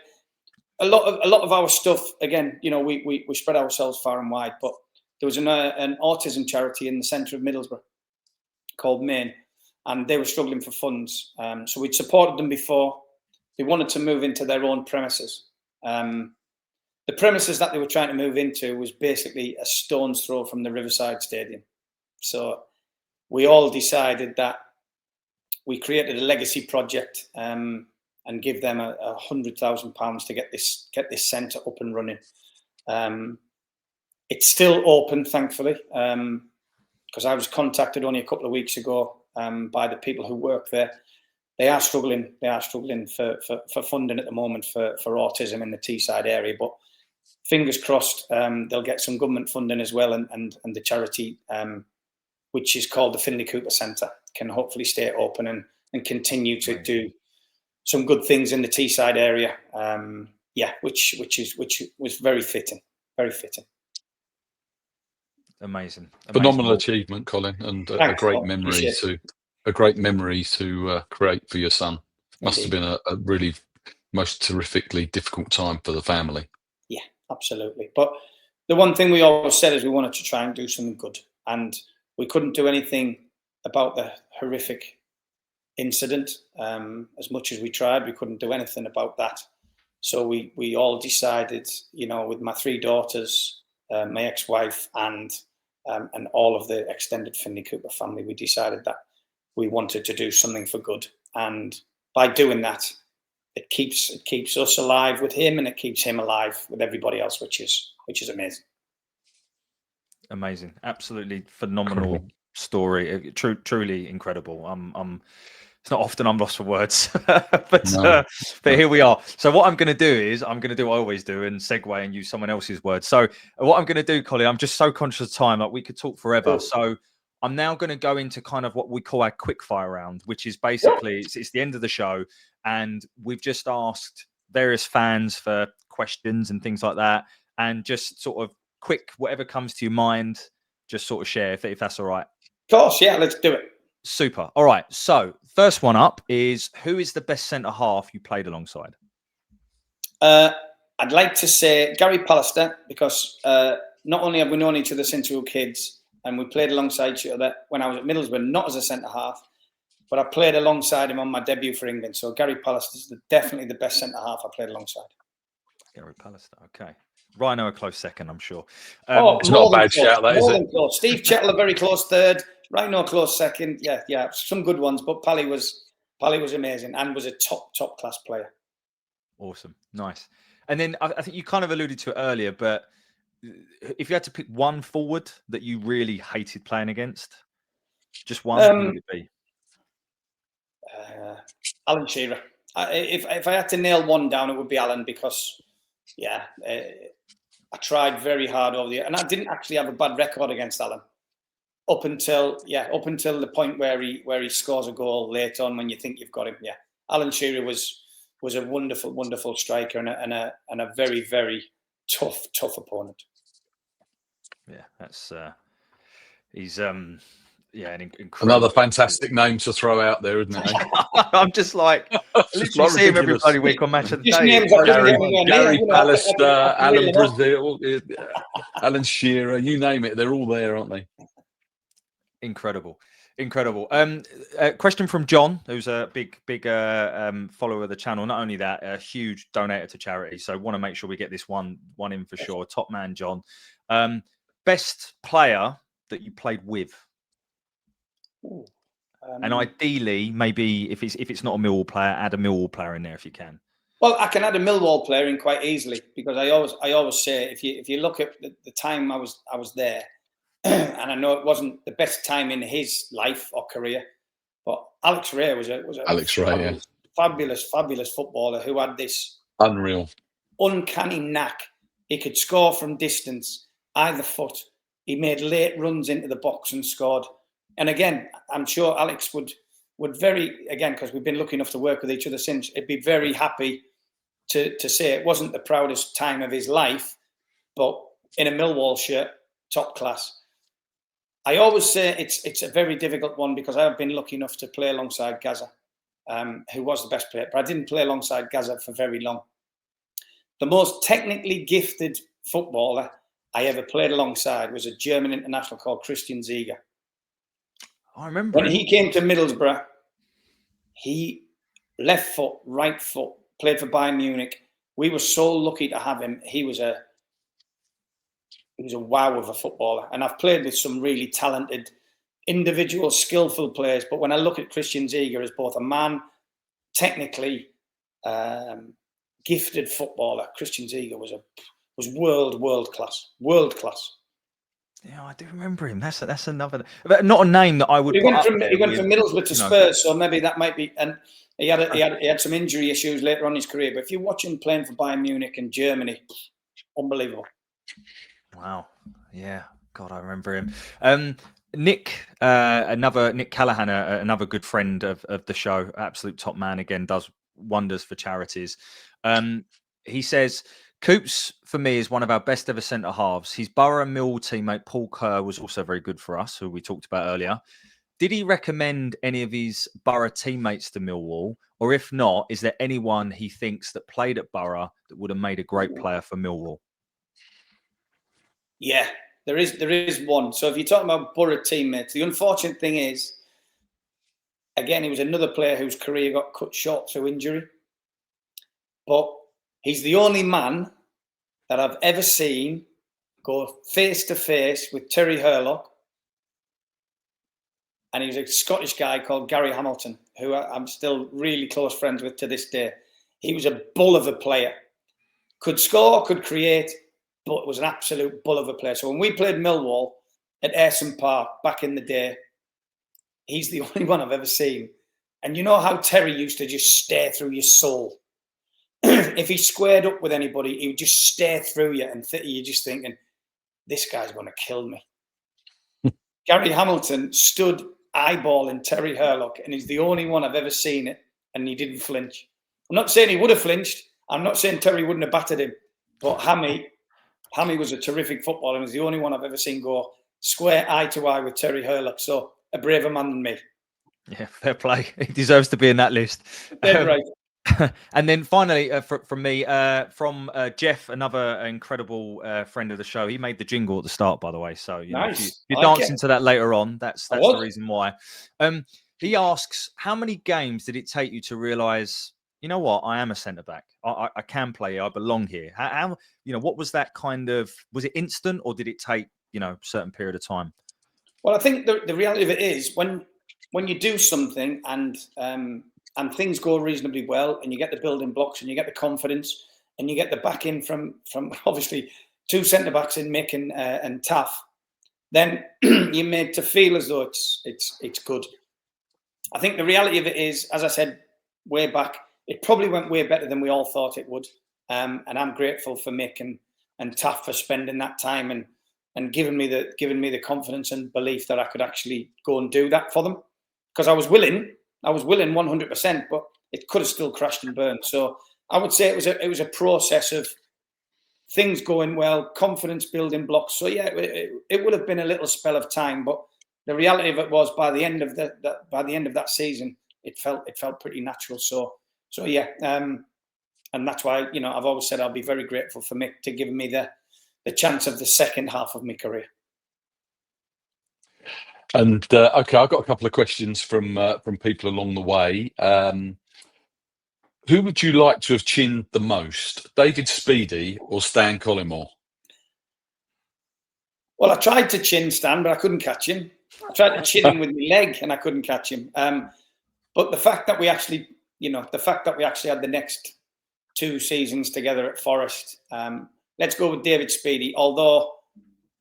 a lot of our stuff, again, we spread ourselves far and wide. But there was an autism charity in the centre of Middlesbrough called Maine, and they were struggling for funds. So we'd supported them before. They wanted to move into their own premises. The premises that they were trying to move into was basically a stone's throw from the Riverside Stadium. So we all decided that we created a legacy project and give them £100,000 to get this centre up and running. It's still open, thankfully, because I was contacted only a couple of weeks ago by the people who work there. They are struggling. They are struggling for funding at the moment for autism in the Teesside area. But fingers crossed, they'll get some government funding as well, and the charity, which is called the Finley Cooper Centre, can hopefully stay open and continue to do some good things in the Teesside area. Which was very fitting. Very fitting. Amazing. Phenomenal achievement, Colin, and a great memory to create for your son. Must have been a really most terrifically difficult time for the family. Yeah, absolutely. But the one thing we always said is we wanted to try and do something good, and we couldn't do anything about the horrific incident. As much as we tried, we couldn't do anything about that. So we all decided, with my three daughters, my ex-wife, and all of the extended Finley Cooper family, we decided that we wanted to do something for good, and by doing that, it keeps us alive with him, and it keeps him alive with everybody else, which is amazing. Amazing, absolutely phenomenal story. Truly incredible. It's not often I'm lost for words, but here we are. So what I'm going to do is I'm going to do what I always do and segue and use someone else's words. So what I'm going to do, Colin, I'm just so conscious of time, like we could talk forever. So I'm now going to go into kind of what we call our quick fire round, which is basically it's the end of the show, and we've just asked various fans for questions and things like that, and just sort of quick, whatever comes to your mind, just sort of share if that's all right. Of course, yeah, let's do it. Super. All right. So first one up is, who is the best centre half you played alongside? I'd like to say Gary Pallister, because not only have we known each other since we were kids, and we played alongside each other when I was at Middlesbrough, not as a centre half, but I played alongside him on my debut for England. So Gary Pallister is definitely the best centre half I played alongside. Gary Pallister. Okay. Rhino a close second, I'm sure. It's not a bad shout, that, is it? Close. Steve Chettle a very close third. Rhino a close second. Yeah, some good ones. But Pally was amazing and was a top class player. Awesome, nice. And then I think you kind of alluded to it earlier, but if you had to pick one forward that you really hated playing against, just one, who would it be? Alan Shearer. If I had to nail one down, it would be Alan because, I tried very hard over the year, and I didn't actually have a bad record against Alan up until the point where he scores a goal late on when you think you've got him. Yeah, Alan Shearer was a wonderful striker and a very, very tough opponent. Yeah, that's he's an incredible. Another fantastic name to throw out there, isn't it? I'm just like, literally see him every bloody week on Match of the Day. Gary Pallister, Alan Brazil, Alan Shearer, you name it, they're all there, aren't they? Incredible. Question from John, who's a big follower of the channel. Not only that, a huge donator to charity. So want to make sure we get this one in for sure. Top man, John. Best player that you played with. And ideally, maybe if it's not a Millwall player, add a Millwall player in there if you can. Well, I can add a Millwall player in quite easily because I always say if you look at the time I was there, and I know it wasn't the best time in his life or career, but Alex Ray was a fabulous footballer who had this unreal, uncanny knack. He could score from distance, either foot. He made late runs into the box and scored. And again, I'm sure Alex would because we've been lucky enough to work with each other since, he'd be very happy to say it wasn't the proudest time of his life, but in a Millwall shirt, top class. I always say it's a very difficult one because I've been lucky enough to play alongside Gazza, who was the best player, but I didn't play alongside Gazza for very long. The most technically gifted footballer I ever played alongside was a German international called Christian Ziege. I remember when he came to Middlesbrough, he left foot, right foot, played for Bayern Munich. We were so lucky to have him. He was a wow of a footballer. And I've played with some really talented, individual, skillful players. But when I look at Christian Ziege as both a man, technically gifted footballer, Christian Ziege was world class. Yeah, I do remember him. That's another, but not a name that I would. He went from Middlesbrough to Spurs, so maybe that might be. And he had some injury issues later on in his career. But if you watch him playing for Bayern Munich and Germany, unbelievable. Wow. Yeah. God, I remember him. Nick Callahan, another good friend of the show, absolute top man. Again, does wonders for charities. He says, Coops, for me, is one of our best ever centre halves. His Boro and Millwall teammate, Paul Kerr, was also very good for us, who we talked about earlier. Did he recommend any of his Boro teammates to Millwall? Or if not, is there anyone he thinks that played at Boro that would have made a great player for Millwall? Yeah, there is one. So if you're talking about Boro teammates, the unfortunate thing is, again, he was another player whose career got cut short through injury. But he's the only man that I've ever seen go face to face with Terry Hurlock. And he was a Scottish guy called Gary Hamilton, who I'm still really close friends with to this day. He was a bull of a player. Could score, could create, but was an absolute bull of a player. So when we played Millwall at Ayresome Park back in the day, he's the only one I've ever seen. And you know how Terry used to just stare through your soul? If he squared up with anybody, he would just stare through you and you're just thinking, this guy's going to kill me. Gary Hamilton stood eyeballing Terry Hurlock, and he's the only one I've ever seen it, and he didn't flinch. I'm not saying he would have flinched. I'm not saying Terry wouldn't have battered him, but Hammy was a terrific footballer, and he's the only one I've ever seen go square eye to eye with Terry Hurlock. So a braver man than me. Yeah, fair play. He deserves to be in that list. Right. And then finally, from me, from Jeff, another incredible friend of the show. He made the jingle at the start, by the way. So nice. If you're dancing to that later on, that's the reason why. He asks, how many games did it take you to realise you know what, I am a centre back. I can play here. I belong here. How what was that kind of? Was it instant, or did it take a certain period of time? Well, I think the reality of it is when you do something and things go reasonably well, and you get the building blocks, and you get the confidence, and you get the backing from obviously two centre backs in Mick and Taff, then you're made to feel as though it's good. I think the reality of it is, as I said way back, it probably went way better than we all thought it would. And I'm grateful for Mick and Taff for spending that time and giving me the confidence and belief that I could actually go and do that for them. Because I was willing 100%, but it could have still crashed and burned. So I would say it was a process of things going well, confidence building blocks. So yeah, it would have been a little spell of time, but the reality of it was by the end of that season, it felt pretty natural. So yeah, and that's why I've always said I'll be very grateful for Mick to give me the chance of the second half of my career. And okay, I've got a couple of questions from people along the way. Who would you like to have chinned the most, David Speedie or Stan Collymore? Well, I tried to chin Stan, but I couldn't catch him. I tried to chin him with my leg, and I couldn't catch him. But the fact that we actually had the next 2 seasons together at Forest, let's go with David Speedie. Although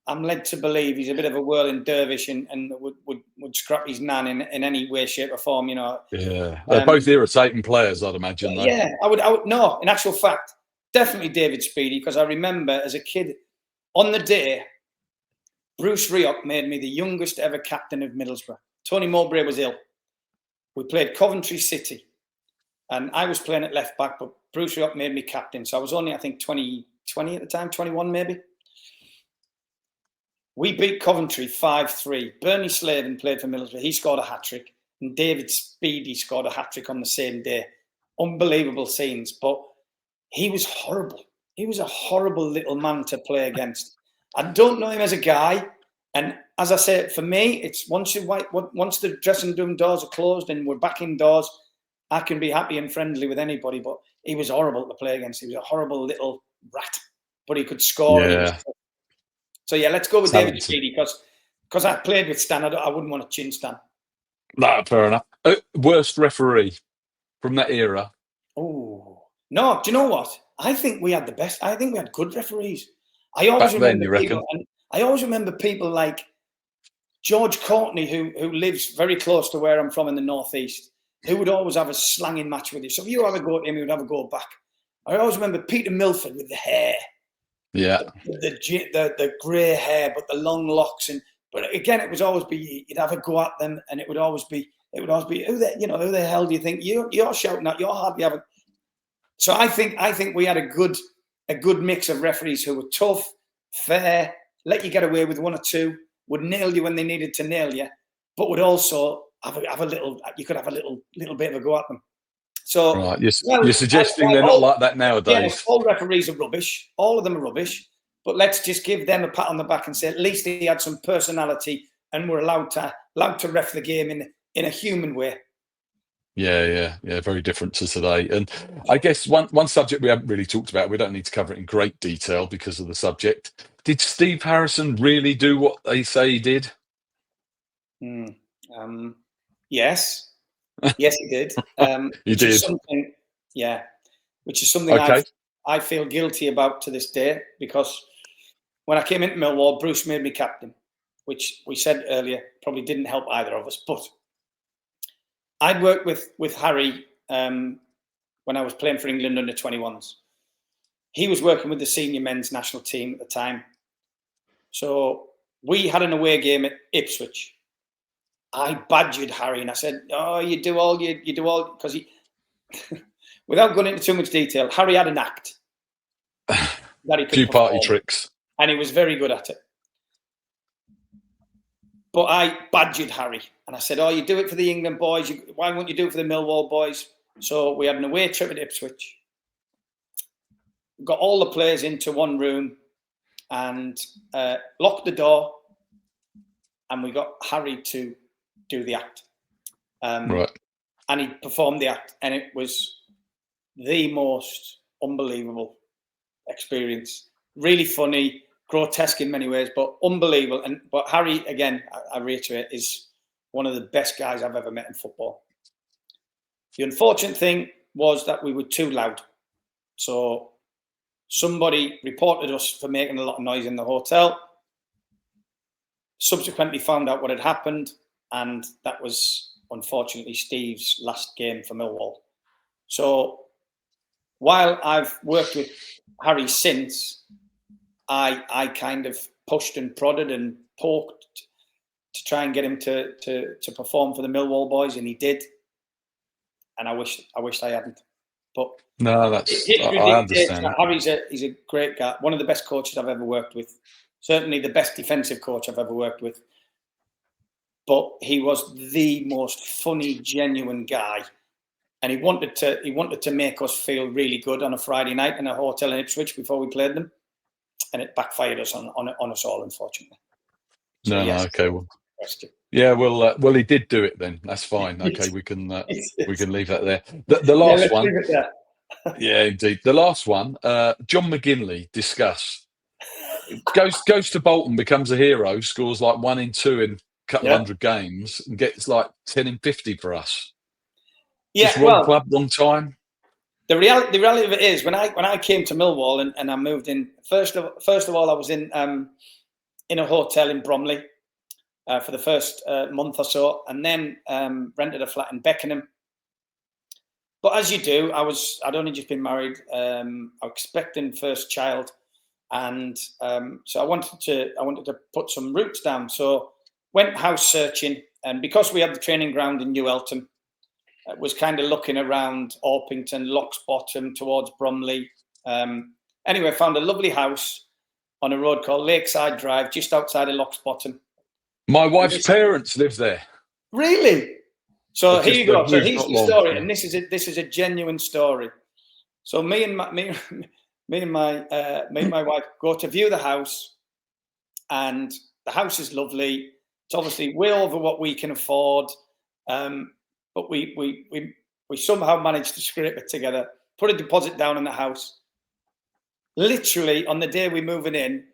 I'm led to believe he's a bit of a whirling dervish and would scrap his nan in any way, shape, or form. Yeah, they're both irritating players, I'd imagine. Though. Yeah, I would. No, in actual fact, definitely David Speedie, because I remember as a kid, on the day, Bruce Rioch made me the youngest ever captain of Middlesbrough. Tony Mowbray was ill. We played Coventry City, and I was playing at left back, but Bruce Rioch made me captain. So I was only, I think, 20 at the time, 21 maybe. We beat Coventry 5-3. Bernie Slavin played for Middlesbrough. He scored a hat-trick. And David Speedie scored a hat-trick on the same day. Unbelievable scenes. But he was horrible. He was a horrible little man to play against. I don't know him as a guy. And as I say, for me, it's once the dressing room doors are closed and we're back indoors, I can be happy and friendly with anybody. But he was horrible to play against. He was a horrible little rat. But he could score. Yeah. So yeah, let's go with David Speedie because I played with Stan. I wouldn't want to chin Stan. No, fair enough. Worst referee from that era? Oh no! Do you know what? I think we had the best. I think we had good referees. I always remember people like George Courtney, who lives very close to where I'm from in the northeast, who would always have a slanging match with you. So if you have a go at him, he would have a go back. I always remember Peter Milford with the hair. Yeah, the grey hair, but the long locks, but again, it was always be you'd have a go at them, and it would always be who the hell do you think you're shouting at? You're hardly having. So I think we had a good mix of referees who were tough, fair, let you get away with 1 or 2, would nail you when they needed to nail you, but would also have a little. You could have a little bit of a go at them. So right, you're suggesting they're not like that nowadays. Yeah, all referees are rubbish. All of them are rubbish. But let's just give them a pat on the back and say at least he had some personality and were allowed to ref the game in a human way. Yeah. Very different to today. And I guess one subject we haven't really talked about, we don't need to cover it in great detail because of the subject. Did Steve Harrison really do what they say he did? Yes. Yes, he did. He did. Which is something okay. I feel guilty about to this day, because when I came into Millwall, Bruce made me captain, which we said earlier probably didn't help either of us. But I'd worked with Harry when I was playing for England under 21s. He was working with the senior men's national team at the time. So we had an away game at Ipswich. I badgered Harry and I said, "Oh, you do all," because he, without going into too much detail, Harry had an act that he could few party perform, tricks, and he was very good at it. But I badgered Harry and I said, "Oh, you do it for the England boys. Why won't you do it for the Millwall boys?" So we had an away trip at Ipswich. Got all the players into one room and locked the door, and we got Harry to do the act. right? And he performed the act, and it was the most unbelievable experience. Really funny, grotesque in many ways, but unbelievable. But Harry, again, I reiterate, is one of the best guys I've ever met in football. The unfortunate thing was that we were too loud. So somebody reported us for making a lot of noise in the hotel. Subsequently found out what had happened, and that was unfortunately Steve's last game for Millwall. So while I've worked with Harry since, I kind of pushed and prodded and poked to try and get him to perform for the Millwall boys, and he did. And I wish I hadn't. But no, I understand. Harry's he's a great guy, one of the best coaches I've ever worked with. Certainly the best defensive coach I've ever worked with. But he was the most funny, genuine guy, and he wanted to make us feel really good on a Friday night in a hotel in Ipswich before we played them, and it backfired us on us all, unfortunately. So, no, yes, no, okay, well, yeah, well, he did do it then. That's fine. Okay, we can leave that there. The last one, leave it there. Yeah, indeed. The last one, John McGinley, discuss. Goes to Bolton, becomes a hero, scores like 1 in 2 in a couple of 100 games, and gets like 10 in 50 for us. Yeah, just wrong club, wrong time. The reality of it is, when I came to Millwall and I moved in, first of all, I was in a hotel in Bromley for the first month or so, and then rented a flat in Beckenham. But as you do, I'd only just been married. I was expecting first child, and so I wanted to put some roots down. So went house searching, and because we had the training ground in New Eltham, was kind of looking around Orpington, Locksbottom, towards Bromley. Anyway, found a lovely house on a road called Lakeside Drive, just outside of Locksbottom. My wife's parents live there. Really? So here you go. So here's the story, and this is a genuine story. So me and my wife go to view the house, and the house is lovely. It's obviously way over what we can afford, but we somehow managed to scrape it together. Put a deposit down in the house. Literally on the day we're moving in,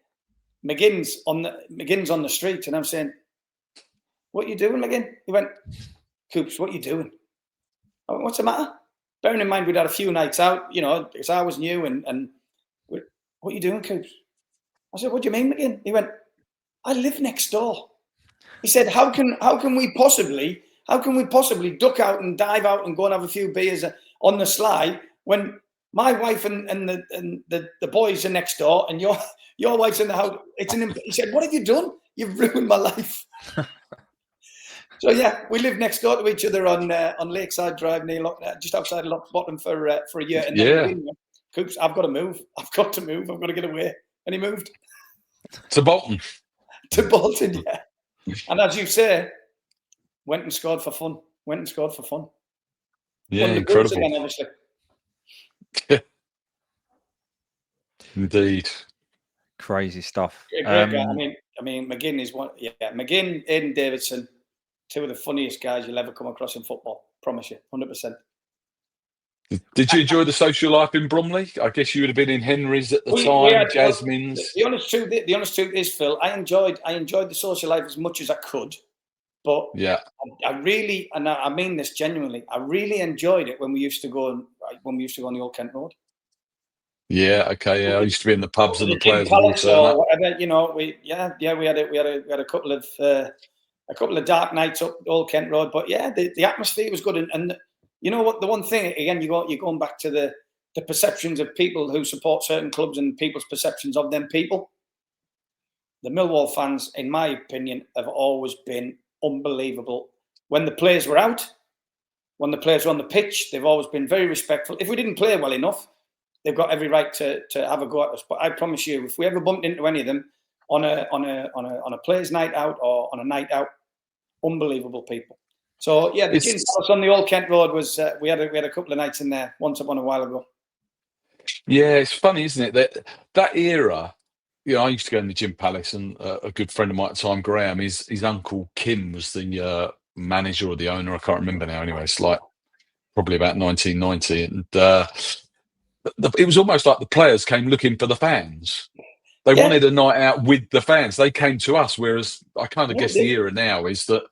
McGinn's on the street, and I'm saying, "What are you doing, McGinn?" He went, "Coops, what are you doing?" I went, "What's the matter?" Bearing in mind we'd had a few nights out, because I was new, and what are you doing, Coops? I said, "What do you mean, McGinn?" He went, "I live next door." He said, "How can we possibly duck out and dive out and go and have a few beers on the sly when my wife and the boys are next door and your wife's in the house?" He said, "What have you done? You've ruined my life." So yeah, we lived next door to each other on Lakeside Drive, near just outside of Lockbottom for a year. And then Coops, I've got to move. I've got to get away. And he moved to Bolton. Yeah. And as you say, went and scored for fun. Yeah, incredible. Again, obviously. Indeed. Crazy stuff. Great guy. I mean, McGinn is one. Yeah, McGinn, Aidan Davidson, two of the funniest guys you'll ever come across in football. Promise you, 100%. Did you enjoy the social life in Bromley? I guess you would have been in Henry's at the time, Jasmine's. The honest truth is, Phil, I enjoyed the social life as much as I could, but yeah, I really, and I mean this genuinely, I really enjoyed it when we used to go on the Old Kent Road. Yeah, okay, yeah. I used to be in the pubs and the players would all turn up. Whatever, we had a couple of dark nights up Old Kent Road, but yeah, the atmosphere was good, and you know what? The one thing again, you're going back to the perceptions of people who support certain clubs and people's perceptions of them people. The Millwall fans, in my opinion, have always been unbelievable. When the players were out, when the players were on the pitch, they've always been very respectful. If we didn't play well enough, they've got every right to have a go at us. But I promise you, if we ever bumped into any of them on a players' night out or on a night out, unbelievable people. So yeah, the Gin Palace on the Old Kent Road was we had a couple of nights in there once upon a while ago. Yeah, it's funny, isn't it? That era. I used to go in the Gin Palace, and a good friend of mine at the time, Graham, his uncle Kim was the manager or the owner. I can't remember now. Anyway, it's like probably about 1990, and it was almost like the players came looking for the fans. They wanted a night out with the fans. They came to us, whereas I kind of guess the era now is that,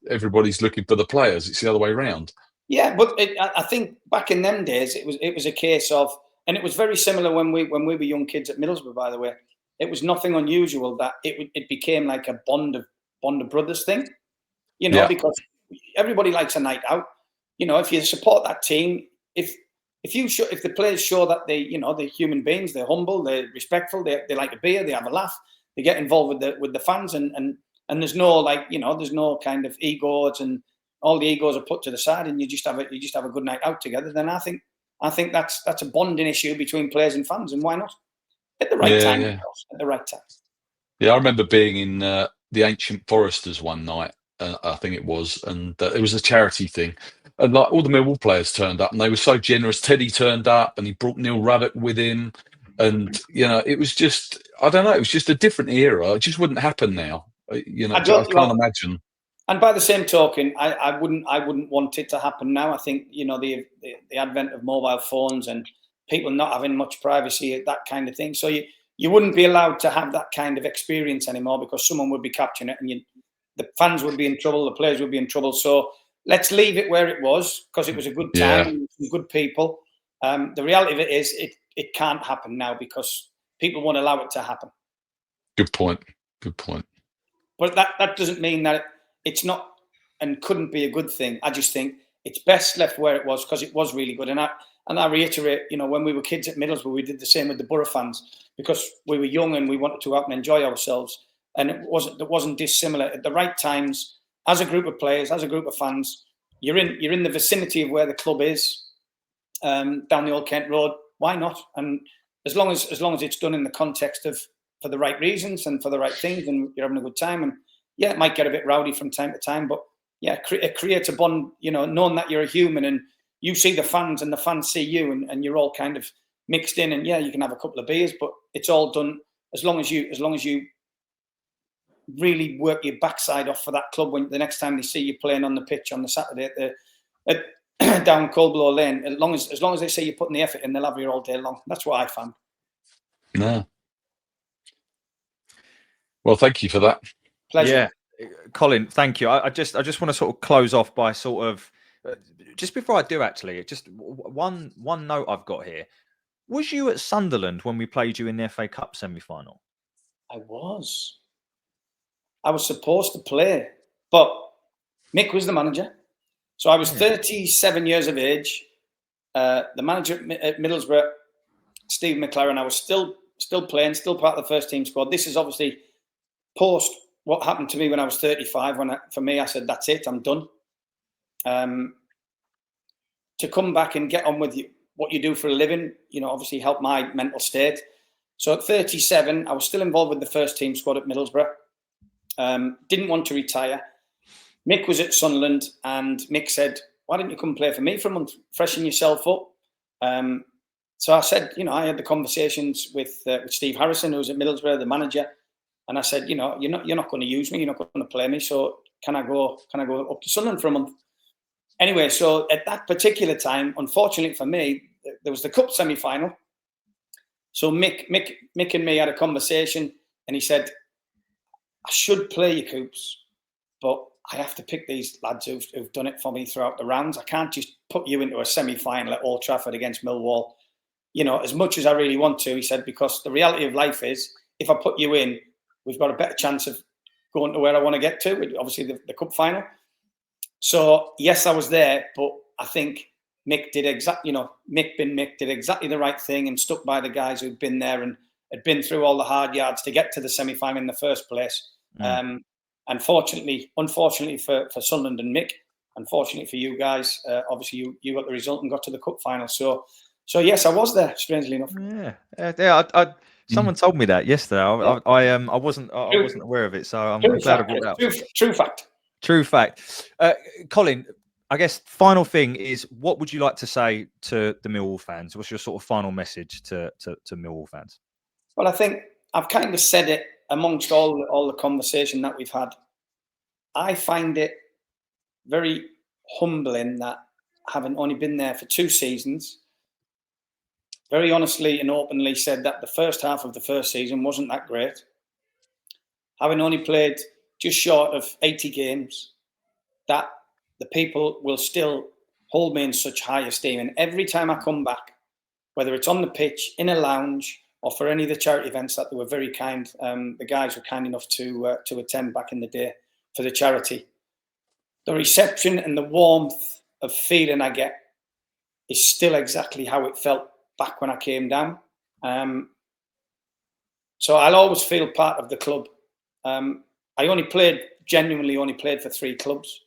everybody's looking for the players. It's the other way around. Yeah, but I think back in them days, it was a case of, and it was very similar when we were young kids at Middlesbrough. By the way, it was nothing unusual that it became like a bond of brothers thing, because everybody likes a night out. If you support that team, if the players show that they're human beings, they're humble, they're respectful, they like a beer, they have a laugh, they get involved with the fans, and there's no there's no kind of egos, and all the egos are put to the side, and you just have a good night out together. Then I think that's a bonding issue between players and fans, and why not at the right time? Yeah. At the right time. Yeah, I remember being in the Ancient Foresters one night. I think it was, and it was a charity thing, and like all the Millwall players turned up, and they were so generous. Teddy turned up, and he brought Neil Ruddock with him, and it was just, I don't know, it was just a different era. It just wouldn't happen now. I can't imagine. And by the same token, I wouldn't want it to happen now. I think the advent of mobile phones and people not having much privacy, that kind of thing. So you wouldn't be allowed to have that kind of experience anymore, because someone would be capturing it, and the fans would be in trouble, the players would be in trouble. So let's leave it where it was, because it was a good time, some good people. The reality of it is it can't happen now because people won't allow it to happen. Good point. But that doesn't mean that it's not and couldn't be a good thing. I just think it's best left where it was, because it was really good. And I reiterate, when we were kids at Middlesbrough, we did the same with the Boro fans, because we were young and we wanted to go out and enjoy ourselves. And it wasn't dissimilar at the right times. As a group of players, as a group of fans, you're in the vicinity of where the club is, down the Old Kent Road. Why not? And as long as it's done in the context of for the right reasons and for the right things, and you're having a good time. And yeah, it might get a bit rowdy from time to time, but yeah, it creates a bond. Knowing that you're a human and you see the fans and the fans see you, and you're all kind of mixed in. And yeah, you can have a couple of beers, but it's all done as long as you really work your backside off for that club when the next time they see you playing on the pitch on the Saturday at down Coldblow Lane. As long as they see you putting the effort in, they'll have you all day long. That's what I found. No. Well, thank you for that. Pleasure. Yeah, Colin, thank you. I just want to sort of close off by sort of just before I do, actually, just one note I've got here. Was you at Sunderland when we played you in the FA Cup semi-final? I was supposed to play, but Mick was the manager. So I was 37 years of age. The manager at Middlesbrough, Steve McLaren, I was still playing, still part of the first team squad. This is obviously post what happened to me when I was 35. For me, I said, that's it, I'm done. To come back and get on with what you do for a living, obviously helped my mental state. So at 37, I was still involved with the first team squad at Middlesbrough. Didn't want to retire. Mick was at Sunderland, and Mick said, why don't you come play for me for a month, freshen yourself up? So I said, I had the conversations with Steve Harrison, who was at Middlesbrough, the manager, and I said, you're not going to use me, you're not going to play me, so can I go up to Sunderland for a month? Anyway, so at that particular time, unfortunately for me, there was the cup semi-final. So Mick and me had a conversation, and he said, I should play you, Coops, but I have to pick these lads who've done it for me throughout the rounds. I can't just put you into a semi-final at Old Trafford against Millwall, as much as I really want to, he said, because the reality of life is, if I put you in, we've got a better chance of going to where I want to get to, obviously the cup final. So yes, I was there, but I think Mick did exactly the right thing and stuck by the guys who'd been there and had been through all the hard yards to get to the semi-final in the first place. Unfortunately for Sunderland and Mick, unfortunately for you guys, obviously you got the result and got to the cup final. So yes, I was there. Strangely enough. Yeah. Someone told me that yesterday. I wasn't aware of it, so I'm glad I brought that up. True fact. Colin, I guess final thing is, what would you like to say to the Millwall fans? What's your sort of final message to Millwall fans? Well, I think I've kind of said it amongst all the conversation that we've had. I find it very humbling that having only been there for 2 seasons, very honestly and openly said that the first half of the first season wasn't that great. Having only played just short of 80 games, that the people will still hold me in such high esteem. And every time I come back, whether it's on the pitch, in a lounge, or for any of the charity events that they were very kind, the guys were kind enough to attend back in the day for the charity. The reception and the warmth of feeling I get is still exactly how it felt back when I came down. So I'll always feel part of the club. I genuinely only played for 3 clubs.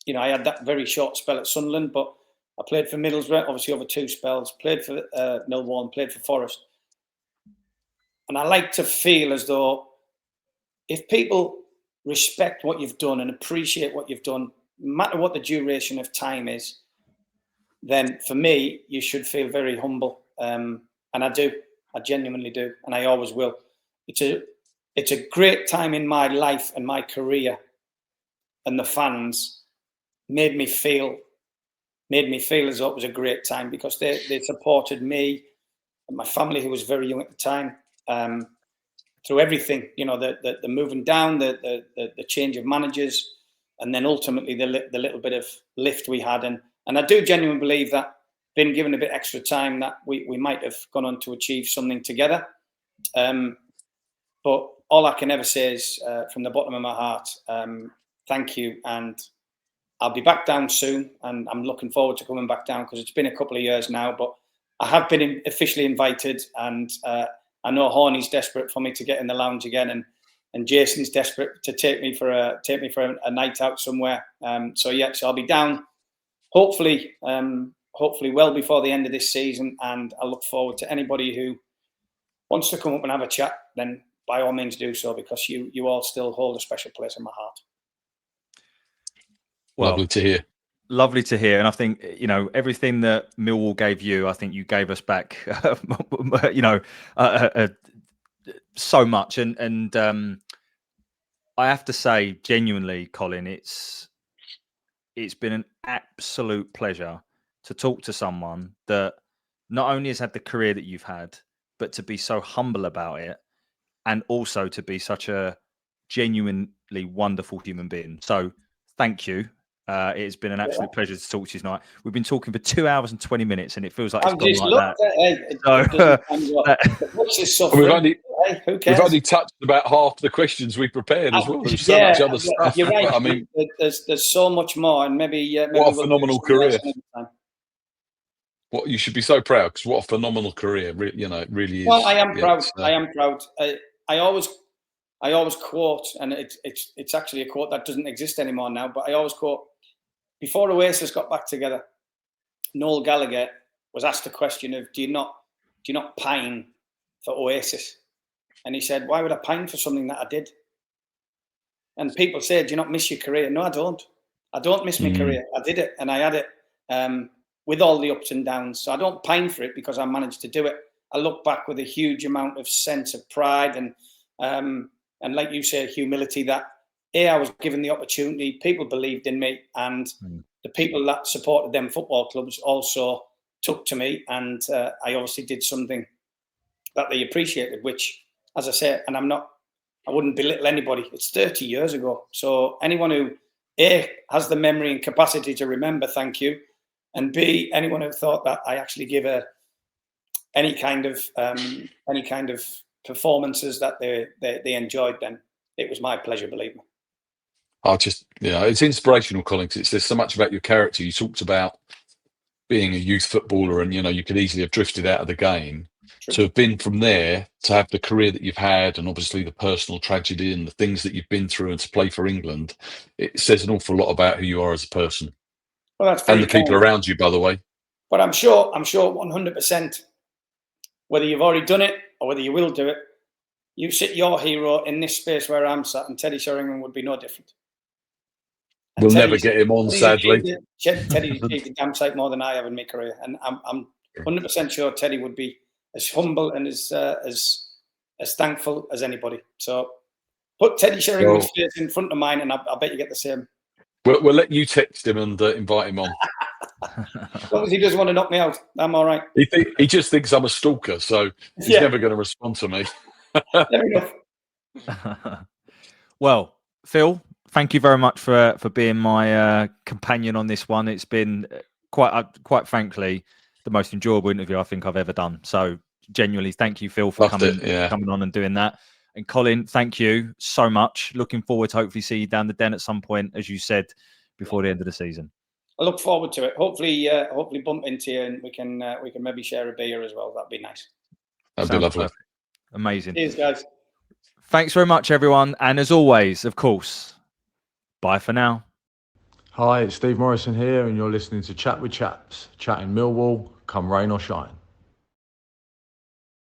You know, I had that very short spell at Sunderland, but I played for Middlesbrough, obviously over 2 spells, played for Millwall and played for Forest. And I like to feel as though if people respect what you've done and appreciate what you've done, no matter what the duration of time is, then for me, you should feel very humble. And I do. I genuinely do. And I always will. It's a great time in my life and my career. And the fans made me feel as though it was a great time because they supported me and my family, who was very young at the time, through everything. You know, the moving down, the change of managers, and then ultimately the little bit of lift we had. And I do genuinely believe that, been given a bit extra time, that we might have gone on to achieve something together. But all I can ever say is, from the bottom of my heart, thank you. And I'll be back down soon. And I'm looking forward to coming back down because it's been a couple of years now. But I have been officially invited. And I know Horny's desperate for me to get in the lounge again. And Jason's desperate to take me for a night out somewhere. So I'll be down, hopefully well before the end of this season. And I look forward to anybody who wants to come up and have a chat, then by all means do so, because you all still hold a special place in my heart. Well, lovely to hear. Lovely to hear. And I think, you know, everything that Millwall gave you, I think you gave us back, you know, so much. And I have to say, genuinely, Colin, it's been an absolute pleasure to talk to someone that not only has had the career that you've had, but to be so humble about it, and also to be such a genuinely wonderful human being. So thank you. It has been an absolute pleasure to talk to you tonight. We've been talking for 2 hours and 20 minutes, and it feels like it's gone like that. We've only touched about half the questions we prepared as well. There's so much other stuff. You're right. But, I mean, there's so much more, and maybe what a phenomenal career! What you should be so proud, because what a phenomenal career! You know, it really is. Well, I am proud. I am proud. I always quote, and it's actually a quote that doesn't exist anymore now. But I always quote, before Oasis got back together, Noel Gallagher was asked the question of, do you not pine for Oasis? And he said, why would I pine for something that I did? And people say, do you not miss your career? No, I don't. I don't miss my career. I did it, and I had it with all the ups and downs. So I don't pine for it because I managed to do it. I look back with a huge amount of sense of pride and like you said, humility, that I was given the opportunity, people believed in me, and the people that supported them football clubs also took to me, and I obviously did something that they appreciated, which, as I said, and I wouldn't belittle anybody, it's 30 years ago. So anyone who A, has the memory and capacity to remember, thank you, and B, anyone who thought that I actually give any kind of performances that they enjoyed, then it was my pleasure, believe me. It's inspirational, Colin, because there's so much about your character. You talked about being a youth footballer, and you could easily have drifted out of the game. True. To have been from there, to have the career that you've had, and obviously the personal tragedy and the things that you've been through, and to play for England, it says an awful lot about who you are as a person. Well, that's and the people around you, by the way. But I'm sure 100%, whether you've already done it or whether you will do it, you sit your hero in this space where I'm sat, and Teddy Sheringham would be no different. And we'll never get him on, sadly. Teddy's achieved the damn sight more than I have in my career, and I'm 100% sure Teddy would be as humble and as thankful as anybody. So put Teddy Sheringham's face in front of mine, and I bet you get the same. We'll let you text him and invite him on. As long as he doesn't want to knock me out, I'm all right. He just thinks I'm a stalker, so he's never going to respond to me. Fair enough. Well, Phil, thank you very much for being my companion on this one. It's been quite frankly the most enjoyable interview I think I've ever done. So genuinely, thank you, Phil, for coming on and doing that. And Colin, thank you so much. Looking forward to hopefully see you down the Den at some point, as you said, before the end of the season. I look forward to it. Hopefully bump into you and we can maybe share a beer as well. That'd be nice. That'd be lovely. Perfect. Amazing. Cheers, guys. Thanks very much, everyone. And as always, of course, bye for now. Hi, it's Steve Morrison here, and you're listening to Chat with Chaps, chatting Millwall, come rain or shine.